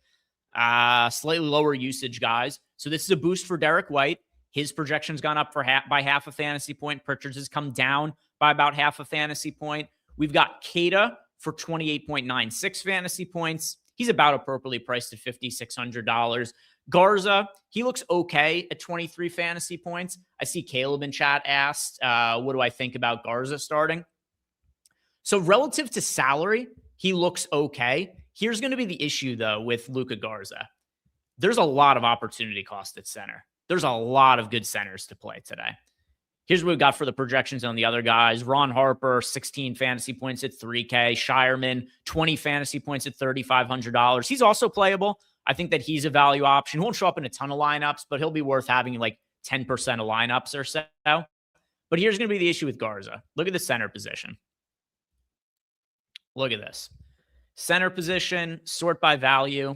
slightly lower usage guys. So this is a boost for Derek White. His projection's gone up by half a fantasy point. Pritchard's has come down by about half a fantasy point. We've got Keita for 28.96 fantasy points. He's about appropriately priced at $5,600. Garza, he looks okay at 23 fantasy points. I see Caleb in chat asked, what do I think about Garza starting? So relative to salary, he looks okay. Here's going to be the issue, though, with Luka Garza. There's a lot of opportunity cost at center. There's a lot of good centers to play today. Here's what we've got for the projections on the other guys. Ron Harper, 16 fantasy points at $3K. Shireman, 20 fantasy points at $3,500. He's also playable. I think that he's a value option. He won't show up in a ton of lineups, but he'll be worth having like 10% of lineups or so. But here's going to be the issue with Garza. Look at the center position. Look at this. Center position, sort by value.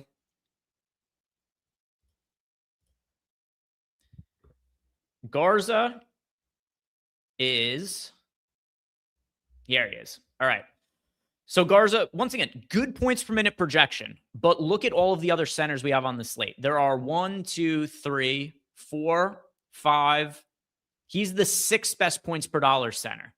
Garza is, here he is. All right. So Garza, once again, good points per minute projection, but look at all of the other centers we have on the slate. There are 1, 2, 3, 4, 5. He's the 6th best points per dollar center.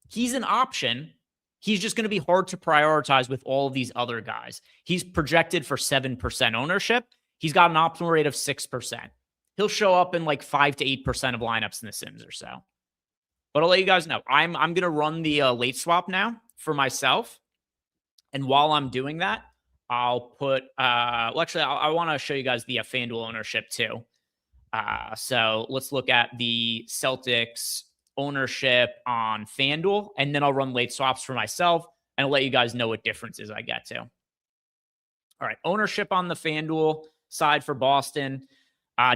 He's an option. He's just going to be hard to prioritize with all of these other guys. He's projected for 7% ownership. He's got an optimal rate of 6%. He'll show up in like 5 to 8% of lineups in the Sims or so. But I'll let you guys know. I'm going to run the late swap now for myself. And while I'm doing that, I'll put, I want to show you guys the FanDuel ownership too. So let's look at the Celtics ownership on FanDuel, and then I'll run late swaps for myself and I'll let you guys know what differences I get to. All right. Ownership on the FanDuel side for Boston.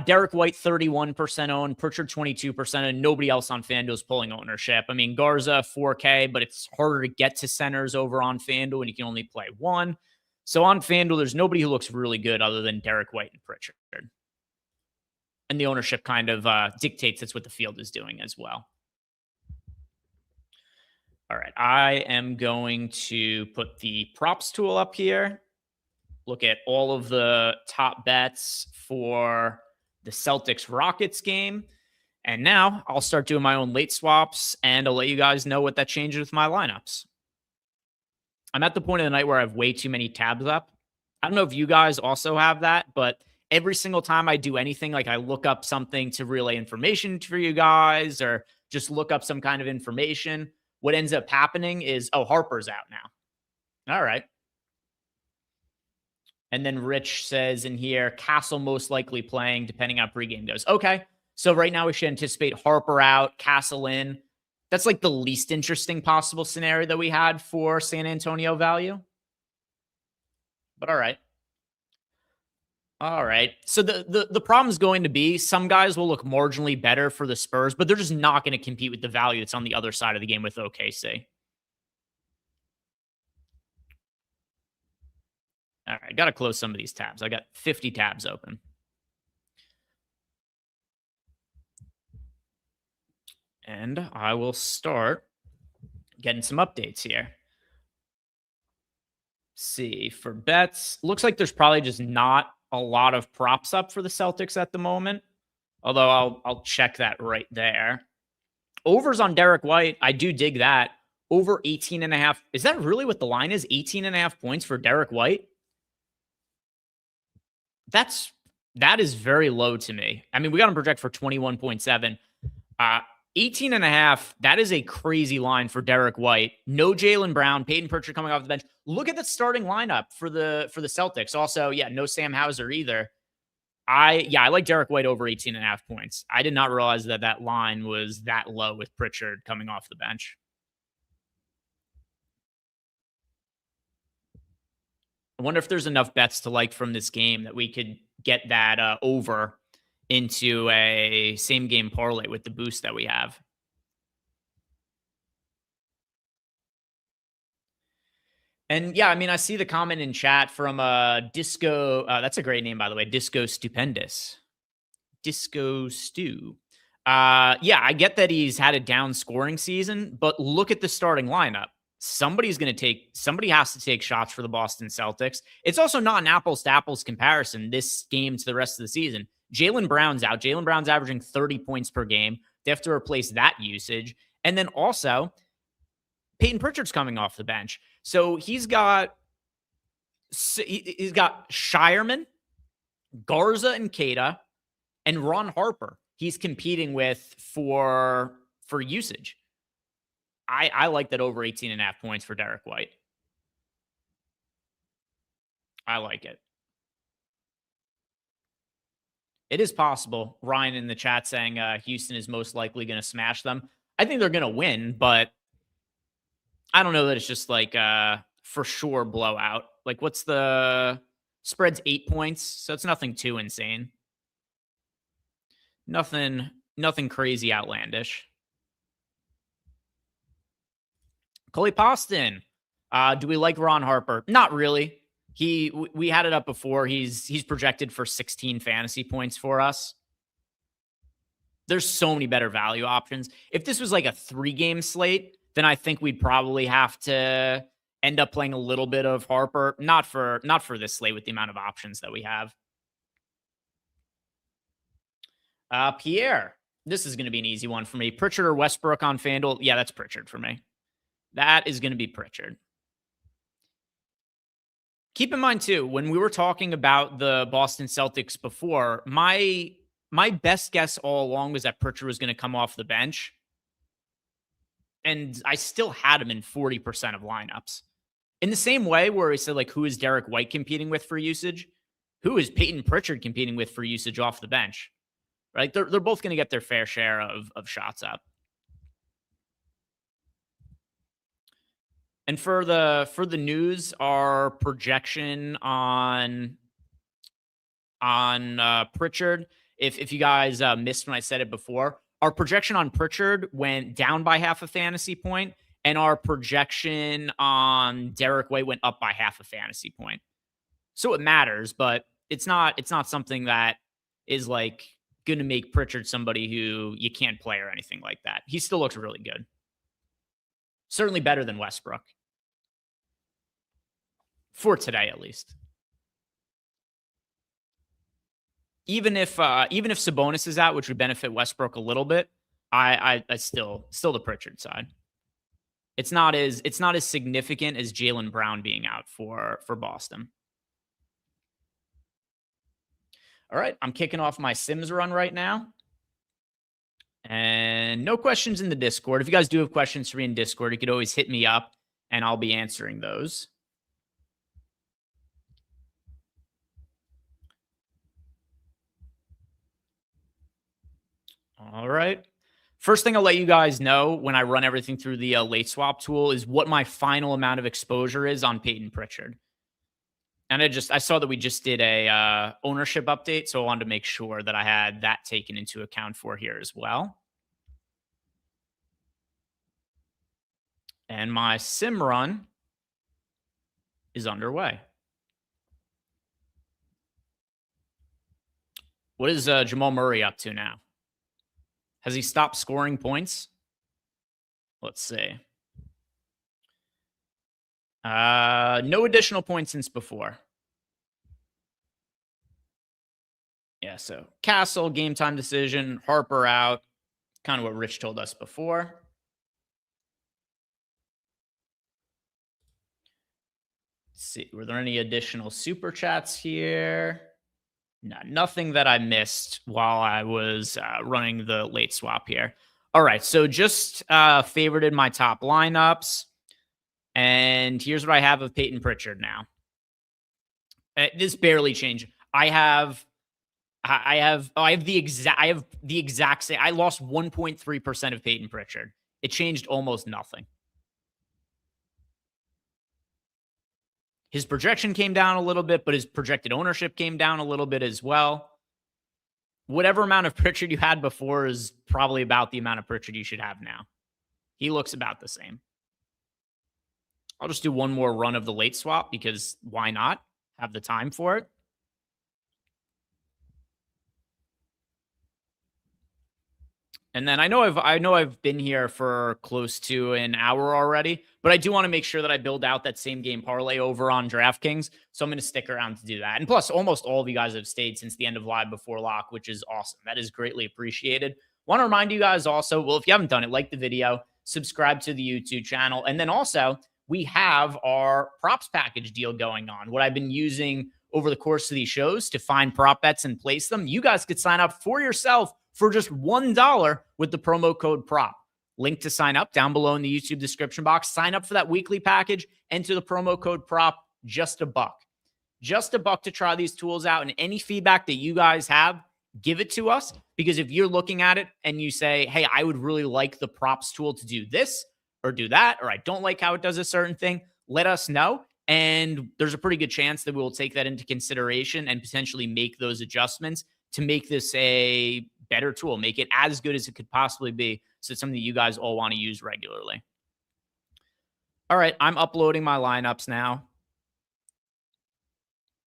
Derek White, 31% owned, Pritchard, 22%, and nobody else on FanDuel is pulling ownership. I mean, Garza, 4K, but it's harder to get to centers over on FanDuel, and you can only play one. So on FanDuel, there's nobody who looks really good other than Derek White and Pritchard. And the ownership kind of dictates that's what the field is doing as well. All right, I am going to put the props tool up here. Look at all of the top bets for the Celtics-Rockets game. And now I'll start doing my own late swaps, and I'll let you guys know what that changes with my lineups. I'm at the point of the night where I have way too many tabs up. I don't know if you guys also have that, but every single time I do anything, like I look up something to relay information for you guys or just look up some kind of information, what ends up happening is, oh, Harper's out now. All right. And then Rich says in here, Castle most likely playing, depending on how pregame goes. Okay. So right now we should anticipate Harper out, Castle in. That's like the least interesting possible scenario that we had for San Antonio value. But all right. All right. So the problem is going to be some guys will look marginally better for the Spurs, but they're just not going to compete with the value that's on the other side of the game with OKC. All right. Got to close some of these tabs. I got 50 tabs open. And I will start getting some updates here. See, for bets, looks like there's probably just not a lot of props up for the Celtics at the moment. Although I'll check that right there. Overs on Derek White, I do dig that. Over 18.5. Is that really what the line is? 18.5 points for Derek White? That is very low to me. I mean, we got him project for 21.7. 18.5, that is a crazy line for Derek White. No Jaylen Brown, Peyton Pritchard coming off the bench. Look at the starting lineup for the Celtics. Also, yeah, no Sam Hauser either. I like Derek White over 18.5 points. I did not realize that line was that low with Pritchard coming off the bench. I wonder if there's enough bets to like from this game that we could get that over into a same game parlay with the boost that we have. And yeah, I mean, I see the comment in chat from Disco. That's a great name, by the way. Disco Stupendous. Disco Stew. Yeah, I get that he's had a down scoring season, but look at the starting lineup. Somebody has to take shots for the Boston Celtics. It's also not an apples to apples comparison, this game to the rest of the season. Jaylen Brown's out. Jaylen Brown's averaging 30 points per game. They have to replace that usage. And then also, Peyton Pritchard's coming off the bench. So he's got Shireman, Garza and Keita, and Ron Harper he's competing with for usage. I like that over 18.5 points for Derek White. I like it. It is possible. Ryan in the chat saying Houston is most likely going to smash them. I think they're going to win, but I don't know that it's just like for sure blowout. Like, what's the spread's 8 points, so it's nothing too insane. Nothing crazy outlandish. Coley Poston. Do we like Ron Harper? Not really. We had it up before. He's projected for 16 fantasy points for us. There's so many better value options. If this was like a 3-game slate, then I think we'd probably have to end up playing a little bit of Harper. Not for this slate with the amount of options that we have. Pierre. This is going to be an easy one for me. Pritchard or Westbrook on FanDuel? Yeah, that's Pritchard for me. That is going to be Pritchard. Keep in mind, too, when we were talking about the Boston Celtics before, my best guess all along was that Pritchard was going to come off the bench. And I still had him in 40% of lineups. In the same way where we said, like, who is Derek White competing with for usage? Who is Peyton Pritchard competing with for usage off the bench? Right? They're both going to get their fair share of shots up. And for the news, our projection on Pritchard, if you guys missed when I said it before, our projection on Pritchard went down by half a fantasy point, and our projection on Derek White went up by half a fantasy point. So it matters, but it's not something that is like going to make Pritchard somebody who you can't play or anything like that. He still looks really good. Certainly better than Westbrook. For today, at least. Even if Sabonis is out, which would benefit Westbrook a little bit, I still the Pritchard side. It's not as significant as Jaylen Brown being out for Boston. All right, I'm kicking off my Sims run right now. And no questions in the Discord. If you guys do have questions for me in Discord, you could always hit me up and I'll be answering those. All right. First thing I'll let you guys know when I run everything through the late swap tool is what my final amount of exposure is on Peyton Pritchard. And I saw that we just did a ownership update, so I wanted to make sure that I had that taken into account for here as well. And my sim run is underway. What is Jamal Murray up to now? Has he stopped scoring points? Let's see. No additional points since before. Yeah, so Castle, game time decision, Harper out. Kind of what Rich told us before. Let's see, were there any additional super chats here? No, nothing that I missed while I was running the late swap here. All right, so just favorited my top lineups. And here's what I have of Peyton Pritchard now. This barely changed. I have the exact same. I lost 1.3% of Peyton Pritchard. It changed almost nothing. His projection came down a little bit, but his projected ownership came down a little bit as well. Whatever amount of Pritchard you had before is probably about the amount of Pritchard you should have now. He looks about the same. I'll just do one more run of the late swap because why not? Have the time for it. And then I know I've been here for close to an hour already, but I do want to make sure that I build out that same game parlay over on DraftKings. So I'm going to stick around to do that. And plus, almost all of you guys have stayed since the end of Live Before Lock, which is awesome. That is greatly appreciated. Want to remind you guys also, well, if you haven't done it, like the video, subscribe to the YouTube channel. And then also, we have our props package deal going on. What I've been using over the course of these shows to find prop bets and place them. You guys could sign up for yourself for just $1 with the promo code PROP. Link to sign up down below in the YouTube description box. Sign up for that weekly package. Enter the promo code PROP, just $1. Just $1 to try these tools out. And any feedback that you guys have, give it to us. Because if you're looking at it and you say, hey, I would really like the props tool to do this or do that, or I don't like how it does a certain thing, let us know. And there's a pretty good chance that we will take that into consideration and potentially make those adjustments to make this a better tool, make it as good as it could possibly be. So it's something that you guys all want to use regularly. All right, I'm uploading my lineups now.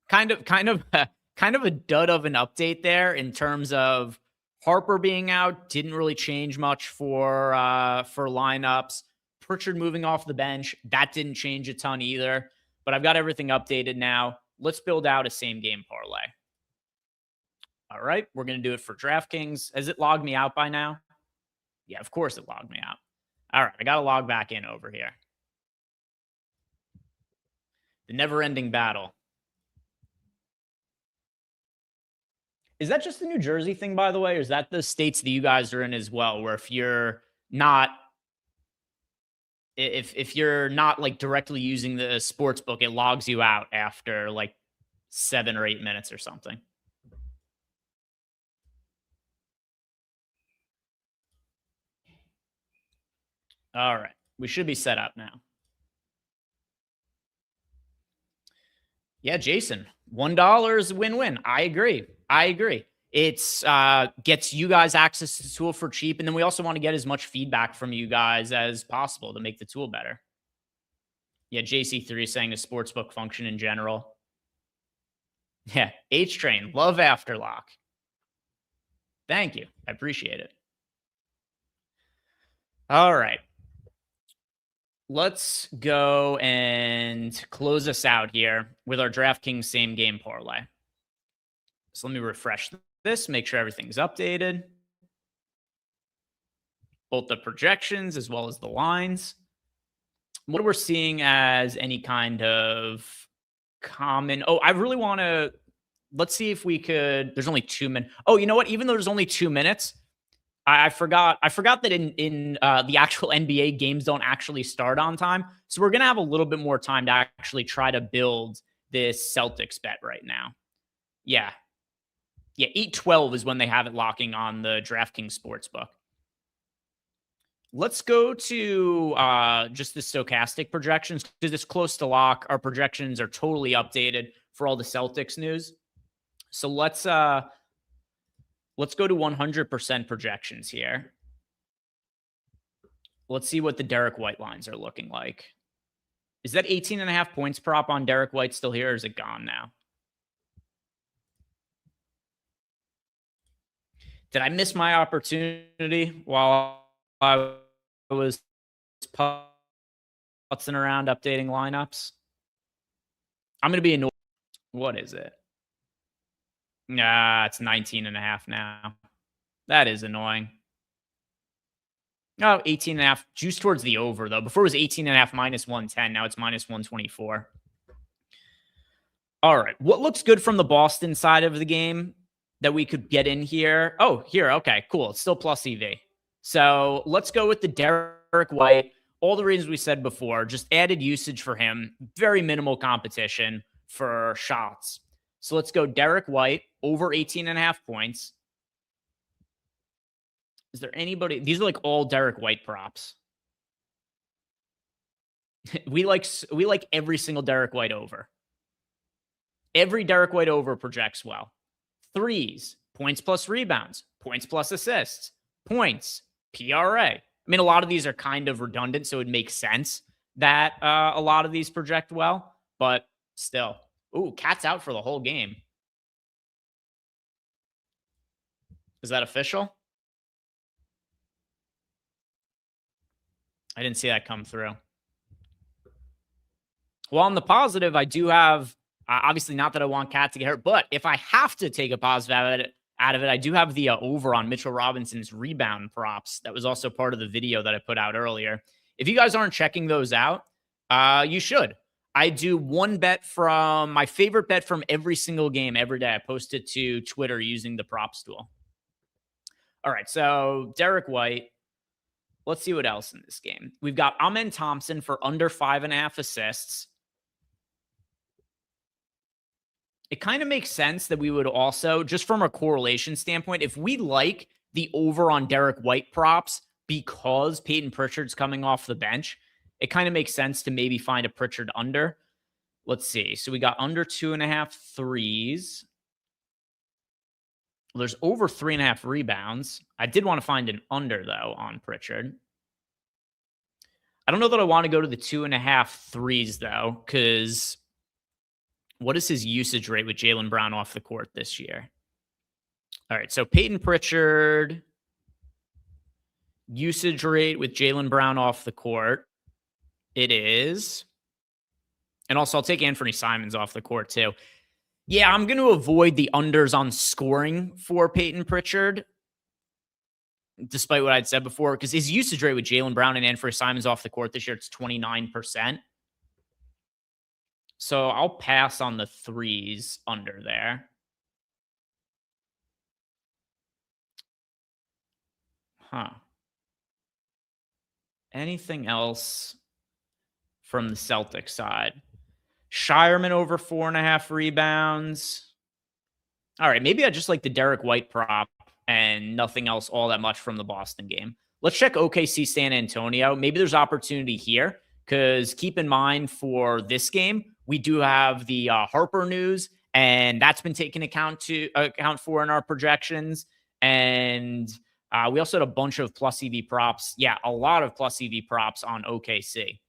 Kind of a dud of an update there in terms of Harper being out. Didn't really change much for lineups. Pritchard moving off the bench. That didn't change a ton either. But I've got everything updated now. Let's build out a same game parlay. All right, we're going to do it for DraftKings. Has it logged me out by now? Yeah, of course it logged me out. All right, I got to log back in over here. The never-ending battle. Is that just the New Jersey thing, by the way, or is that the states that you guys are in as well, where if you're not like directly using the sports book, it logs you out after like 7 or 8 minutes or something? All right, we should be set up now. Yeah, Jason, $1 is a win-win. I agree. It's gets you guys access to the tool for cheap, and then we also want to get as much feedback from you guys as possible to make the tool better. Yeah, JC3 is saying the sportsbook function in general. Yeah, H-Train, love Afterlock. Thank you. I appreciate it. All right. Let's go and close us out here with our DraftKings same game parlay. So let me refresh this, make sure everything's updated. Both the projections as well as the lines. What we're seeing as any kind of common... Oh, I really want to... Let's see if we could... There's only 2 minutes. Oh, you know what? Even though there's only 2 minutes... I forgot that in the actual NBA games don't actually start on time. So we're going to have a little bit more time to actually try to build this Celtics bet right now. Yeah, 8:12 is when they have it locking on the DraftKings Sportsbook. Let's go to just the Stokastic projections. Because it's close to lock. Our projections are totally updated for all the Celtics news. So let's go to 100% projections here. Let's see what the Derek White lines are looking like. Is that 18.5 points prop on Derek White still here, or is it gone now? Did I miss my opportunity while I was putzing around updating lineups? I'm going to be annoyed. What is it? Nah, it's 19.5 now. That is annoying. Oh, 18.5. Juice towards the over, though. Before it was 18.5 minus 110. Now it's minus 124. All right. What looks good from the Boston side of the game that we could get in here? Oh, here. Okay, cool. It's still plus EV. So let's go with the Derek White. All the reasons we said before. Just added usage for him. Very minimal competition for shots. So let's go Derek White over 18.5 points. Is there anybody? These are like all Derek White props. We like every single Derek White over. Every Derek White over projects well. Threes, points plus rebounds, points plus assists, points, PRA. I mean, a lot of these are kind of redundant, so it makes sense that a lot of these project well, but still. Ooh, Cat's out for the whole game. Is that official? I didn't see that come through. Well, on the positive, I do have, obviously not that I want Cat to get hurt, but if I have to take a positive out of it, I do have the over on Mitchell Robinson's rebound props. That was also part of the video that I put out earlier. If you guys aren't checking those out, you should. I do one bet from my favorite bet from every single game every day. I post it to Twitter using the props tool. All right, so Derek White. Let's see what else in this game. We've got Amen Thompson for under 5.5 assists. It kind of makes sense that we would also, just from a correlation standpoint, if we like the over on Derek White props because Peyton Pritchard's coming off the bench, it kind of makes sense to maybe find a Pritchard under. Let's see. So we got under 2.5 threes. Well, there's over 3.5 rebounds. I did want to find an under, though, on Pritchard. I don't know that I want to go to the 2.5 threes, though, because what is his usage rate with Jaylen Brown off the court this year? All right, so Peyton Pritchard, usage rate with Jaylen Brown off the court. It is. And also, I'll take Anthony Simons off the court, too. Yeah, I'm going to avoid the unders on scoring for Peyton Pritchard, despite what I'd said before, because his usage rate with Jaylen Brown and Anthony Simons off the court this year, it's 29%. So I'll pass on the threes under there. Huh. Anything else from the Celtics side? Shireman over 4.5 rebounds. All right, maybe I just like the Derek White prop and nothing else all that much from the Boston game. Let's check OKC San Antonio. Maybe there's opportunity here because keep in mind for this game, we do have the Harper news, and that's been taken account for in our projections. And we also had a bunch of plus EV props. Yeah, a lot of plus EV props on OKC.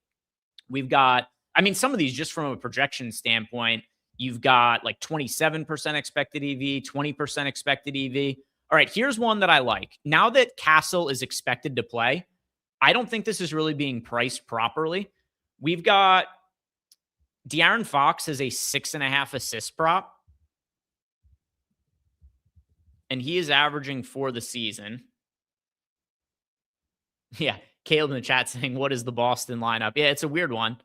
We've got, I mean, some of these just from a projection standpoint, you've got like 27% expected EV, 20% expected EV. All right, here's one that I like. Now that Castle is expected to play, I don't think this is really being priced properly. We've got De'Aaron Fox as a 6.5 assist prop. And he is averaging for the season. Yeah, Caleb in the chat saying, what is the Boston lineup? Yeah, it's a weird one.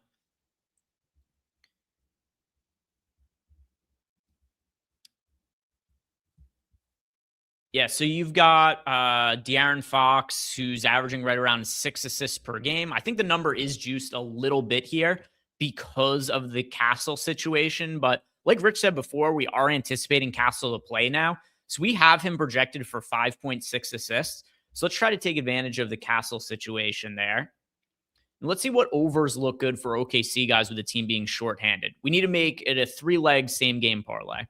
Yeah, so you've got De'Aaron Fox, who's averaging right around 6 assists per game. I think the number is juiced a little bit here because of the Castle situation. But like Rich said before, we are anticipating Castle to play now. So we have him projected for 5.6 assists. So let's try to take advantage of the Castle situation there. And let's see what overs look good for OKC guys with the team being shorthanded. We need to make it a 3-leg same game parlay.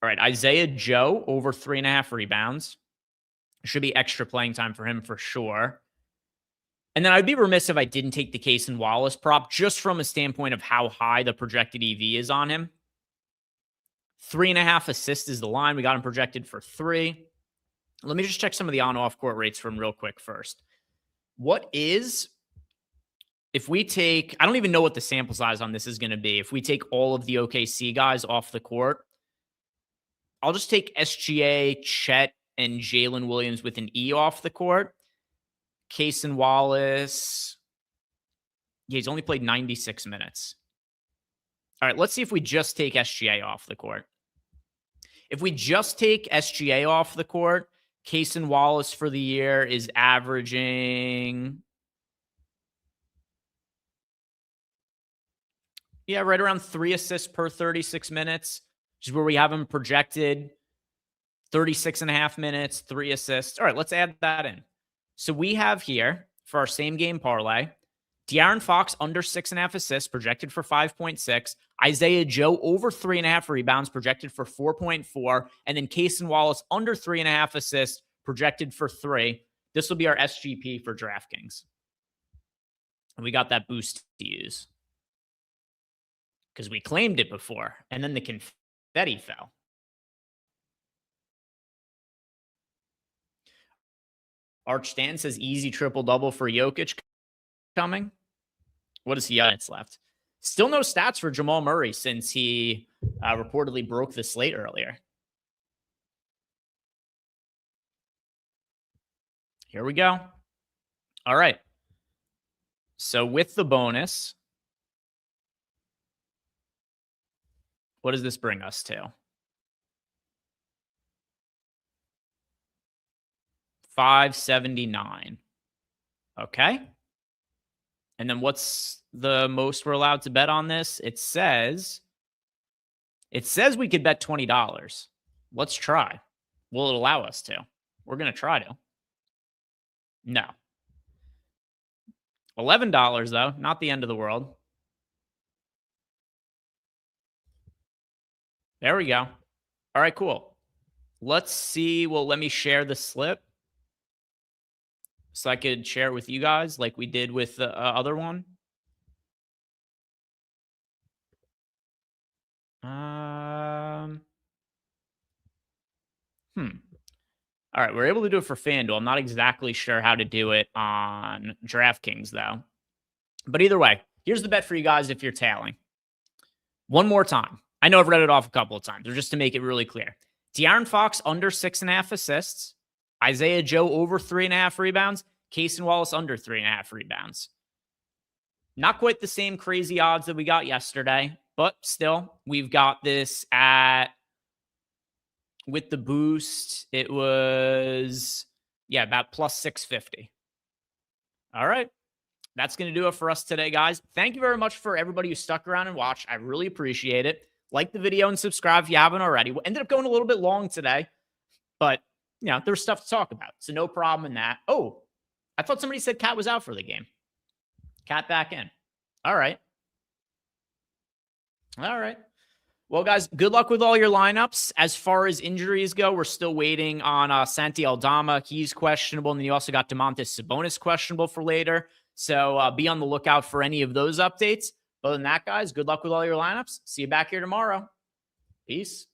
All right, Isaiah Joe over 3.5 rebounds. Should be extra playing time for him for sure. And then I'd be remiss if I didn't take the Cason Wallace prop just from a standpoint of how high the projected EV is on him. 3.5 assists is the line. We got him projected for 3. Let me just check some of the on-off court rates from real quick first. What is, if we take, I don't even know what the sample size on this is going to be. If we take all of the OKC guys off the court, I'll just take SGA, Chet, and Jalen Williams with an E off the court. Cason Wallace, yeah, he's only played 96 minutes. All right, let's see if we just take SGA off the court. If we just take SGA off the court, Cason Wallace for the year is averaging, yeah, right around 3 assists per 36 minutes, which is where we have him projected. 36.5 minutes, 3 assists. All right, let's add that in. So we have here for our same game parlay, De'Aaron Fox under 6.5 assists, projected for 5.6. Isaiah Joe over 3.5 rebounds, projected for 4.4. And then Cason Wallace under 3.5 assists, projected for 3. This will be our SGP for DraftKings. And we got that boost to use because we claimed it before. And then the confetti fell. Arch Stan says easy triple-double for Jokic coming. What is he minutes left? Still no stats for Jamal Murray since he reportedly broke the slate earlier. Here we go. All right. So with the bonus, what does this bring us to? 579. Okay. And then what's the most we're allowed to bet on this? It says we could bet $20. Let's try. Will it allow us to? We're going to try to. No. $11 though, not the end of the world. There we go. All right, cool. Let's see. Well, let me share the slip so I could share it with you guys like we did with the other one. All right, we're able to do it for FanDuel. I'm not exactly sure how to do it on DraftKings, though. But either way, here's the bet for you guys if you're tailing. One more time. I know I've read it off a couple of times, but just to make it really clear. De'Aaron Fox under 6.5 assists. Isaiah Joe over 3.5 rebounds. Cason Wallace under 3.5 rebounds. Not quite the same crazy odds that we got yesterday, but still, we've got this at, with the boost, it was, about plus 650. All right. That's going to do it for us today, guys. Thank you very much for everybody who stuck around and watched. I really appreciate it. Like the video and subscribe if you haven't already. We ended up going a little bit long today, but, there's stuff to talk about. So no problem in that. Oh, I thought somebody said Cat was out for the game. Cat back in. All right. All right. Well, guys, good luck with all your lineups. As far as injuries go, we're still waiting on Santi Aldama. He's questionable. And then you also got Domantas Sabonis questionable for later. So be on the lookout for any of those updates. Other than that, guys, good luck with all your lineups. See you back here tomorrow. Peace.